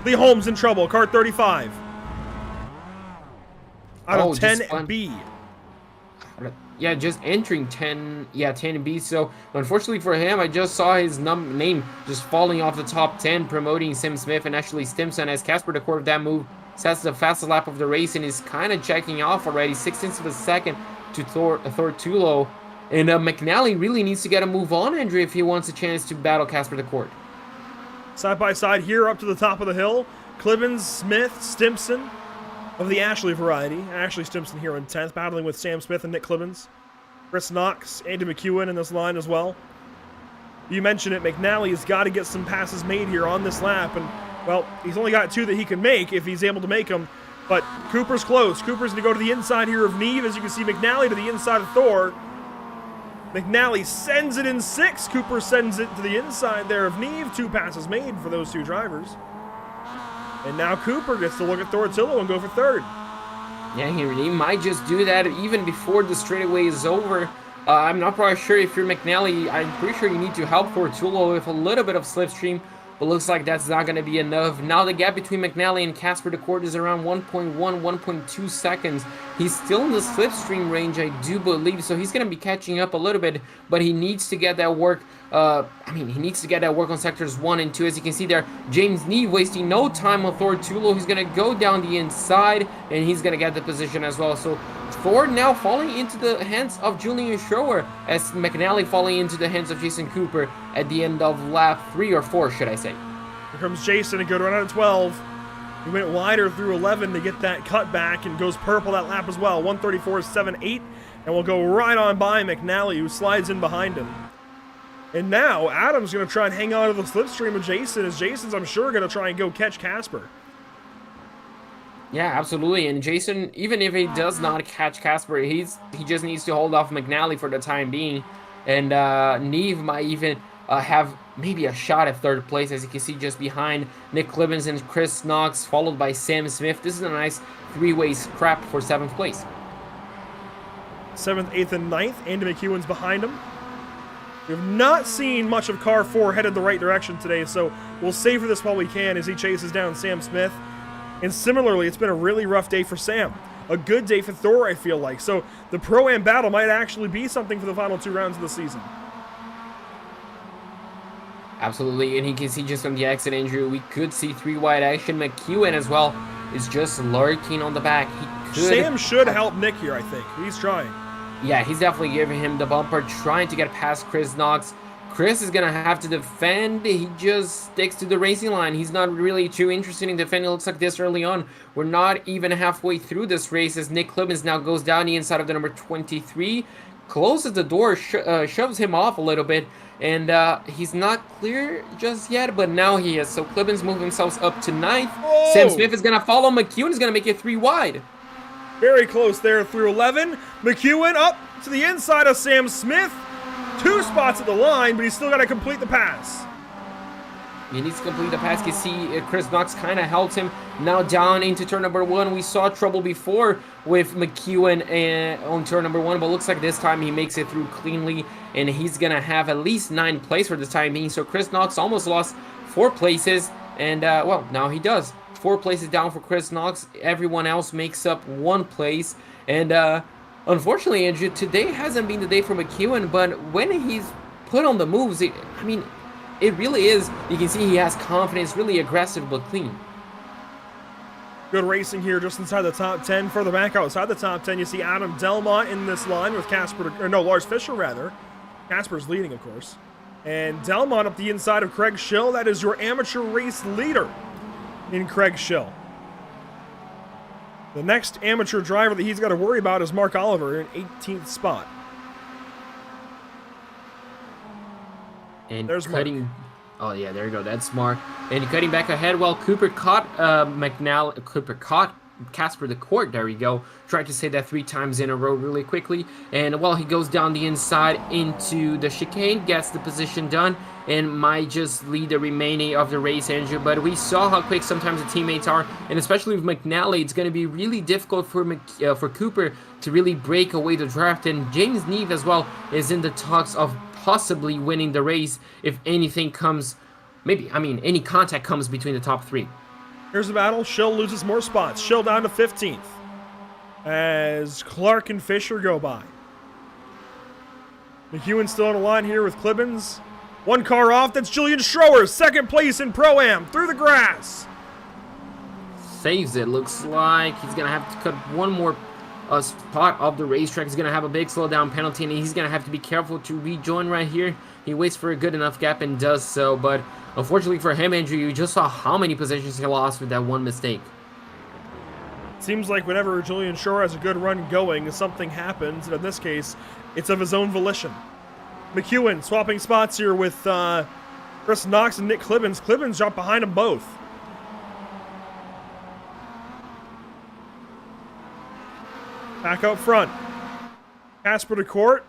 Lee Holmes in trouble. Car 35. Out of 10B. Yeah, just entering 10B. So unfortunately for him, I just saw his name just falling off the top 10, promoting Sim Smith and Ashley Stimpson as Casper DeCourt with that move sets the fastest lap of the race and is kind of checking off already, 16ths of a second to Thortulo. And McNally really needs to get a move on, Andrew, if he wants a chance to battle Casper DeCourt. Side by side here up to the top of the hill. Clibbins, Smith, Stimpson of the Ashley variety. Ashley Stimpson here in 10th, battling with Sam Smith and Nick Clibbins. Chris Knox, Andy McEwen in this line as well. You mentioned it, McNally's got to get some passes made here on this lap. And, well, he's only got 2 that he can make if he's able to make them. But Cooper's close. Cooper's going to go to the inside here of Neve. As you can see, McNally to the inside of Thor. McNally sends it in 6. Cooper sends it to the inside there of Neve. 2 passes made for those 2 drivers. And now Cooper gets to look at Thortillo and go for third. Yeah, he might just do that even before the straightaway is over. I'm not probably sure if you're McNally. I'm pretty sure you need to help Fortulo with a little bit of slipstream, but looks like that's not going to be enough. Now the gap between McNally and Casper DeCourt is around 1.1, 1.2 seconds. He's still in the slipstream range, I do believe, so he's going to be catching up a little bit, but he needs to get that work. He needs to get that work on sectors 1 and 2. As you can see there, James Neve wasting no time on Thortulo. He's going to go down the inside, and he's going to get the position as well. So Ford now falling into the hands of Julian Schroer, as McNally falling into the hands of Jason Cooper at the end of lap 3 or 4, should I say. Here comes Jason, a good run out of 12. He went wider through 11 to get that cut back and goes purple that lap as well. 134.78, and will go right on by McNally, who slides in behind him. And now Adam's going to try and hang on to the slipstream of Jason, as Jason's, I'm sure, going to try and go catch Casper. Yeah, absolutely. And Jason, even if he does not catch Casper, he just needs to hold off McNally for the time being. And Neve might even have maybe a shot at 3rd place, as you can see just behind Nick Clibbins and Chris Knox, followed by Sam Smith. This is a nice 3-way scrap for 7th place. 7th, 8th, and 9th. Andy McEwen's behind him. We have not seen much of car 4 headed the right direction today, so we'll savor this while we can as he chases down Sam Smith. And similarly, it's been a really rough day for Sam. A good day for Thor, I feel like. So the Pro-Am battle might actually be something for the final 2 rounds of the season. Absolutely, and you can see just from the exit injury, we could see 3 wide action. McEwen as well is just lurking on the back. Sam should help Nick here, I think. He's trying. Yeah, he's definitely giving him the bumper, trying to get past Chris Knox. Chris is going to have to defend. He just sticks to the racing line. He's not really too interested in defending. It looks like this early on. We're not even halfway through this race as Nick Clibbins now goes down the inside of the number 23, closes the door, shoves him off a little bit, and he's not clear just yet, but now he is. So Clibbins moving himself up to 9th. Whoa. Sam Smith is going to follow. McEwen is going to make it 3 wide. Very close there through 11. McEwen up to the inside of Sam Smith. 2 spots at the line, but he's still got to complete the pass. He needs to complete the pass. You see Chris Knox kind of helped him. Now down into turn number 1. We saw trouble before with McEwen on turn number 1, but looks like this time he makes it through cleanly, and he's going to have at least 9th place for the time being. So Chris Knox almost lost 4 places, and well, now he does. 4 places down for Chris Knox. Everyone else makes up 1 place, and unfortunately, Andrew, today hasn't been the day for McEwen, but when he's put on the moves, it really is. You can see he has confidence, really aggressive but clean. Good racing here just inside the top 10. Further back outside the top 10, you see Adam Delmont in this line with Lars Fisher, rather. Casper's leading, of course. And Delmont up the inside of Craig Schill. That is your amateur race leader in Craig Schill. The next amateur driver that he's got to worry about is Mark Oliver in 18th spot. And there's cutting. Mark. Oh yeah, there you go. That's Mark. And cutting back ahead, well, Cooper caught Casper DeCourt. There we go. Tried to say that 3 times in a row really quickly. And well, he goes down the inside into the chicane, gets the position done, and might just lead the remaining of the race, Andrew. But we saw how quick sometimes the teammates are, and especially with McNally, it's going to be really difficult for Cooper to really break away the draft. And James Neve as well is in the talks of possibly winning the race if anything comes, any contact comes between the top 3. Here's the battle. Schill loses more spots. Schill down to 15th as Clark and Fisher go by. McEwen still on the line here with Clibbins. 1 car off. That's Julian Schroer, 2nd place in Pro-Am through the grass. Saves it. Looks like he's going to have to cut 1 more spot of the racetrack. He's going to have a big slowdown penalty, and he's going to have to be careful to rejoin right here. He waits for a good enough gap and does so, but unfortunately for him, Andrew, you just saw how many positions he lost with that 1 mistake. Seems like whenever Julian Schroer has a good run going, something happens, and in this case, it's of his own volition. McEwen swapping spots here with Chris Knox and Nick Clibbins. Clibbins dropped behind them both. Back up front. Casper DeCourt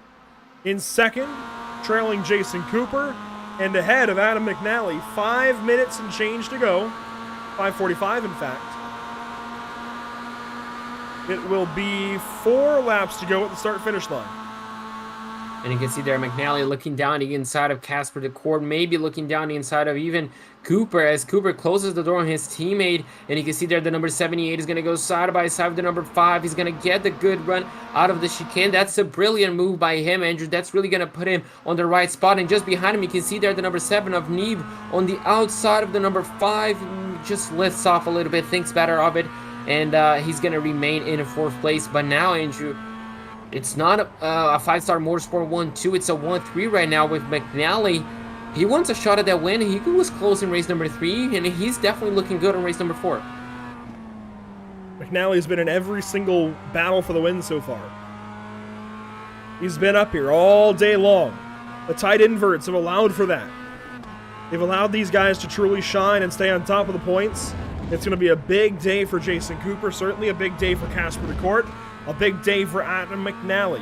in 2nd, trailing Jason Cooper, and ahead of Adam McNally. 5 minutes and change to go. 5:45, in fact. It will be 4 laps to go at the start-finish line. And you can see there McNally looking down the inside of Casper the Court, maybe looking down the inside of even Cooper as Cooper closes the door on his teammate. And you can see there the number 78 is going to go side by side with the number 5. He's going to get the good run out of the chicane. That's a brilliant move by him, Andrew. That's really going to put him on the right spot. And just behind him, you can see there the number 7 of Neeb on the outside of the number 5. Just lifts off a little bit, thinks better of it. And he's going to remain in 4th place. But now, Andrew, it's not a 5-star Motorsport 1-2. It's a 1-3 right now with McNally. He wants a shot at that win. He was close in race number 3, and he's definitely looking good in race number 4. McNally's been in every single battle for the win so far. He's been up here all day long. The tight inverts have allowed for that. They've allowed these guys to truly shine and stay on top of the points. It's going to be a big day for Jason Cooper, certainly a big day for Casper the Court. A big day for Adam McNally.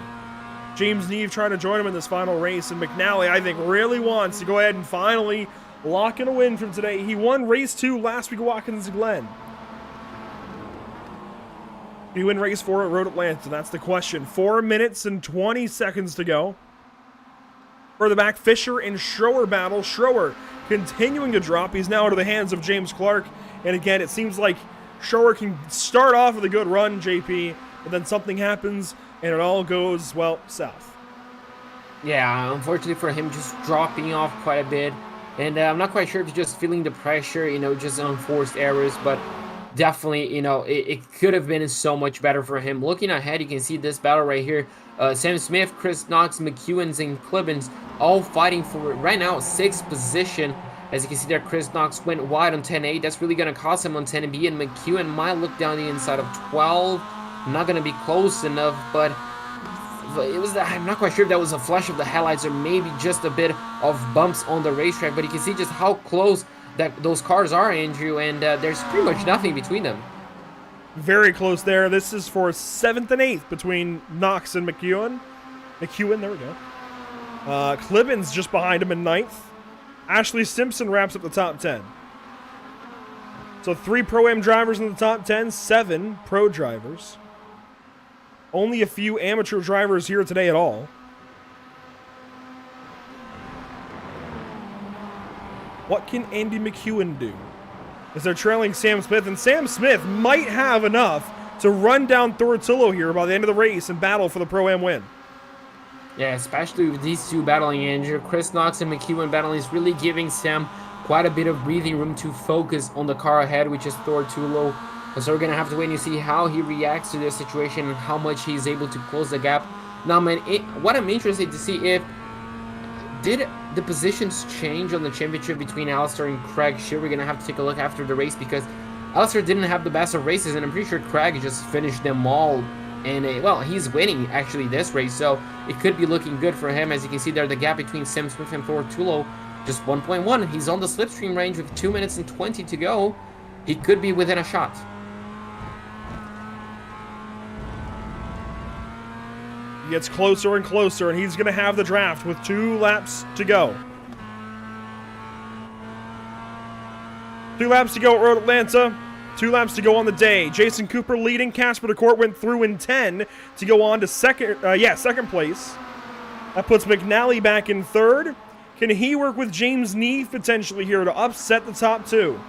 James Neave trying to join him in this final race, and McNally, I think, really wants to go ahead and finally lock in a win from today. He won race 2 last week at Watkins Glen. Did he win race 4 at Road Atlanta? That's the question. 4 minutes and 20 seconds to go. Further back, Fisher and Schroer battle. Schroer continuing to drop. He's now into the hands of James Clark. And again, it seems like Schroer can start off with a good run, JP, but then something happens, and it all goes, well, south. Yeah, unfortunately for him, just dropping off quite a bit. And I'm not quite sure if he's just feeling the pressure, just unforced errors, but definitely, it could have been so much better for him. Looking ahead, you can see this battle right here. Sam Smith, Chris Knox, McEwens, and Clibbins all fighting for, right now, 6th position. As you can see there, Chris Knox went wide on 10-8. That's really going to cost him on 10B, and McEwen might look down the inside of 12. Not going to be close enough, but it was. I'm not quite sure if that was a flash of the headlights or maybe just a bit of bumps on the racetrack. But you can see just how close that those cars are, Andrew, and there's pretty much nothing between them. Very close there. This is for 7th and 8th between Knox and McEwen. There we go. Clibbins just behind him in 9th. Ashley Simpson wraps up the top 10. So 3 Pro-Am drivers in the top 10, 7 pro drivers. Only a few amateur drivers here today at all. What can Andy McEwen do? As they're trailing Sam Smith, and Sam Smith might have enough to run down Thortillo here by the end of the race and battle for the Pro-Am win. Yeah, especially with these two battling, Andrew. Chris Knox and McEwen battling is really giving Sam quite a bit of breathing room to focus on the car ahead, which is Thortillo. So we're going to have to wait and see how he reacts to this situation and how much he's able to close the gap. Now, man, what I'm interested to see did the positions change on the championship between Alistair and Craig? Sure, we're going to have to take a look after the race because Alistair didn't have the best of races, and I'm pretty sure Craig just finished them all. And, well, he's winning, actually, this race, so it could be looking good for him. As you can see there, the gap between Sam Smith and Thortillo, just 1.1. He's on the slipstream range with 2 minutes and 20 to go. He could be within a shot. He gets closer and closer, and he's going to have the draft with 2 laps to go. 2 laps to go at Road Atlanta. 2 laps to go on the day. Jason Cooper leading. Casper the Court went through in 10 to go on to second place. That puts McNally back in 3rd. Can he work with James Neave potentially here to upset the top 2?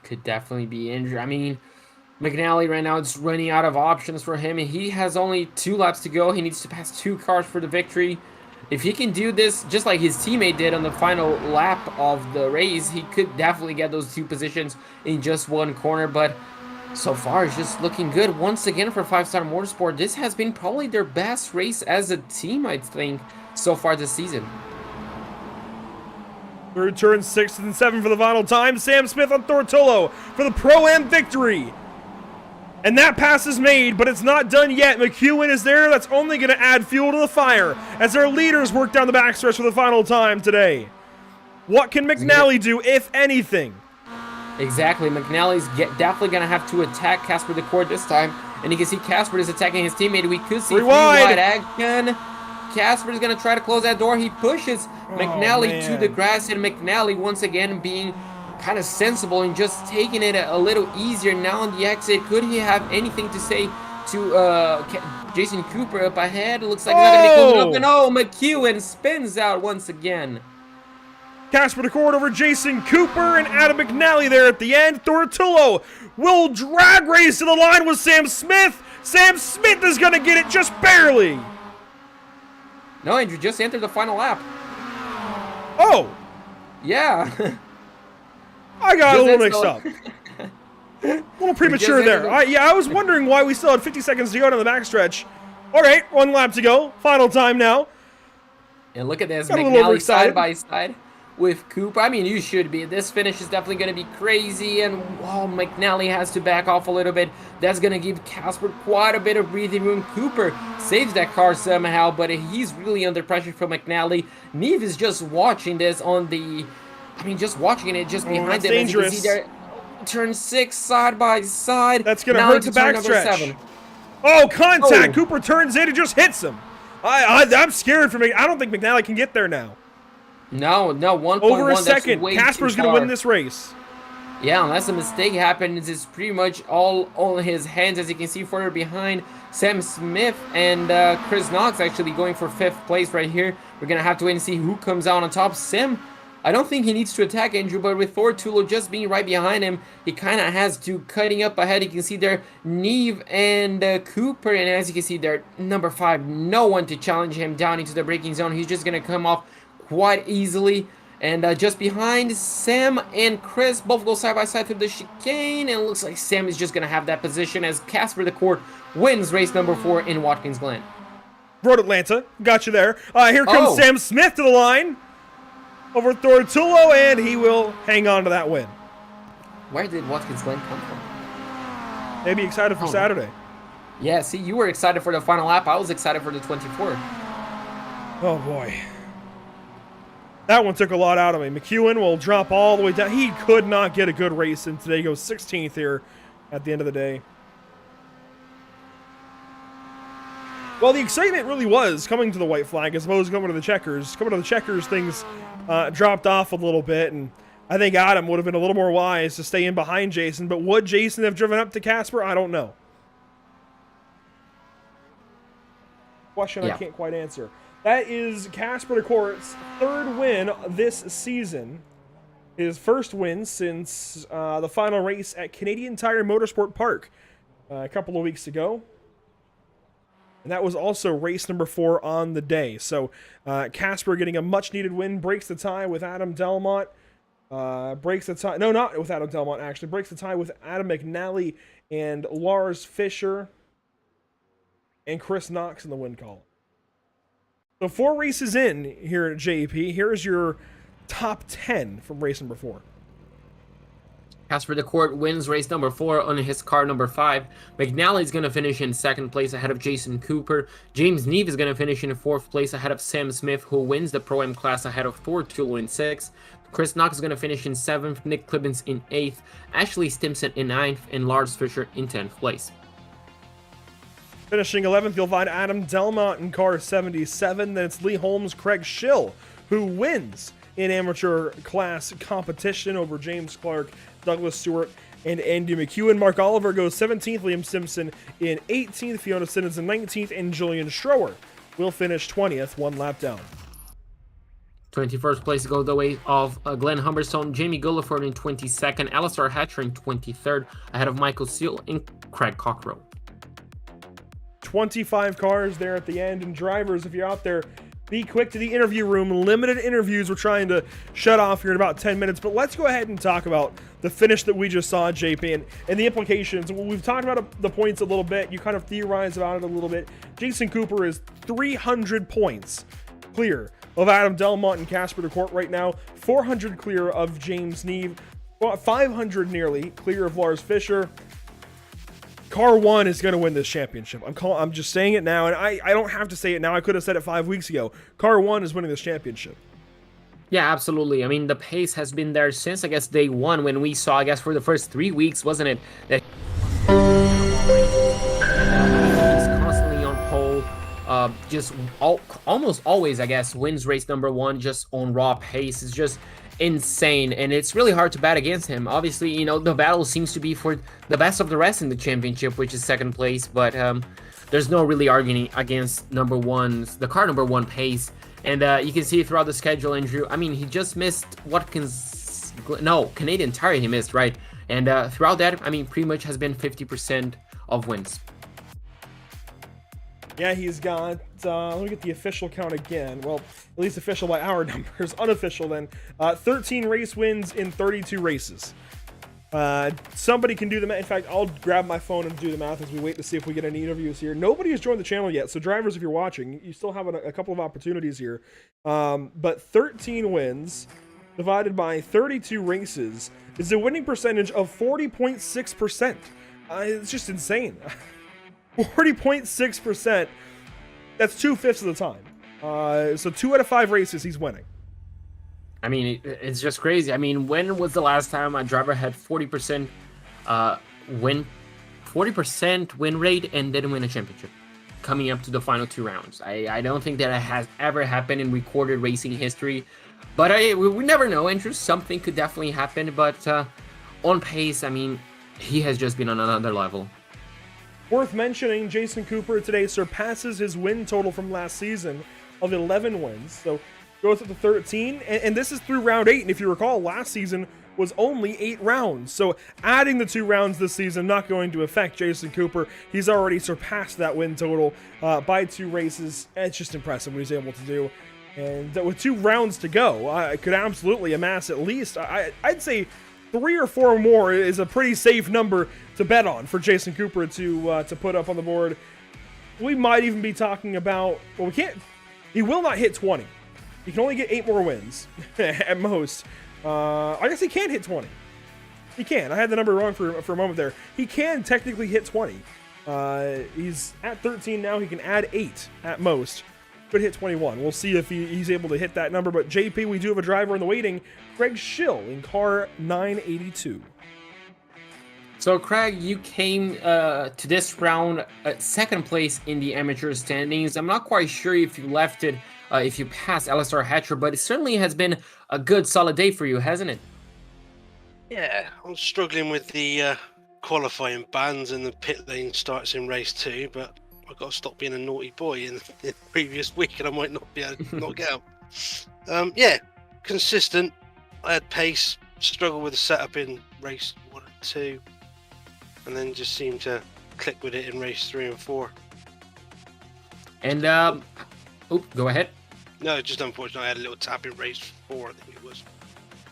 Could definitely be injured. I mean, McNally right now is running out of options for him, and he has only 2 laps to go. He needs to pass 2 cars for the victory. If he can do this just like his teammate did on the final lap of the race, he could definitely get those 2 positions in just 1 corner. But so far, it's just looking good. Once again for 5-Star Motorsport, this has been probably their best race as a team, I think, so far this season. Through turns 6 and 7 for the final time. Sam Smith on Thortillo for the Pro-Am victory. And that pass is made, but it's not done yet. McEwen is there. That's only going to add fuel to the fire as their leaders work down the backstretch for the final time today. What can McNally do, if anything? Exactly. McNally's definitely going to have to attack Casper the Court this time. And you can see Casper is attacking his teammate. We could see free wide action. Casper is going to try to close that door. He pushes McNally to the grass, and McNally once again being kind of sensible and just taking it a little easier now on the exit. Could he have anything to say to Jason Cooper up ahead. Looks like he's not going to be close enough. And oh, McEwen spins out once again. Casper DeCord over Jason Cooper and Adam McNally there at the end. Tortullo will drag race to the line with Sam Smith. Sam Smith is going to get it just barely. No, Andrew, just entered the final lap. Oh. Yeah. I got a little mixed up. A little premature there. I was wondering why we still had 50 seconds to go down the backstretch. All right, 1 lap to go. Final time now. And look at this, Got McNally side by side with Cooper. I mean, you should be. This finish is definitely going to be crazy, and McNally has to back off a little bit. That's going to give Casper quite a bit of breathing room. Cooper saves that car somehow, but he's really under pressure from McNally. Neve is just watching this on the... I mean, just watching it just behind them. Dangerous. As you can see there, turn 6 side by side. That's going to hurt the backstretch. Oh, contact. Cooper turns in and just hits him. I'm scared for me. I don't think McNally can get there now. No, 1.1. Over a second. Casper's going to win this race. Yeah, unless a mistake happens, it's pretty much all on his hands, as you can see further behind. Sam Smith and Chris Knox actually going for 5th place right here. We're going to have to wait and see who comes out on top. Sam, I don't think he needs to attack Andrew, but with Tortullo just being right behind him, he kind of has to cutting up ahead. You can see there Neve and Cooper, and as you can see there, number 5, no one to challenge him down into the braking zone. He's just going to come off quite easily. And just behind, Sam and Chris both go side by side through the chicane, and it looks like Sam is just going to have that position as Casper DeCord wins race number 4 in Watkins Glen. Road Atlanta, got you there. Here comes Sam Smith to the line over Tortullo, and he will hang on to that win. Where did Watkins Glen come from? Maybe excited for Saturday. Yeah, see, you were excited for the final lap. I was excited for the 24. Oh, boy. That one took a lot out of me. McEwen will drop all the way down. He could not get a good race in today. He goes 16th here at the end of the day. Well, the excitement really was coming to the white flag as opposed to coming to the checkers. Coming to the checkers, things dropped off a little bit, and I think Adam would have been a little more wise to stay in behind Jason, but would Jason have driven up to Casper? I don't know. Question I can't quite answer. That is Casper DeCord's 3rd win this season. His first win since the final race at Canadian Tire Motorsport Park a couple of weeks ago. And that was also race number 4 on the day. So Casper getting a much-needed win, breaks the tie with Adam Delmont. Breaks the tie. No, not with Adam Delmont, actually. Breaks the tie with Adam McNally and Lars Fischer and Chris Knox in the win column. So 4 races in here at JP. Here's your top 10 from race number 4. Casper DeCord wins race number 4 on his car number 5. McNally is going to finish in 2nd place ahead of Jason Cooper. James Neve is going to finish in 4th place ahead of Sam Smith, who wins the Pro-Am class ahead of Tortullo in 6th. Chris Knox is going to finish in 7th, Nick Clibbins in 8th, Ashley Stimson in 9th, and Lars Fischer in 10th place. Finishing 11th, you'll find Adam Delmont in car 77. Then it's Lee Holmes, Craig Schill, who wins in amateur class competition over James Clark, Douglas Stewart, and Andy McEwen. Mark Oliver goes 17th, Liam Simpson in 18th, Fiona Simmons in 19th, and Julian Schroer will finish 20th, 1 lap down. 21st place goes the way of Glenn Humberstone, Jamie Gulliford in 22nd, Alistair Hatcher in 23rd, ahead of Michael Seal and Craig Cockrow. 25 cars there at the end, and drivers, if you're out there, be quick to the interview room. Limited interviews we're trying to shut off here in about 10 minutes, but let's go ahead and talk about the finish that we just saw, JP, and the implications. We've talked about the points a little bit. You kind of theorized about it a little bit. Jason Cooper is 300 points clear of Adam Delmont and Casper DeCord right now, 400 clear of James Neve, 500 nearly clear of Lars Fischer. Car 1 is going to win this championship. I'm just saying it now, and I don't have to say it now. I could have said it 5 weeks ago. Car 1 is winning this championship. Yeah, absolutely. I mean, the pace has been there since, I guess, day 1 when we saw, I guess, for the first 3 weeks, wasn't it? That he's constantly on pole. Just almost always, I guess, wins race number 1 just on raw pace. It's just insane, and it's really hard to bat against him. Obviously, you know, the battle seems to be for the best of the rest in the championship, which is second place, but there's no really arguing against the car number one pace. And you can see throughout the schedule, Andrew, I mean, he just missed Canadian Tire he missed, right? And throughout that, I mean, pretty much has been 50% of wins. Yeah, he's got, let me get the official count again. Well, at least official by our numbers. Unofficial then. 13 race wins in 32 races. Somebody can do the math. In fact, I'll grab my phone and do the math as we wait to see if we get any interviews here. Nobody has joined the channel yet, so drivers, if you're watching, you still have a couple of opportunities here. But 13 wins divided by 32 races is a winning percentage of 40.6%. It's just insane. 40.6%. That's 2/5 of the time. So 2 out of 5 races he's winning. I mean, it's just crazy. I mean, when was the last time a driver had 40% win rate and didn't win a championship coming up to the final 2 rounds? I don't think that it has ever happened in recorded racing history. But we never know, Andrew. Something could definitely happen. But on pace, I mean, he has just been on another level. Worth mentioning, Jason Cooper today surpasses his win total from last season of 11 wins. So goes up to 13, and this is through round 8. And if you recall, last season was only 8 rounds. So adding the 2 rounds this season not going to affect Jason Cooper. He's already surpassed that win total by 2 races. It's just impressive what he's able to do. And with 2 rounds to go, could absolutely amass at least, I'd say 3 or 4 more is a pretty safe number to bet on for Jason Cooper to put up on the board. We might even be talking about, well, he will not hit 20. He can only get 8 more wins at most. I guess he can hit 20. He can. I had the number wrong for a moment there. He can technically hit 20. He's at 13 now. He can add 8 at most. Could hit 21. We'll see if he's able to hit that number. But JP, we do have a driver in the waiting, Craig Schill in car 982. So, Craig, you came to this round second place in the amateur standings. I'm not quite sure if you left it, if you passed LSR Hatcher, but it certainly has been a good, solid day for you, hasn't it? Yeah, I'm struggling with the qualifying bans and the pit lane starts in race 2, but I've got to stop being a naughty boy in the previous week, and I might not be able to not get out. Yeah, consistent. I had pace, struggled with the setup in race 1 and 2, and then just seemed to click with it in race 3 and 4. And go ahead. No, just unfortunately, I had a little tap in race 4, I think it was,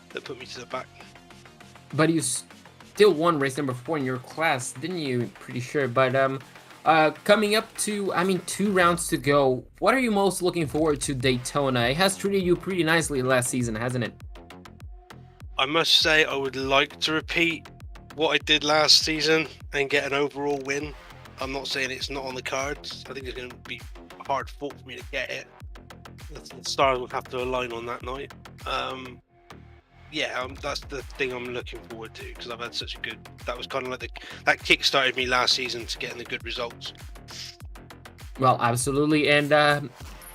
that put me to the back. But you still won race number 4 in your class, didn't you? Pretty sure. But coming up to, 2 rounds to go, what are you most looking forward to Daytona? It has treated you pretty nicely last season, hasn't it? I must say I would like to repeat what I did last season and get an overall win. I'm not saying it's not on the cards. I think it's going to be hard fought for me to get it. The stars will have to align on that night. That's the thing I'm looking forward to, because I've had such a good, that was kind of like that kick-started me last season to getting the good results. Well, absolutely. And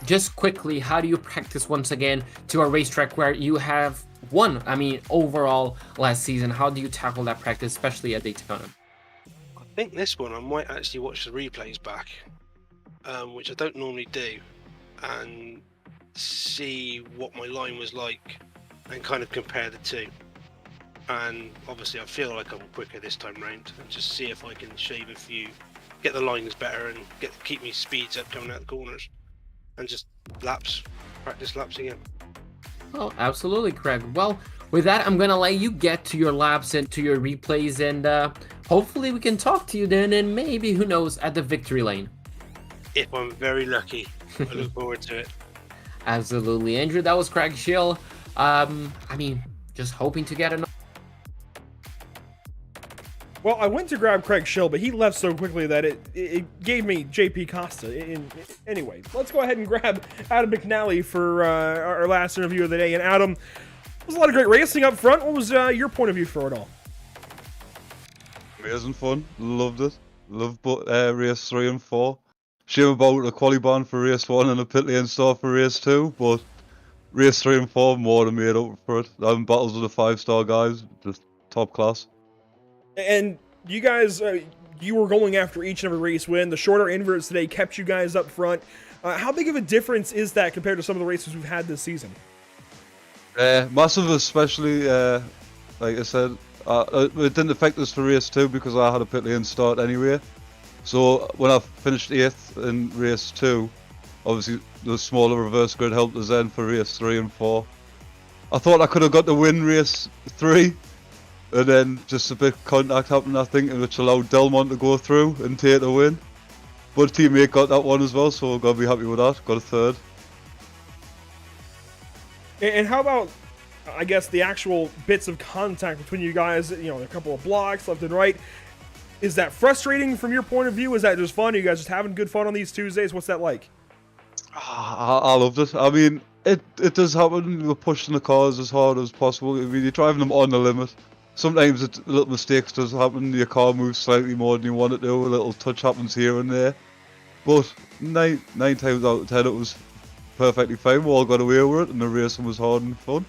just quickly, how do you practice once again to a racetrack where you have won, overall last season? How do you tackle that practice, especially at Daytona? I think this one I might actually watch the replays back, which I don't normally do, and see what my line was like and kind of compare the two. And obviously I feel like I'm quicker this time round, and just see if I can shave a few, get the lines better, and keep me speeds up coming out the corners, and just practice laps again. Oh, absolutely, Craig. Well, with that, I'm gonna let you get to your laps and to your replays, and hopefully we can talk to you then, and maybe, who knows, at the victory lane. If I'm very lucky. I look forward to it. Absolutely, Andrew. That was Craig Schill. Just hoping to get another. Well, I went to grab Craig Schill, but he left so quickly that it gave me JP Costa. Anyway, let's go ahead and grab Adam McNally for our last interview of the day. And Adam, there was a lot of great racing up front. What was your point of view for it all? Amazing fun. Loved it. Loved race 3 and 4. Shame about the quali ban for race 1 and the pit lane start for race 2, but race 3 and 4 more than made up for it. Having battles with the 5-star guys, just top class. And you guys, you were going after each and every race win. The shorter inverts today kept you guys up front. How big of a difference is that compared to some of the races we've had this season? Massive, especially, like I said, it didn't affect us for race 2 because I had a pit lane start anyway. So when I finished 8th in race 2, obviously the smaller reverse grid helped us then for race 3 and 4. I thought I could have got to win race 3, and then just a bit of contact happened, I think, which allowed Delmont to go through and take the win. But a teammate got that one as well, so I've got to be happy with that. Got a third. And how about, I guess, the actual bits of contact between you guys, you know, a couple of blocks left and right. Is that frustrating from your point of view? Is that just fun? Are you guys just having good fun on these Tuesdays? What's that like? I loved it. I mean, it does happen. We're pushing the cars as hard as possible. I mean, you're driving them on the limit. Sometimes little mistakes does happen. Your car moves slightly more than you want it to. A little touch happens here and there. But nine times out of 10, it was perfectly fine. We all got away with it, and the racing was hard and fun.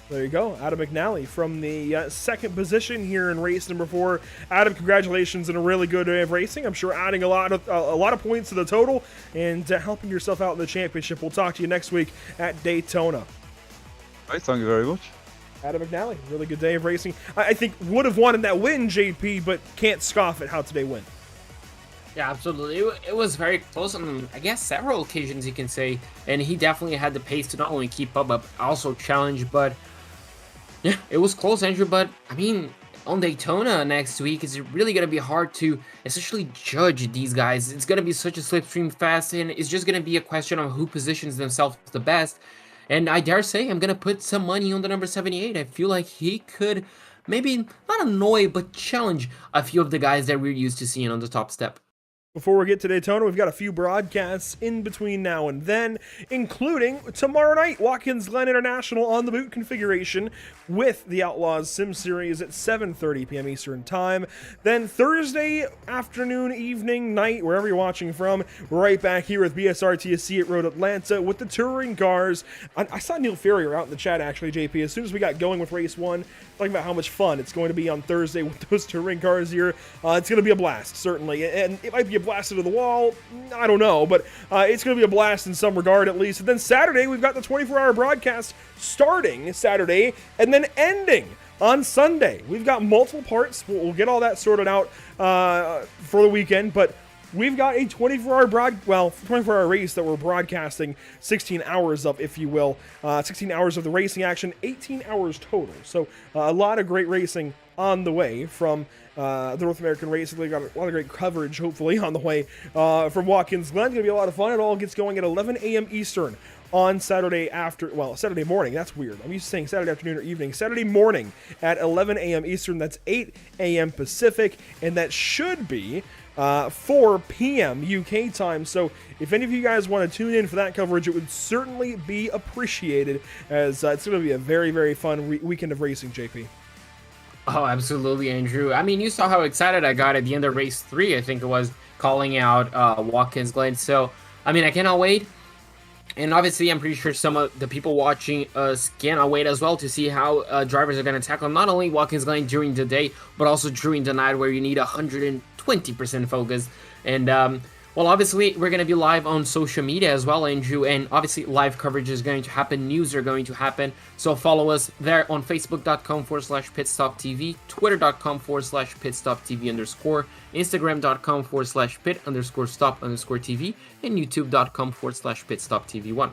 There you go, Adam McNally from the second position here in race number 4. Adam, congratulations on a really good day of racing. I'm sure adding a lot of points to the total and helping yourself out in the championship. We'll talk to you next week at Daytona. All right, thank you very much. Adam McNally, really good day of racing. I think would have wanted that win, JP, but can't scoff at how today went. Yeah, absolutely. It was very close on, I guess, several occasions, you can say. And he definitely had the pace to not only keep up, but also challenge. But yeah, it was close, Andrew. But I mean, on Daytona next week, it's really going to be hard to essentially judge these guys. It's going to be such a slipstream fest, and it's just going to be a question of who positions themselves the best. And I dare say I'm going to put some money on the number 78. I feel like he could maybe not annoy, but challenge a few of the guys that we're used to seeing on the top step. Before we get to Daytona, we've got a few broadcasts in between now and then, including tomorrow night, Watkins Glen International on the boot configuration with the Outlaws Sim Series at 7:30 p.m. Eastern Time. Then Thursday afternoon, evening, night, wherever you're watching from, we're right back here with BSR TSC at Road Atlanta with the touring cars. I saw Neil Ferrier out in the chat, actually, JP, as soon as we got going with race 1, talking about how much fun it's going to be on Thursday with those touring cars here. It's going to be a blast, certainly, and it might be a blast into the wall, I don't know, but it's going to be a blast in some regard at least. And then Saturday, we've got the 24-hour broadcast starting Saturday and then ending on Sunday. We've got multiple parts. We'll get all that sorted out for the weekend, but we've got a 24-hour race that we're broadcasting 16 hours of, if you will. 16 hours of the racing action, 18 hours total. So a lot of great racing on the way from the North American race. We've got a lot of great coverage, hopefully, on the way from Watkins Glen. It's going to be a lot of fun. It all gets going at 11 a.m. Eastern on Saturday morning. That's weird. I'm used to saying Saturday afternoon or evening. Saturday morning at 11 a.m. Eastern. That's 8 a.m. Pacific, and that should be 4 p.m. UK time. So if any of you guys want to tune in for that coverage, it would certainly be appreciated, as it's going to be a very, very fun weekend of racing, JP. Oh, absolutely, Andrew. I mean, you saw how excited I got at the end of race 3, I think it was, calling out Watkins Glen. So, I mean, I cannot wait. And obviously, I'm pretty sure some of the people watching us cannot wait as well to see how drivers are going to tackle not only Watkins Glen during the day, but also during the night, where you need 120% focus. And, well, obviously, we're going to be live on social media as well, Andrew, and obviously live coverage is going to happen, news are going to happen, so follow us there on facebook.com/pitstoptv, twitter.com/pitstoptv_, instagram.com/pit_stop_tv, and youtube.com/pitstoptv1.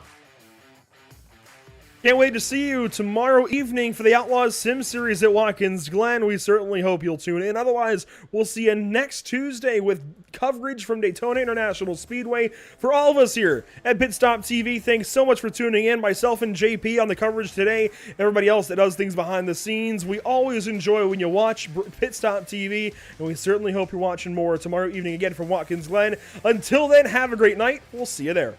Can't wait to see you tomorrow evening for the Outlaws Sim Series at Watkins Glen. We certainly hope you'll tune in. Otherwise, we'll see you next Tuesday with coverage from Daytona International Speedway. For all of us here at Pit Stop TV, thanks so much for tuning in. Myself and JP on the coverage today, everybody else that does things behind the scenes. We always enjoy when you watch Pit Stop TV, and we certainly hope you're watching more tomorrow evening again from Watkins Glen. Until then, have a great night. We'll see you there.